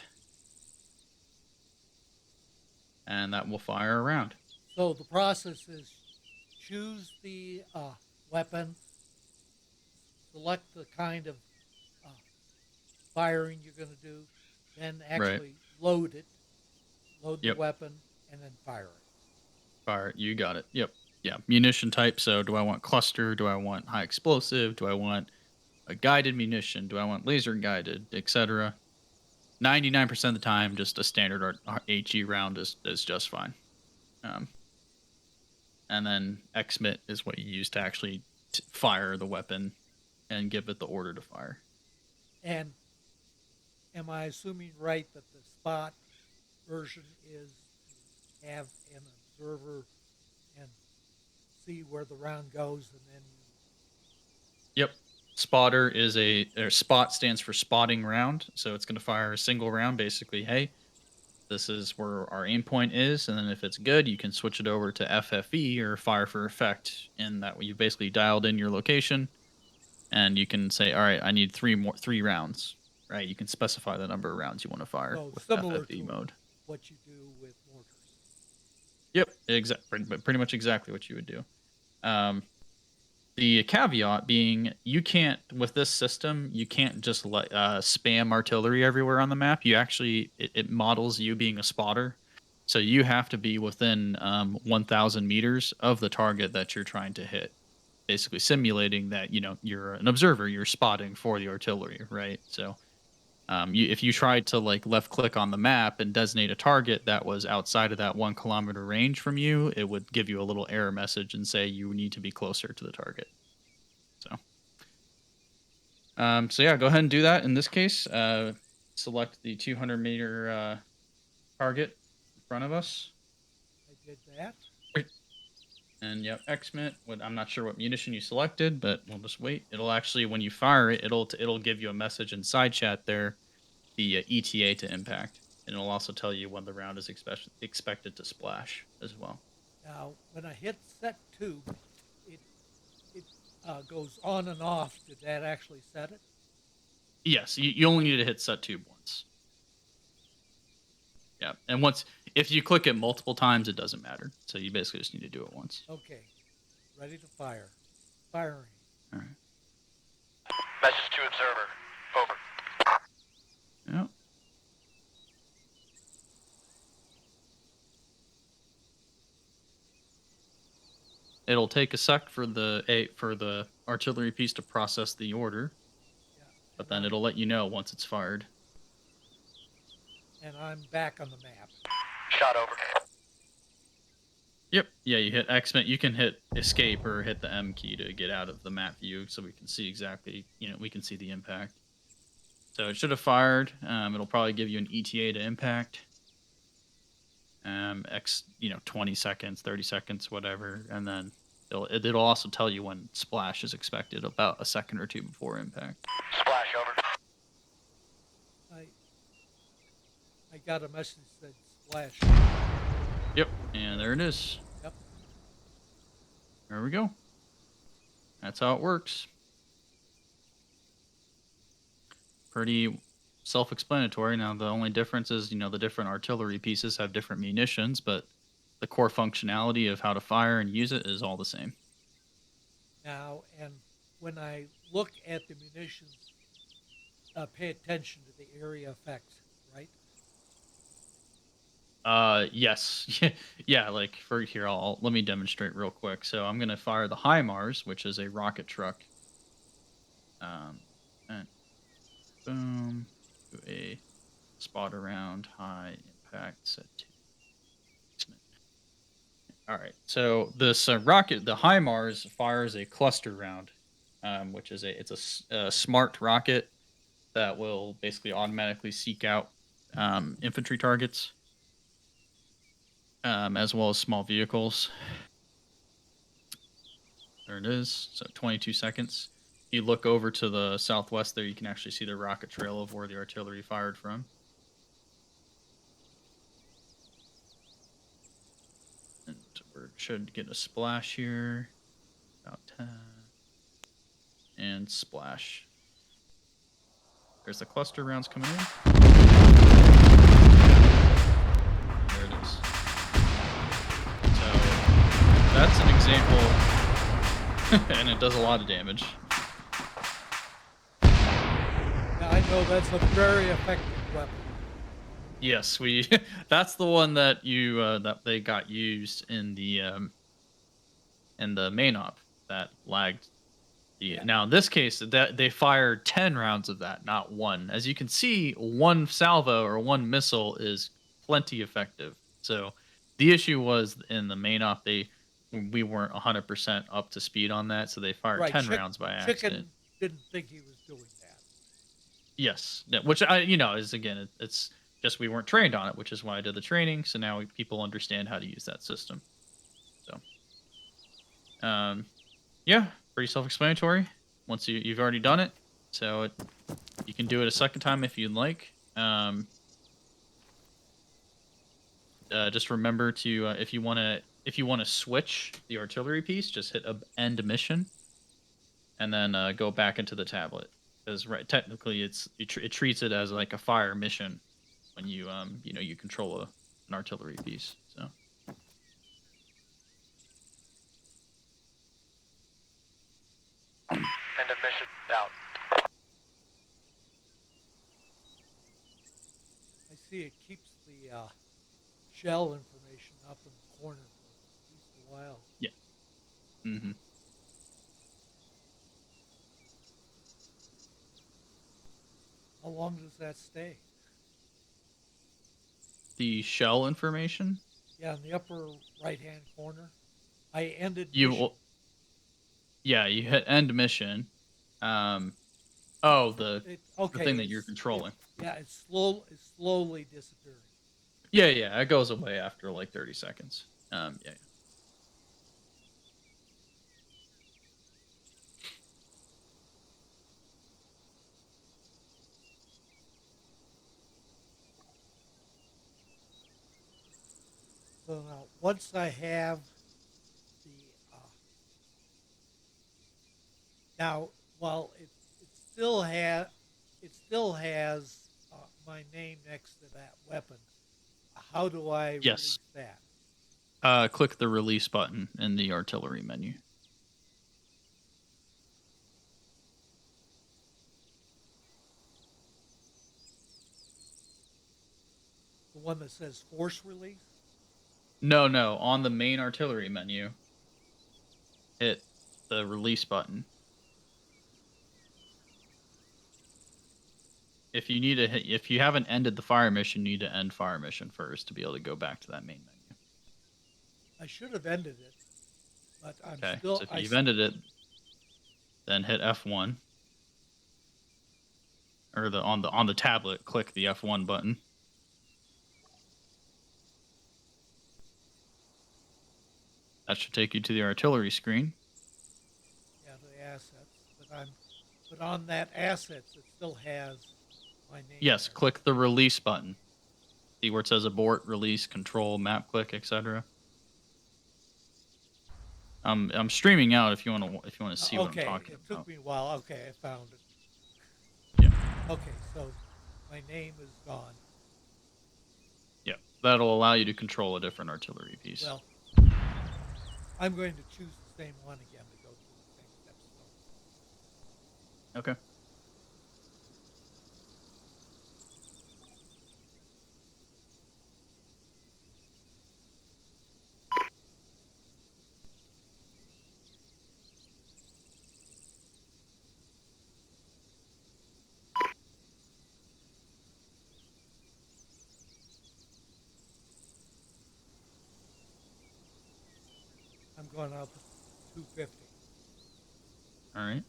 and that will fire a round. So the process is choose the weapon, select the kind of uh, firing you're going to do, then Right. actually load it, load the Yep. weapon, and then fire it. Fire. You got it. Yep. Yeah. Munition type. So do I want cluster? Do I want high explosive? Do I want a guided munition? Do I want laser guided, etc.? 99% of the time, just a standard HE round is just fine. Um, and then XMIT is what you use to actually fire the weapon and give it the order to fire. And am I assuming right that the spot version is to have an observer and see where the round goes, and then Yep. Spotter is spot stands for spotting round. So it's going to fire a single round, basically. Hey, this is where our aim point is, and then if it's good, you can switch it over to FFE or fire for effect, and that way you basically dialed in your location, and you can say, all right, I need three rounds, right? You can specify the number of rounds you want to fire so with similar FFE to mode. what you do with mortars. Yep, pretty much exactly what you would do. Um, The caveat being, you can't, with this system, you can't just let spam artillery everywhere on the map. You actually, it models you being a spotter, so you have to be within 1,000 meters of the target that you're trying to hit. Basically, simulating that you're an observer, you're spotting for the artillery, right? So if you tried to like left click on the map and designate a target that was outside of that 1 kilometer range from you, it would give you a little error message and say you need to be closer to the target. So yeah, go ahead and do that. In this case, select the 200-meter target in front of us. I did that. Wait. And yep, XMIT. I'm not sure what munition you selected, but we'll just wait. It'll actually, when you fire it, it'll give you a message in side chat there, the ETA to impact, and it'll also tell you when the round is expected to splash as well. Now, when I hit set tube, it it goes on and off. Did that actually set it? Yes, you only need to hit set tube once. Yeah, and if you click it multiple times, it doesn't matter. So you basically just need to do it once. Okay, ready to fire. Firing. All right. Message to observer. Over. Yeah. It'll take a sec for the artillery piece to process the order, Yeah. but then it'll let you know once it's fired. And I'm back on the map. Shot over. Yep. Yeah, you hit XMIT. You can hit escape or hit the M key to get out of the map view, so we can see exactly. We can see the impact. So it should have fired. It'll probably give you an ETA to impact. 20 seconds, 30 seconds, whatever, and then it'll also tell you when splash is expected about a second or two before impact. Splash over. I got a message that said splash. Yep, and there it is. Yep. There we go. That's how it works. Pretty self-explanatory. Now, the only difference is, the different artillery pieces have different munitions, but the core functionality of how to fire and use it is all the same. Now, and when I look at the munitions, pay attention to the area effects, right? Yes. Yeah, like for here, let me demonstrate real quick. So I'm gonna fire the HIMARS, which is a rocket truck. And boom, do a spot around high impact set to. All right. So this rocket, the HIMARS, fires a cluster round, which is a smart rocket that will basically automatically seek out infantry targets. as well as small vehicles. There it is. So 22 seconds. If you look over to the southwest there, you can actually see the rocket trail of where the artillery fired from. And we should get a splash here. About 10. And splash. There's the cluster rounds coming in. There it is. So that's an example, and it does a lot of damage. Yeah, I know that's a very effective weapon. Yes, we. That's the one that you that they got used in the main op that lagged. Yeah. Now in this case, that they fired 10 rounds of that, not one. As you can see, one salvo or one missile is plenty effective. So the issue was in the main op, we weren't 100% up to speed on that, so they fired Right. 10 rounds by accident. Chicken didn't think he was doing that. Yes, which is again, it's just we weren't trained on it, which is why I did the training. So now people understand how to use that system. So, yeah, pretty self-explanatory. Once you've already done it, so you can do it a second time if you'd like. Just remember to if you want to switch the artillery piece, just hit end mission, and then go back into the tablet. Because technically it treats it as like a fire mission when you you control an artillery piece. So End of mission out. I see it keeps the shell information up in the corner for at least a while. yeah. Mm-hmm. How long does that stay? The shell information. Yeah, in the upper right-hand corner. I ended You mission. will, yeah, you hit end mission. Oh, the thing that you're controlling. It's slowly disappearing. Yeah, it goes away after like 30 seconds. Yeah. So now, once I have the it still has my name next to that weapon. How do I Yes. release that? Click the release button in the artillery menu. The one that says force release? No. On the main artillery menu, hit the release button. If you haven't ended the fire mission, you need to end fire mission first to be able to go back to that main menu. I should have ended it, but I'm Okay. still. So if you've ended it, then hit F1. Or on the tablet, click the F1 button. That should take you to the artillery screen. Yeah, the assets, but on that assets, it still has my name. Yes, there. click the release button. See where it says abort, release, control, map click, etc. I'm streaming out if you want to see what I'm talking about. Okay, it took me a while. Okay, I found it. Yeah. Okay, so my name is gone. Yeah, that'll allow you to control a different artillery piece. Well, I'm going to choose the same one again to go through the same steps. Okay. I'm going up 250. All right.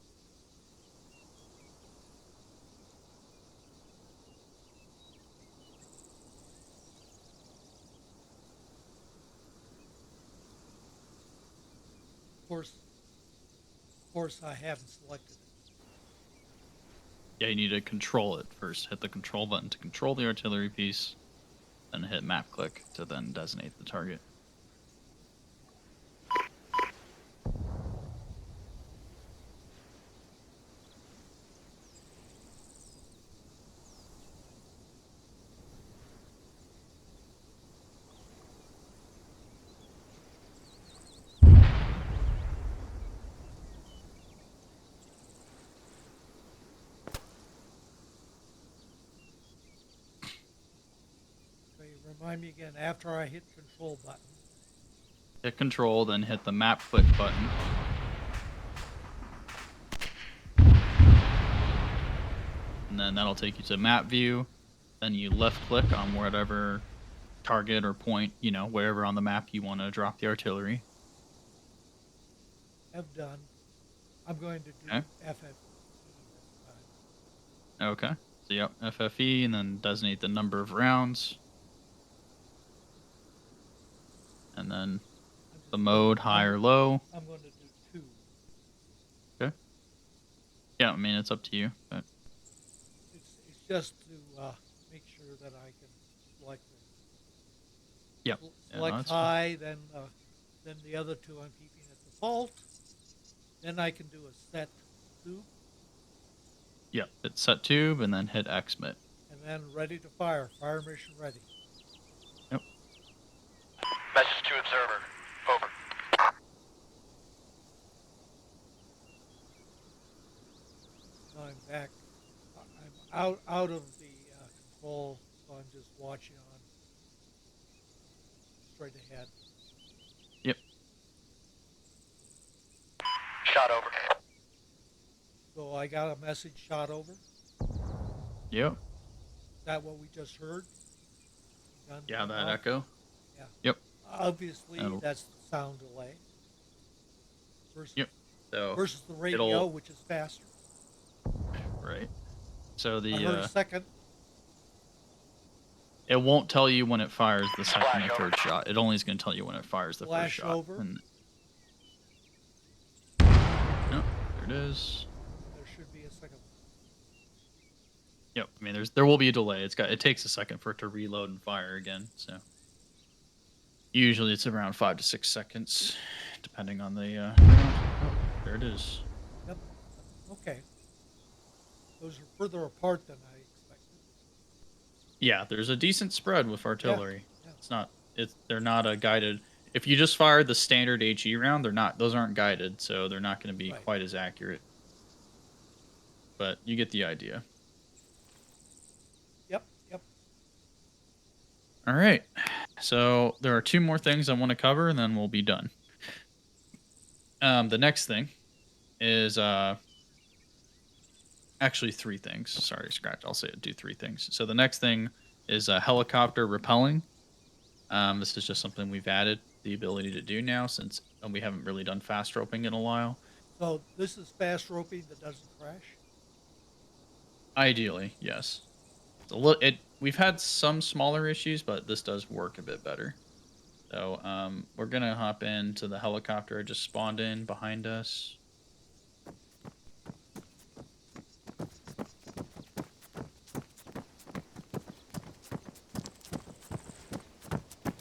course, I haven't selected it. Yeah, you need to control it first. Hit the control button to control the artillery piece, then hit map click to then designate the target. Okay, remind me again, after I hit control button, Hit control, then hit the map click button. And then that'll take you to map view. Then you left click on whatever target or point, wherever on the map you want to drop the artillery. have done. I'm going to do Okay. FFE this time. Okay. So yep, FFE, and then designate the number of rounds. And then I'm the just mode, going- high or low. I'm going to do 2. Okay. Yeah, I mean, it's up to you. But It's just to make sure that I can select it. yep. Yeah, no, Select that's fine. high, then the other 2 I'm keeping at default. Then I can do a set tube, Yep. Hit set tube and then hit XMIT. and then ready to fire. Fire mission ready. Yep. Message to observer. Over. Now I'm back. I'm out of the control, so I'm just watching on straight ahead. Yep. Shot over. So I got a message shot over. Yep. Is that what we just heard? Gun Yeah, went that off? echo. Yeah. Yep. Obviously, That'll- that's the sound delay. Versus, Yep. So versus the radio, it'll- which is faster. right. So I the heard a second. it won't tell you when it fires the second Flash or over. third shot. It only is going to tell you when it fires the Flash first shot. over. And yep, there it is. There should be a second one. Yep. I mean, there will be a delay. It takes a second for it to reload and fire again. So usually it's around 5 to 6 seconds, depending on the. Round. Oh, there it is. Yep. Okay. Those are further apart than I expected. Yeah, there's a decent spread with artillery. Yeah. It's not. They're not a guided. If you just fire the standard HE round, they're not. Those aren't guided, so they're not going to be Right. quite as accurate. But you get the idea. Yep. Yep. All right. So there are 2 more things I want to cover, and then we'll be done. The next thing is actually 3 things. Sorry, scratch. I'll say it. Do 3 things. So the next thing is helicopter repelling. This is just something we've added the ability to do now since we haven't really done fast roping in a while. So this is fast roping that doesn't crash. Ideally, yes. We've had some smaller issues, but this does work a bit better. So we're gonna hop into the helicopter I just spawned in behind us.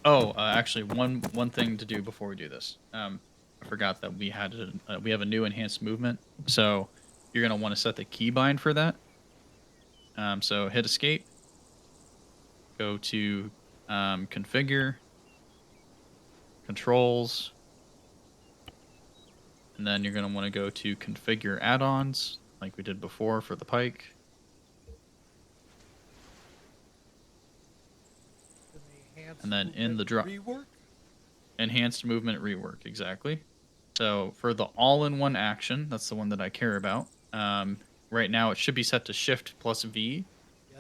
Oh, actually, one thing to do before we do this. I forgot that we have a new enhanced movement. So you're gonna want to set the keybind for that. So hit escape. Go to configure, controls, and then you're going to want to go to configure add-ons like we did before for the Pike. And then in the drop, rework. enhanced movement rework, exactly. So for the all-in-one action, that's the one that I care about. Right now it should be set to Shift plus V.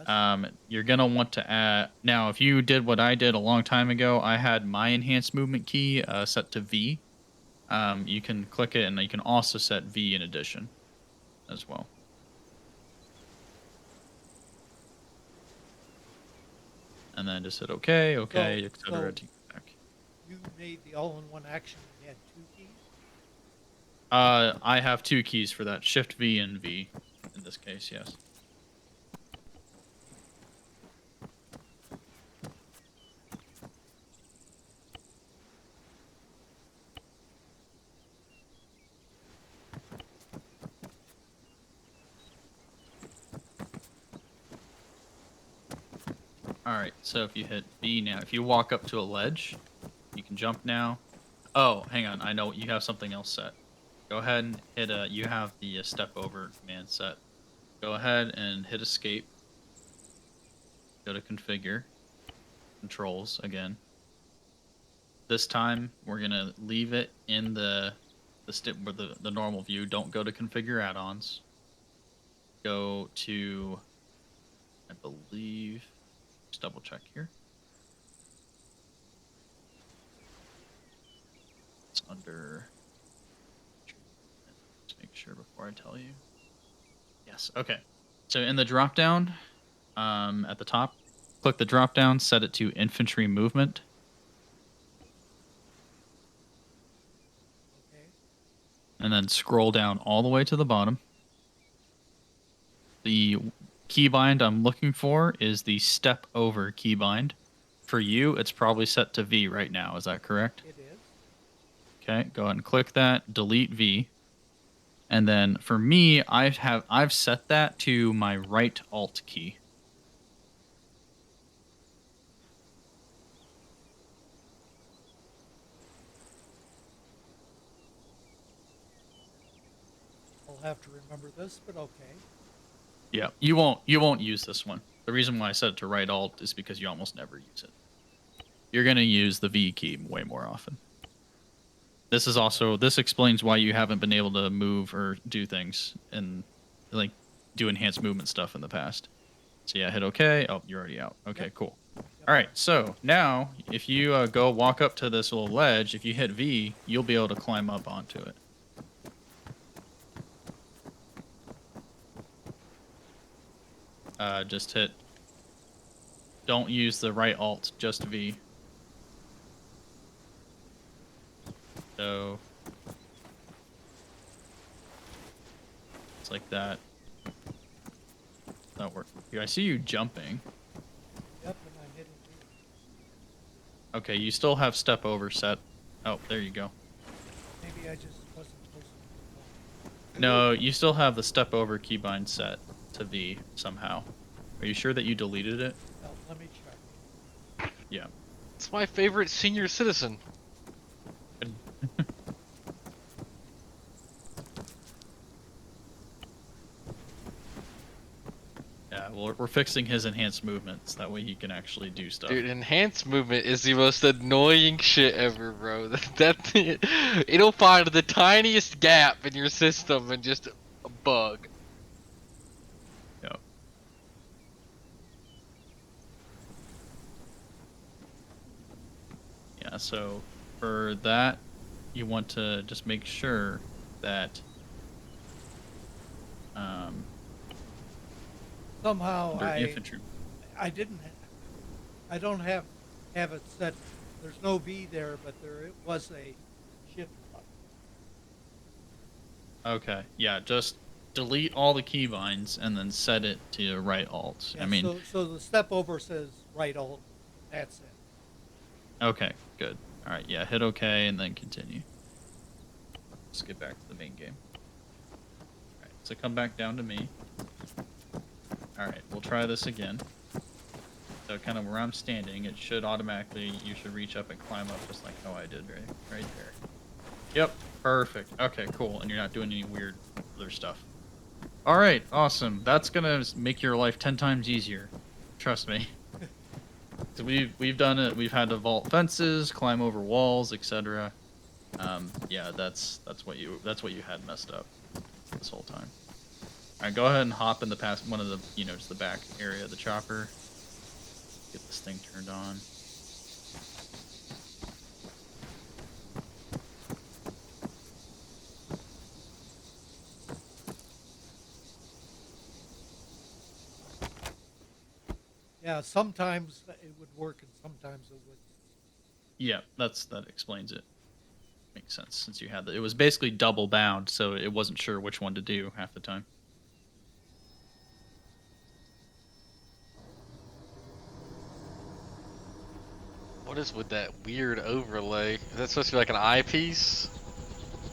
Yes. You're gonna want to add now. If you did what I did a long time ago, I had my enhanced movement key set to V. You can click it, and you can also set V in addition, as well. And then just hit OK, OK, etc. so- to get back. You made the all-in-one action and you had 2 keys. I have 2 keys for that, Shift V and V in this case, yes. Alright, so if you hit B now, if you walk up to a ledge, you can jump now. Oh, hang on, I know you have something else set. Go ahead and hit you have the step over command set. Go ahead and hit escape. Go to configure. Controls again. This time we're gonna leave it in the normal view. Don't go to configure add-ons. Go to, I believe, just double check here. It's under. Just make sure before I tell you. Yes. Okay. So in the drop down, at the top, click the drop down, set it to infantry movement. Okay. And then scroll down all the way to the bottom. The keybind I'm looking for is the step over keybind. For you, it's probably set to V right now. Is that correct? It is. Okay, go ahead and click that, delete V. And then for me, I've set that to my right alt key. I'll have to remember this, but okay. Yeah, you won't use this one. The reason why I set it to right alt is because you almost never use it. You're gonna use the V key way more often. This explains why you haven't been able to move or do things and like do enhanced movement stuff in the past. So yeah, hit OK. Oh, you're already out. Okay, Yep. cool. Yep. All right, so now if you go walk up to this little ledge, if you hit V, you'll be able to climb up onto it. Just hit. Don't use the right alt, just V. So it's like that. That worked. I see you jumping. Yep, and I'm hitting B. Okay, you still have step over set. Oh, there you go. Maybe I just wasn't supposed to. No, you still have the step over keybind set to V somehow. Are you sure that you deleted it? Well, let me check. Yeah. It's my favorite senior citizen. Yeah, well, we're fixing his enhanced movements. That way he can actually do stuff. Dude, enhanced movement is the most annoying shit ever, bro. It'll find the tiniest gap in your system and just a bug. Yep. Yeah, so for that, you want to just make sure that Somehow under infantry. I didn't. I don't have it set. There's no V there, but there it was a shift button. Okay, yeah, just delete all the keybinds and then set it to right alt. Yeah, I mean, so the step over says right alt. That's it. okay, good. All right, yeah, hit OK and then continue. Let's get back to the main game. All right, so come back down to me. All right, we'll try this again. So kind of where I'm standing, it should automatically, you should reach up and climb up just like how I did right there. Yep, perfect. Okay, cool. And you're not doing any weird other stuff. All right, awesome. That's gonna make your life 10 times easier. Trust me. So we've done it. We've had to vault fences, climb over walls, etc. Yeah, that's what you had messed up this whole time. All right, go ahead and hop in the past one of the just the back area of the chopper. Get this thing turned on. Yeah, sometimes it would work and sometimes it wouldn't. Yeah, that explains it. Makes sense since you had it was basically double bound, so it wasn't sure which one to do half the time. What is with that weird overlay? Is that supposed to be like an eyepiece?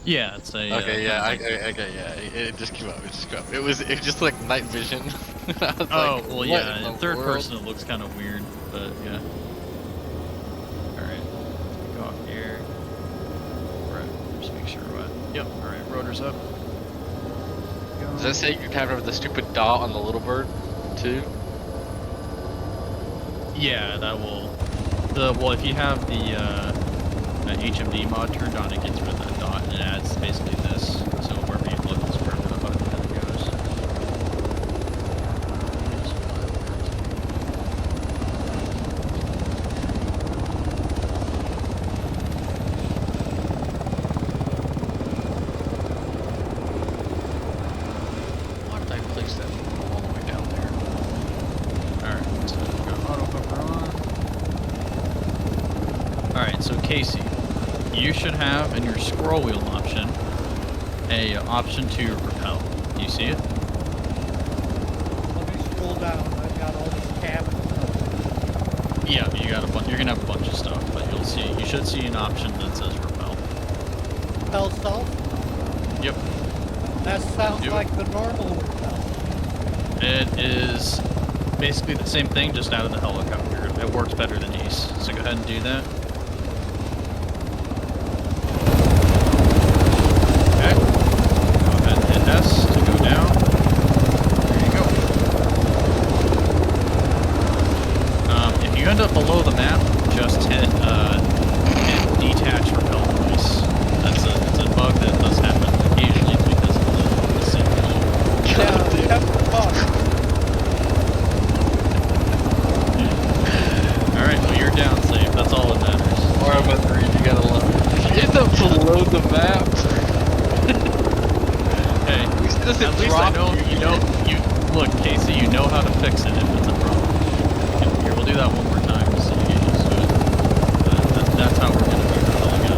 Yeah, it's a Okay, kinda yeah, like, okay, yeah. It just came up. It just came up. It was just like night vision. I was oh like, well, what yeah. in In the third world? person, it looks kind of weird, but yeah. All right, go off here. Right, just make sure what. Yep. All right, rotor's up. Does that say you have the stupid dot on the little bird, too? Yeah, that will. Well, if you have the HMD mod turned on, it gets rid of that dot and it adds basically this. So wherever you look is wherever the HUD kind of goes. Why did I place that all the way down there? Alright, so we got auto hover on. Alright, so Casey, you should have in your scroll wheel option a option to repel. Do you see it? Let me scroll down. I've got all these cabins. Yeah, you got a bunch. You're gonna have a bunch of stuff, but you should see an option that says repel. Repel self? Yep. That sounds Do it. like the normal repel. It is basically the same thing, just out of the helicopter. It works better than Ace. So go ahead and do that. Okay. Go ahead and hit S to go down. There you go. If you end up below the map, just hit detach repel device. It's a bug that does happen occasionally because of the sync issue. Yeah, Alright, well you're down safe. That's all that matters. Or I'm at 3, you gotta love it. If you end up below the map, Hey, at least it doesn't at least I drop know you know you look, Casey, you know how to fix it if it's a problem. Here, we'll do that one more time just so you get used to it. That's how we're gonna be repelling it.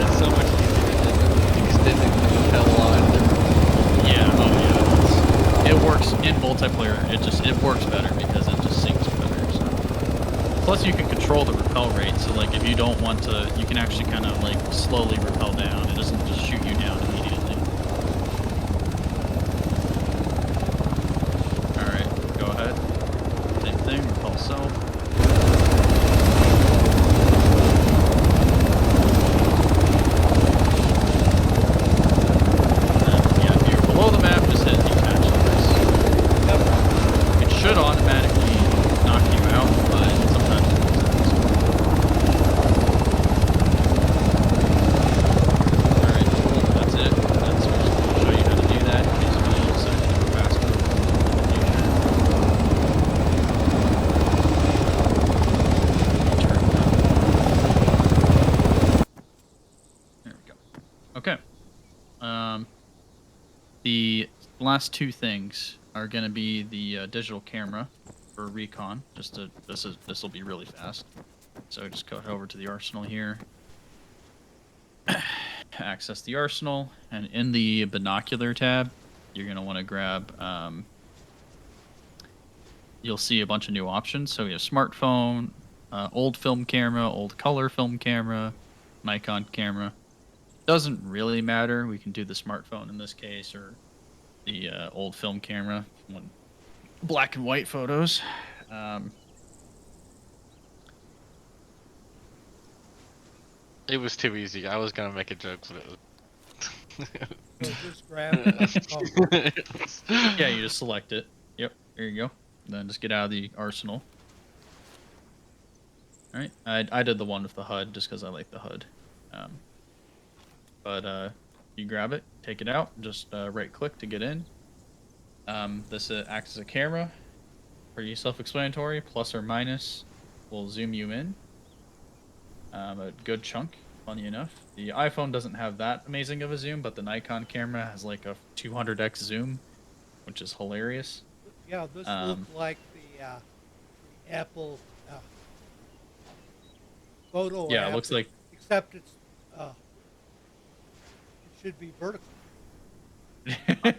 It's so much easier than extending the hell line. Yeah, oh yeah. It works in multiplayer. It works better because it just syncs better. So. Plus, you can control the repel rate. So, like, if you don't want to, you can actually kind of like slowly repel down. It doesn't just shoot you down immediately. All right, go ahead. Same thing. Repel self. Yeah, if you're below the map, just hit detach device. It should automatically knock you out, but sometimes it doesn't. Alright, cool. That's it. That's just to show you how to do that in case you decide to go faster in the future. There we go. Okay. The last two things are going to be the digital camera for recon. This will be really fast. So just go over to the arsenal here. Access the arsenal, and in the binocular tab, you're going to want to grab. You'll see a bunch of new options. So we have smartphone, old film camera, old color film camera, Nikon camera. Doesn't really matter. We can do the smartphone in this case, or the old film camera, one black and white photos. It was too easy. I was gonna make a joke, but So just grab it. Oh, Yeah, you just select it. Yep, there you go. Then just get out of the arsenal. All right, I did the one with the HUD just because I like the HUD. But you grab it, take it out, just right click to get in. This acts as a camera. Pretty self-explanatory. Plus or minus will zoom you in. A good chunk, funny enough. The iPhone doesn't have that amazing of a zoom, but the Nikon camera has like a 200x zoom, which is hilarious. yeah, this looks like the Apple photo Yeah, app, it looks like except it's it should be vertical.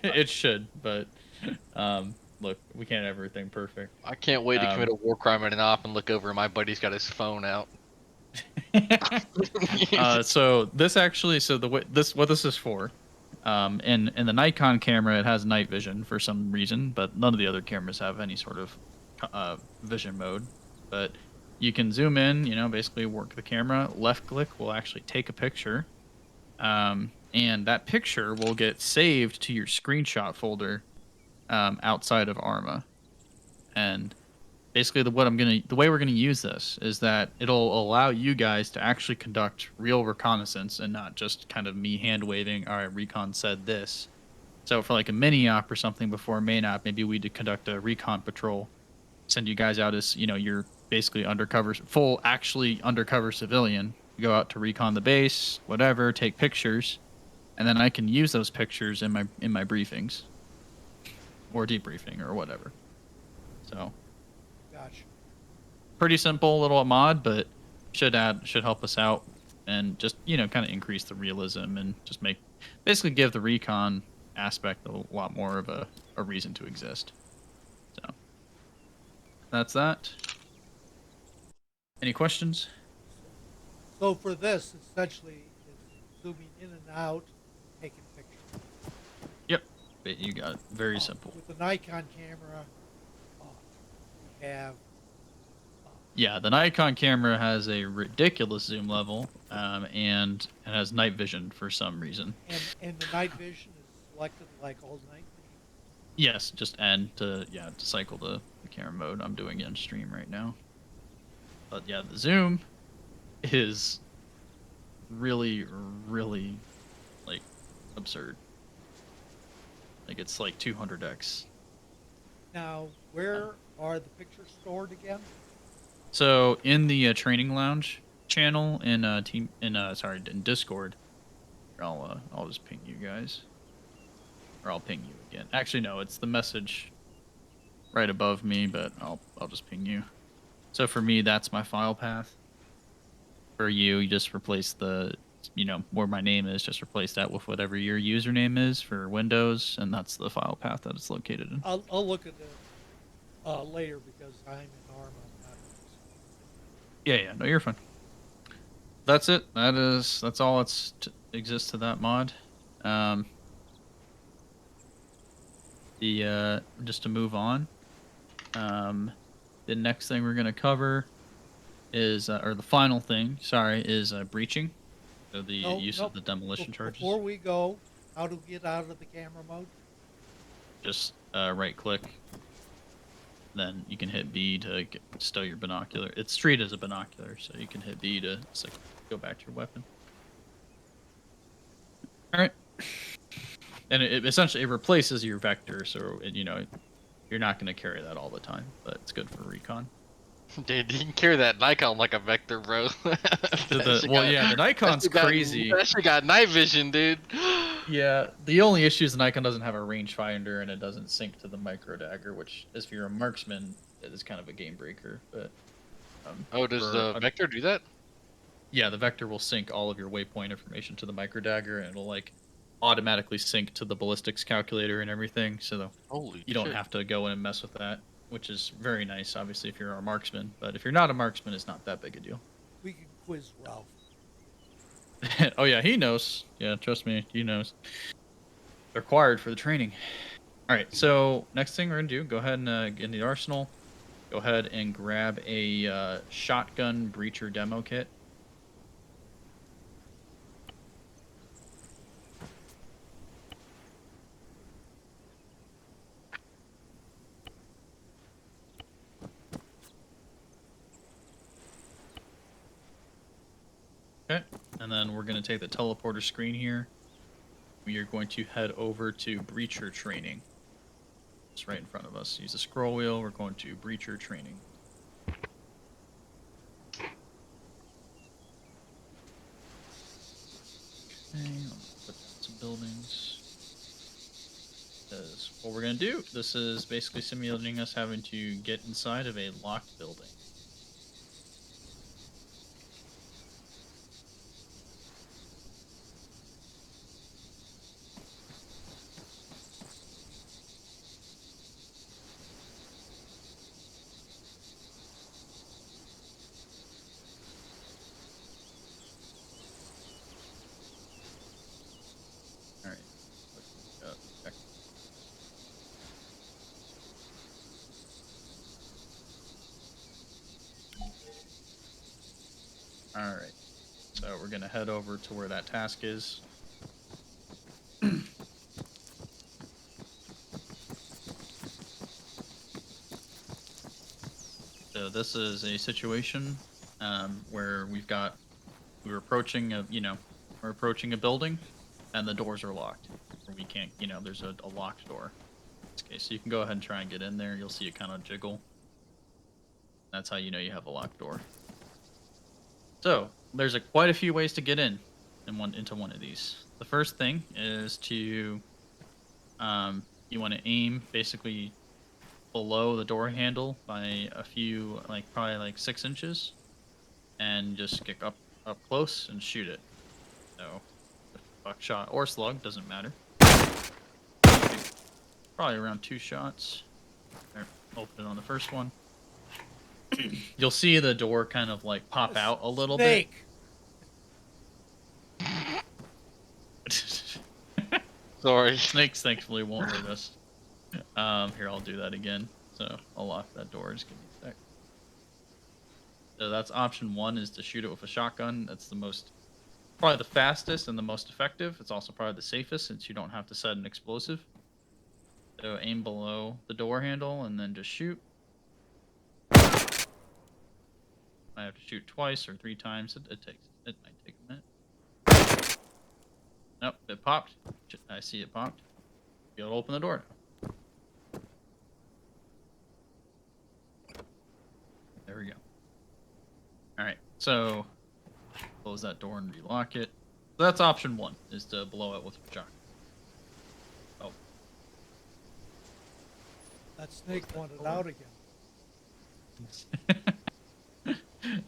It should, but look, we can't have everything perfect. I can't wait to commit a war crime at an op and look over and my buddy's got his phone out. So this actually, so the way this what this is for, in the Nikon camera, it has night vision for some reason, but none of the other cameras have any sort of vision mode. But you can zoom in, you know, basically work the camera. Left click will actually take a picture, and that picture will get saved to your screenshot folder outside of Arma. And basically, the way we're gonna use this is that it'll allow you guys to actually conduct real reconnaissance and not just kind of me hand waving. All right, recon said this. So for like a mini op or something before a main op, maybe we would conduct a recon patrol, send you guys out as, you know, you're basically undercover, actually undercover civilian. You go out to recon the base, whatever, take pictures, and then I can use those pictures in my briefings or debriefing or whatever. So Gotcha. pretty simple little mod, but should help us out and just, you know, kind of increase the realism and just basically give the recon aspect a lot more of a reason to exist. So that's that. Any questions? So for this, essentially, it's zooming in and out, taking pictures. Yep, you got it. Very simple. With the Nikon camera, we have. Yeah, the Nikon camera has a ridiculous zoom level, and it has night vision for some reason. And the night vision is selected like all night vision? Yes, just N to cycle the camera mode. I'm doing it in stream right now. But yeah, the zoom is really, really like absurd. Like it's like 200x. Now, where are the pictures stored again? So in the training lounge channel in in Discord, I'll just ping you guys, or I'll ping you again. Actually, no, it's the message right above me, but I'll just ping you. So for me, that's my file path. For you, you just replace the, you know, where my name is, just replace that with whatever your username is for Windows, and that's the file path that it's located in. I'll look at it later because I'm in Arma. Yeah, no, you're fine. That's it. That's all that's exists to that mod. Just to move on. The next thing we're gonna cover is, or the final thing, sorry, is breaching. So the use of the demolition charges. Before we go, how to get out of the camera mode? Just right click. Then you can hit B to stow your binocular. It's treated as a binocular, so you can hit B to go back to your weapon. All right. And it essentially replaces your vector, so you know you're not going to carry that all the time, but it's good for recon. Dude, you can carry that Nikon like a vector, bro. The Nikon's crazy. That shit got night vision, dude. Yeah, the only issue is the Nikon doesn't have a rangefinder and it doesn't sync to the micro dagger, which is, if you're a marksman, it is kind of a game breaker. But oh, does the vector do that? Yeah, the vector will sync all of your waypoint information to the micro dagger, and it'll like automatically sync to the ballistics calculator and everything. So you don't have to go in and mess with that, which is very nice, obviously, if you're a marksman. But if you're not a marksman, it's not that big a deal. We can quiz Ralph. Oh yeah, he knows. Yeah, trust me, he knows. They're required for the training. All right, so next thing we're gonna do, go ahead and get in the arsenal. Go ahead and grab a shotgun breacher demo kit. Okay, and then we're going to take the teleporter screen here. We are going to head over to breacher training. It's right in front of us. Use the scroll wheel. We're going to breacher training. Okay, let's put some buildings. Because what we're going to do, this is basically simulating us having to get inside of a locked building. All right. So we're gonna head over to where that task is. So this is a situation where we're approaching we're approaching a building, and the doors are locked. Or we can't, there's a locked door. In this case, so you can go ahead and try and get in there. You'll see it kind of jiggle. That's how you know you have a locked door. So there's quite a few ways to get into one of these. The first thing is to you want to aim basically below the door handle by a few, like probably like 6 inches, and just get up close and shoot it. So buckshot or slug doesn't matter. Probably around 2 shots. There, open it on the first one. You'll see the door kind of like pop out a little bit. Sorry. Snakes thankfully won't hurt us. Here, I'll do that again. So I'll lock that door. Just give me a sec. So that's option one, is to shoot it with a shotgun. That's probably the fastest and the most effective. It's also probably the safest since you don't have to set an explosive. So aim below the door handle and then just shoot. I have to shoot twice or 3 times. It might take a minute. Nope, it popped. I see it popped. You'll open the door now. There we go. Alright, so close that door and relock it. So that's option one, is to blow it with a shotgun. Oh. That snake wanted out again.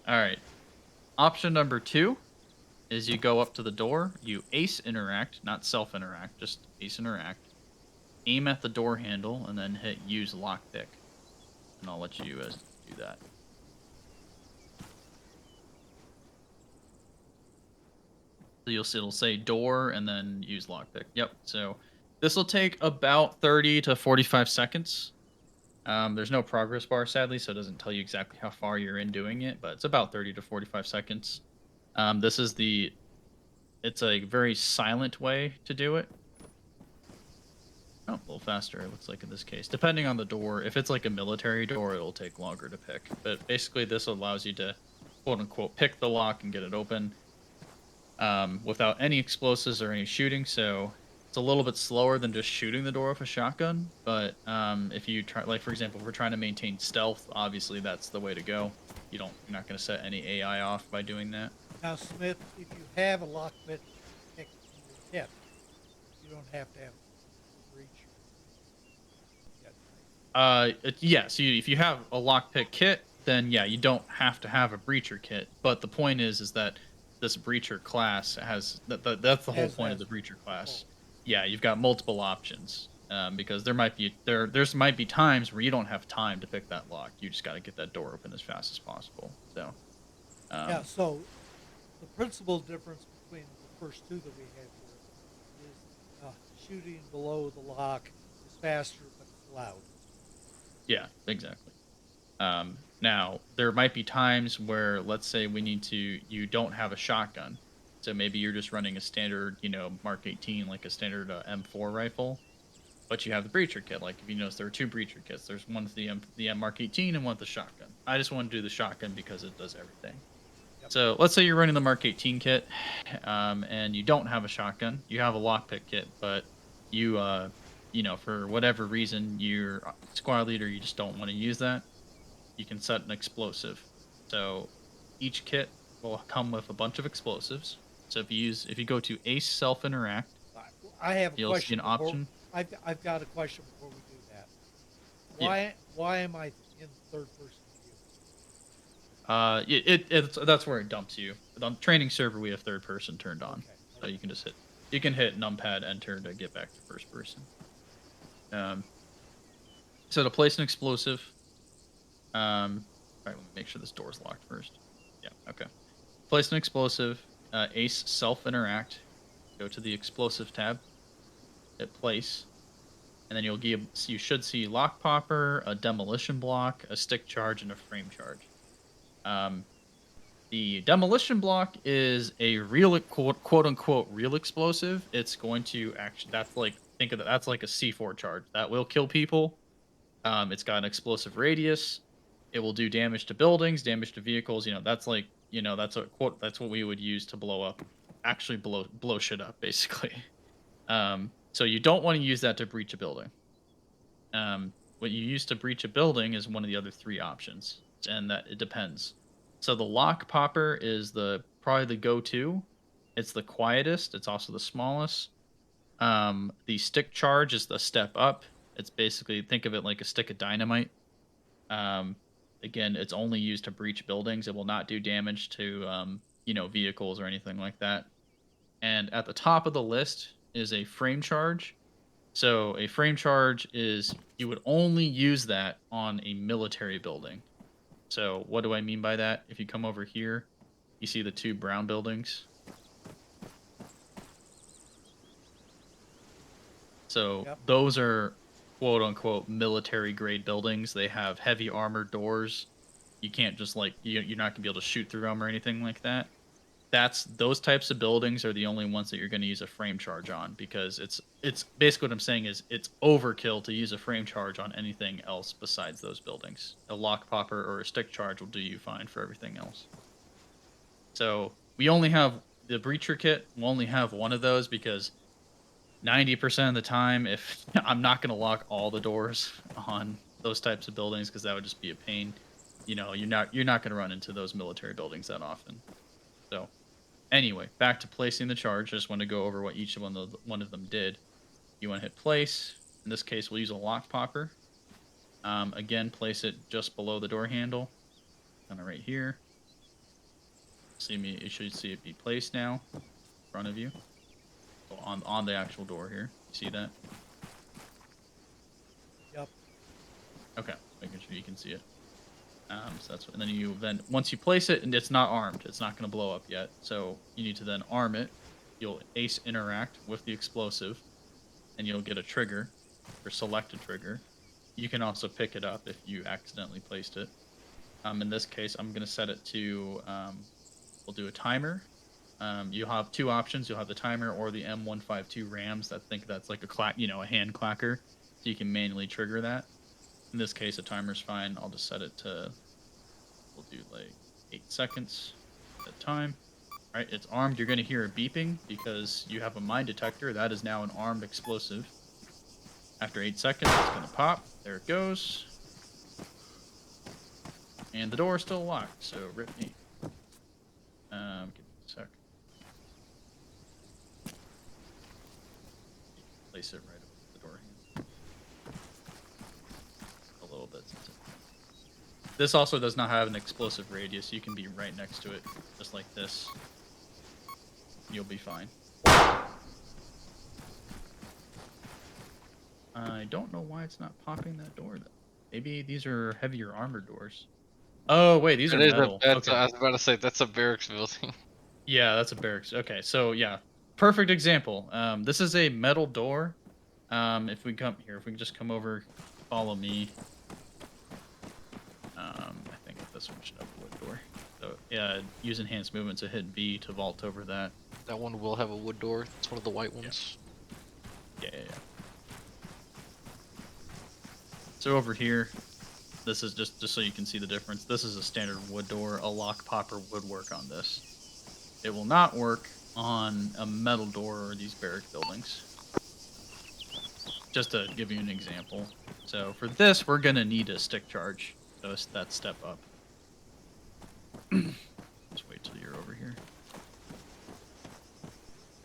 Alright. Option number 2 is you go up to the door, you ace interact, not self interact, just ace interact. Aim at the door handle and then hit use lockpick. And I'll let you do that. So you'll see it'll say door and then use lockpick. Yep. So this will take about 30 to 45 seconds. There's no progress bar, sadly, so it doesn't tell you exactly how far you're in doing it, but it's about 30 to 45 seconds. It's a very silent way to do it. Oh, a little faster, it looks like in this case. Depending on the door, if it's like a military door, it'll take longer to pick. But basically, this allows you to, quote unquote, pick the lock and get it open without any explosives or any shooting. So it's a little bit slower than just shooting the door with a shotgun. But if you try, like for example, if we're trying to maintain stealth, obviously that's the way to go. You're not going to set any AI off by doing that. Now, Smith, if you have a lockpick in your kit, you don't have to have a breach. Yeah. So if you have a lockpick kit, then yeah, you don't have to have a breacher kit. But the point is that this breacher class has that's the whole point of the breacher class. Yeah, you've got multiple options because there might be times where you don't have time to pick that lock. You just got to get that door open as fast as possible. So Yeah. So the principal difference between the first two that we have here is shooting below the lock is faster but it's loud. yeah, exactly. Now there might be times where, let's say, you don't have a shotgun, so maybe you're just running a standard, Mark 18, like a standard M4 rifle, but you have the breacher kit. Like if you notice, there are 2 breacher kits. There's one with the M Mark 18 and one with the shotgun. I just want to do the shotgun because it does everything. Yep. So let's say you're running the Mark 18 kit, and you don't have a shotgun. You have a lockpick kit, but you, for whatever reason, you're squad leader, you just don't want to use that. You can set an explosive. So each kit will come with a bunch of explosives. So if you go to ace self interact, I have a you'll question. see an option. I've got a question before we do that. Yeah. Why am I in third person view? That's where it dumps you. On training server, we have third person turned on, Okay. so you can hit numpad enter to get back to first person. So to place an explosive, all right, let me make sure this door's locked first. Yeah, okay. Place an explosive, ace self interact, go to the explosive tab, hit place, and then you should see lock popper, a demolition block, a stick charge, and a frame charge. The demolition block is a real quote unquote real explosive. It's going to actually that's like think of that that's like a C4 charge that will kill people. It's got an explosive radius. It will do damage to buildings, damage to vehicles. That's like that's a quote. That's what we would use to blow up, actually blow shit up, basically. So you don't want to use that to breach a building. What you use to breach a building is one of the other three options, and that it depends. So the lock popper is the probably the go-to. It's the quietest. It's also the smallest. The stick charge is the step up. It's basically think of it like a stick of dynamite. Um, Again, it's only used to breach buildings. It will not do damage to vehicles or anything like that. And at the top of the list is a frame charge. So a frame charge is you would only use that on a military building. So what do I mean by that? If you come over here, you see the two brown buildings. So Yep. those are quote unquote military grade buildings. They have heavy armored doors. You can't just you're not gonna be able to shoot through them or anything like that. Those types of buildings are the only ones that you're going to use a frame charge on, because it's basically what I'm saying is it's overkill to use a frame charge on anything else besides those buildings. A lock popper or a stick charge will do you fine for everything else. So we only have the breacher kit. We'll only have one of those because 90% of the time, if I'm not going to lock all the doors on those types of buildings, because that would just be a pain. You're not going to run into those military buildings that often. So anyway, back to placing the charge. I just want to go over what each one of them did. You want to hit place. In this case, we'll use a lock popper. Again, place it just below the door handle, kind of right here. You should see it be placed now in front of you. So on the actual door here. You see that? Yep. Okay, making sure you can see it. So and then once you place it, and it's not armed, it's not going to blow up yet. So you need to then arm it. You'll ace interact with the explosive, and you'll get a trigger, or select a trigger. You can also pick it up if you accidentally placed it. In this case, I'm going to set it to. We'll do a timer. You'll have two options. You'll have the timer or the M152 Rams. That's like a hand clacker, so you can manually trigger that. In this case, a timer's fine. I'll just set it to, we'll do like 8 seconds at a time. All right, it's armed. You're going to hear a beeping because you have a mine detector. That is now an armed explosive. After 8 seconds, it's going to pop. There it goes. And the door is still locked, so rip me. Give me a sec. Place it right over the door handle. A little bit. This also does not have an explosive radius. You can be right next to it, just like this. You'll be fine. I don't know why it's not popping that door, though. Maybe these are heavier armored doors. Oh, wait, these are metal. Okay. I was about to say, that's a barracks building. Yeah, that's a barracks. Okay, so yeah, perfect example. This is a metal door. If we can just come over, follow me. I think this one should have a wood door. So yeah, use enhanced movement to hit B to vault over that. That one will have a wood door. It's one of the white ones. Yeah. So over here, this is just so you can see the difference. This is a standard wood door. A lock popper would work on this. It will not work on a metal door or these barrack buildings. Just to give you an example. So for this, we're gonna need a stick charge. So it's that step up. Just wait till you're over here.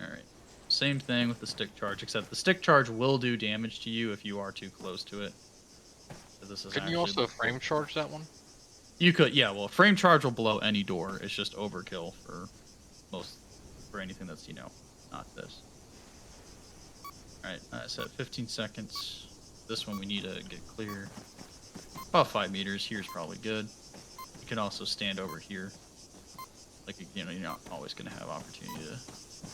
Alright. Same thing with the stick charge, except the stick charge will do damage to you if you are too close to it. So Couldn't you also frame charge that one? You could, yeah. Well, frame charge will blow any door. It's just overkill for anything that's not this. All right, I said 15 seconds. This one we need to get clear. About 5 meters. Here's probably good. You can also stand over here. Like you're not always going to have opportunity to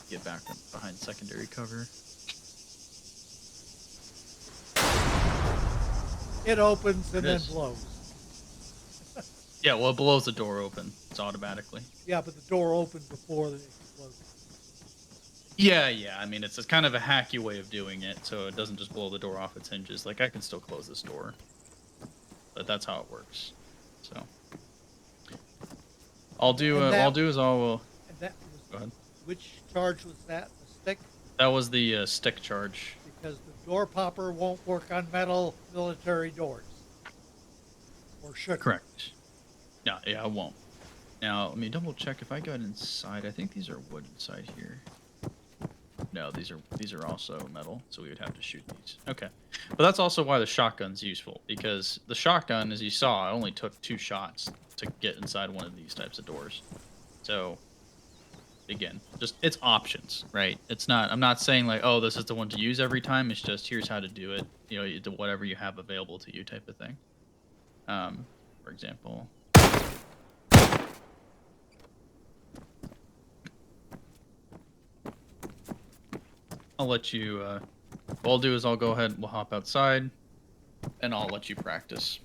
get back behind secondary cover. It opens and then is. blows. Yeah, well, it blows the door open. It's automatically. Yeah, but the door opened before the explosion. Yeah. I mean, it's kind of a hacky way of doing it, so it doesn't just blow the door off its hinges. Like, I can still close this door, but that's how it works. So, I'll do. And What I'll that, do is I'll. and that was, Go ahead. which charge was that? The stick? That was the stick charge. Because the door popper won't work on metal military doors. Or should. Correct. No, yeah, I won't. Now, let me double check if I got inside. I think these are wood inside here. No, these are also metal, so we would have to shoot these. Okay. But that's also why the shotgun's useful, because the shotgun, as you saw, only took 2 shots to get inside one of these types of doors. So, again, just it's options, right? It's not, I'm not saying like, oh, this is the one to use every time. It's just here's how to do it. You know, you do whatever you have available to you type of thing. For example, I'll let you, what I'll do is I'll go ahead and we'll hop outside and I'll let you practice.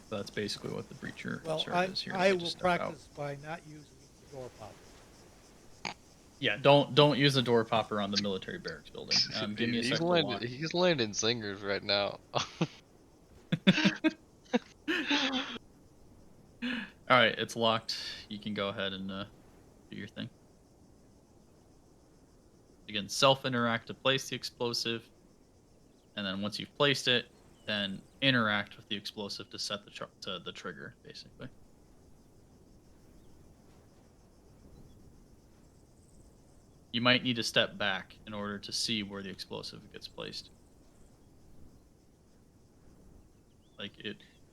That's basically what the breacher Well, serve is here. I They will just step out. practice by not using the door popper. Yeah, don't use the door popper on the military barracks building. Give me a second to walk. He's landing zingers right now. All right, it's locked. You can go ahead and do your thing. Again, self-interact to place the explosive, and then once you've placed it, then interact with the explosive to set the trigger, basically. You might need to step back in order to see where the explosive gets placed. Like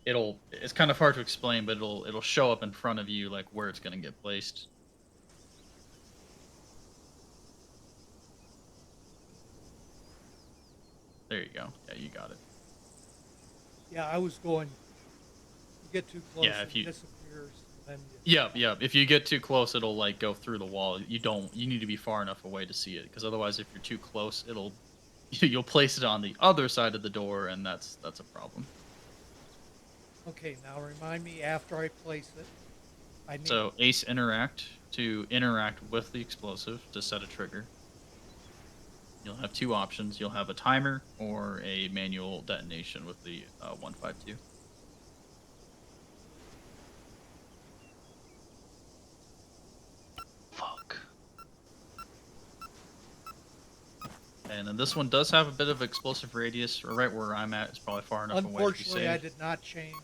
it's kind of hard to explain, but it'll show up in front of you like where it's going to get placed. There you go. Yeah, you got it. Yeah, I was going. You get too close, Yeah, if it you- disappears. And then you, Yeah. If you get too close, it'll like go through the wall. You need to be far enough away to see it, because otherwise, if you're too close, you'll place it on the other side of the door, and that's a problem. Okay, now remind me after I place it. I need. So ace interact to interact with the explosive to set a trigger. You'll have 2 options. You'll have a timer or a manual detonation with the 152. Fuck. And then this one does have a bit of explosive radius. Right where I'm at is probably far enough away to be Unfortunately, I safe. did not change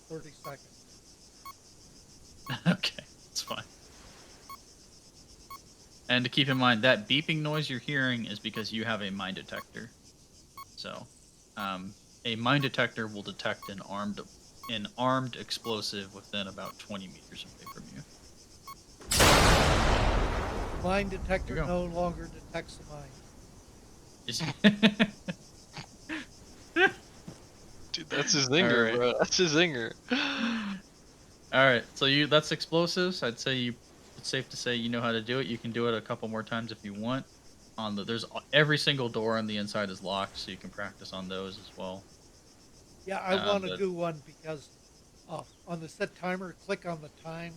30 seconds. Okay, it's fine. And to keep in mind, that beeping noise you're hearing is because you have a mine detector. So, a mine detector will detect an armed explosive within about 20 meters away from you. Mine detector There you no longer detects the mine. Dude, that's his zinger, Alright. bro. That's his zinger. All right, so that's explosives. I'd say it's safe to say you know how to do it. You can do it a couple more times if you want. There's every single door on the inside is locked, so you can practice on those as well. Yeah, I want to but- do one because on the set timer, click on the time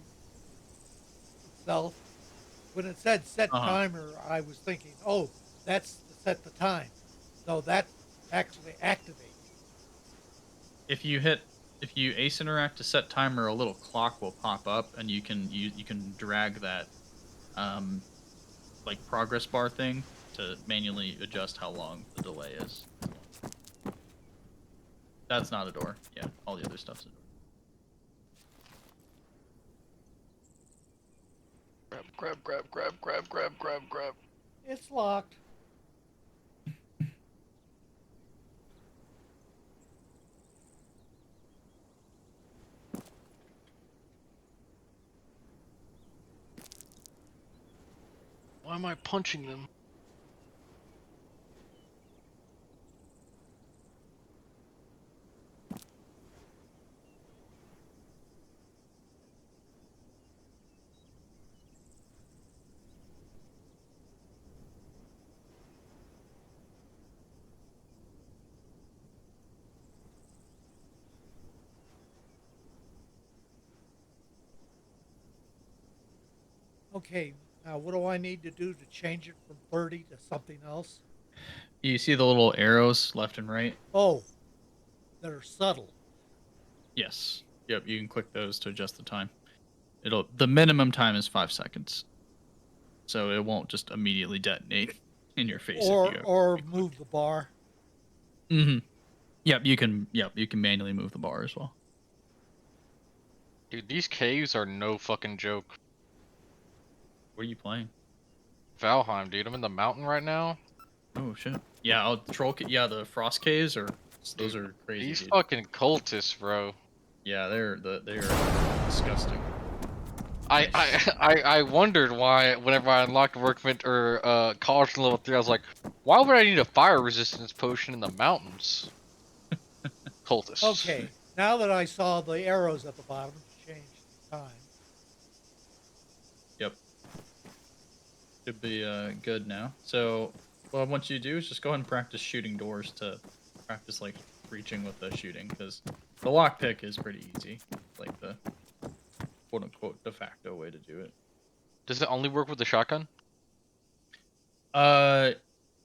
itself. When it said set timer, I was thinking, oh, that's to set the time. So that actually activates. If you ace interact to set timer, a little clock will pop up, and you can drag that like progress bar thing to manually adjust how long the delay is. That's not a door. Yeah, all the other stuff's a door. Grab. It's locked. Why am I punching them? Okay, now what do I need to do to change it from 30 to something else? You see the little arrows left and right? Oh, that are subtle. Yes. Yep, you can click those to adjust the time. The minimum time is 5 seconds. So it won't just immediately detonate in your face if you Or move the bar. Mhm. Yep, you can manually move the bar as well. Dude, these caves are no fucking joke. Where are you playing? Valheim, dude. I'm in the mountain right now. Oh shit. Yeah, yeah, the frost caves those Dude, are crazy, these dude. fucking cultists, bro. Yeah, they're disgusting. I, Nice. I wondered why whenever I unlocked workman or college in level 3, I was like, why would I need a fire resistance potion in the mountains? Cultists. Okay, now that I saw the arrows at the bottom to change the time. Yep. Should be good now. So what I want you to do is just go ahead and practice shooting doors to practice like reaching with the shooting, because the lockpick is pretty easy, like the quote unquote de facto way to do it. Does it only work with the shotgun? Uh,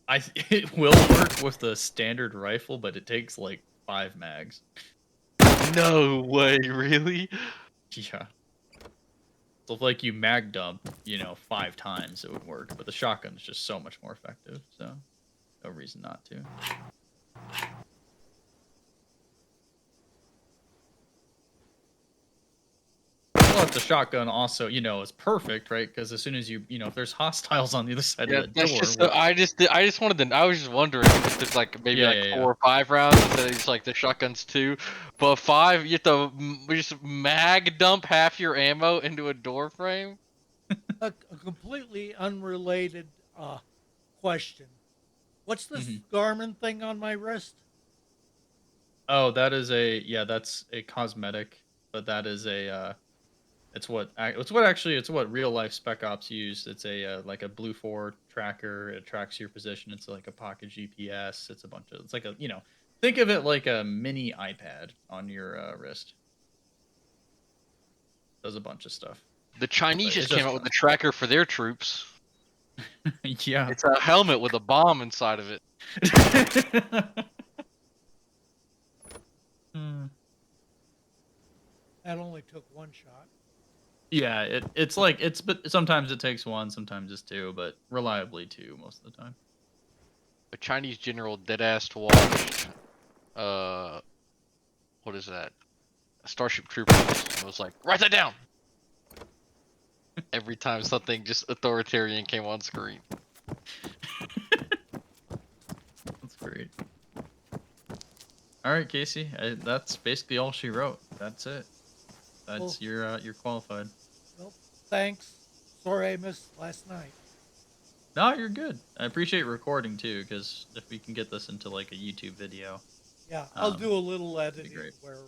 it will work with the standard rifle, but it takes like 5 mags. No way, really? Yeah. So if like you mag dump, 5 times, it would work, but the shotgun is just so much more effective. So no reason not to. Well, the shotgun also, is perfect, right? Because as soon as if there's hostiles on the other side of Yeah, that that's door, just so which, I just wanted to I was just wondering if there's like maybe yeah, like yeah, yeah. 4 or 5 rounds instead of just like the shotguns 2, but 5 you have to just mag dump half your ammo into a door frame. A completely unrelated question. What's this Mhm. Garmin thing on my wrist? Oh, yeah, that's a cosmetic, but that is it's what real life spec ops use. It's like a Blue 4 tracker. It tracks your position. It's like a pocket GPS. It's like think of it like a mini iPad on your wrist. Does a bunch of stuff, The Chinese but just it's came just out with a cosmetic. tracker for their troops. Yeah. It's a helmet with a bomb inside of it. Hmm. That only took one shot. Yeah, but sometimes it takes one, sometimes it's two, but reliably two most of the time. A Chinese general deadass watched uh what is that? Starship Troopers. It was like, write that down every time something just authoritarian came on screen. That's great. All right, Casey, that's basically all she wrote. That's it. Well, That's you're qualified. well, thanks. Sorry I missed last night. No, you're good. I appreciate recording too, because if we can get this into like a YouTube video, Yeah, I'll do a little that'd be editing great. where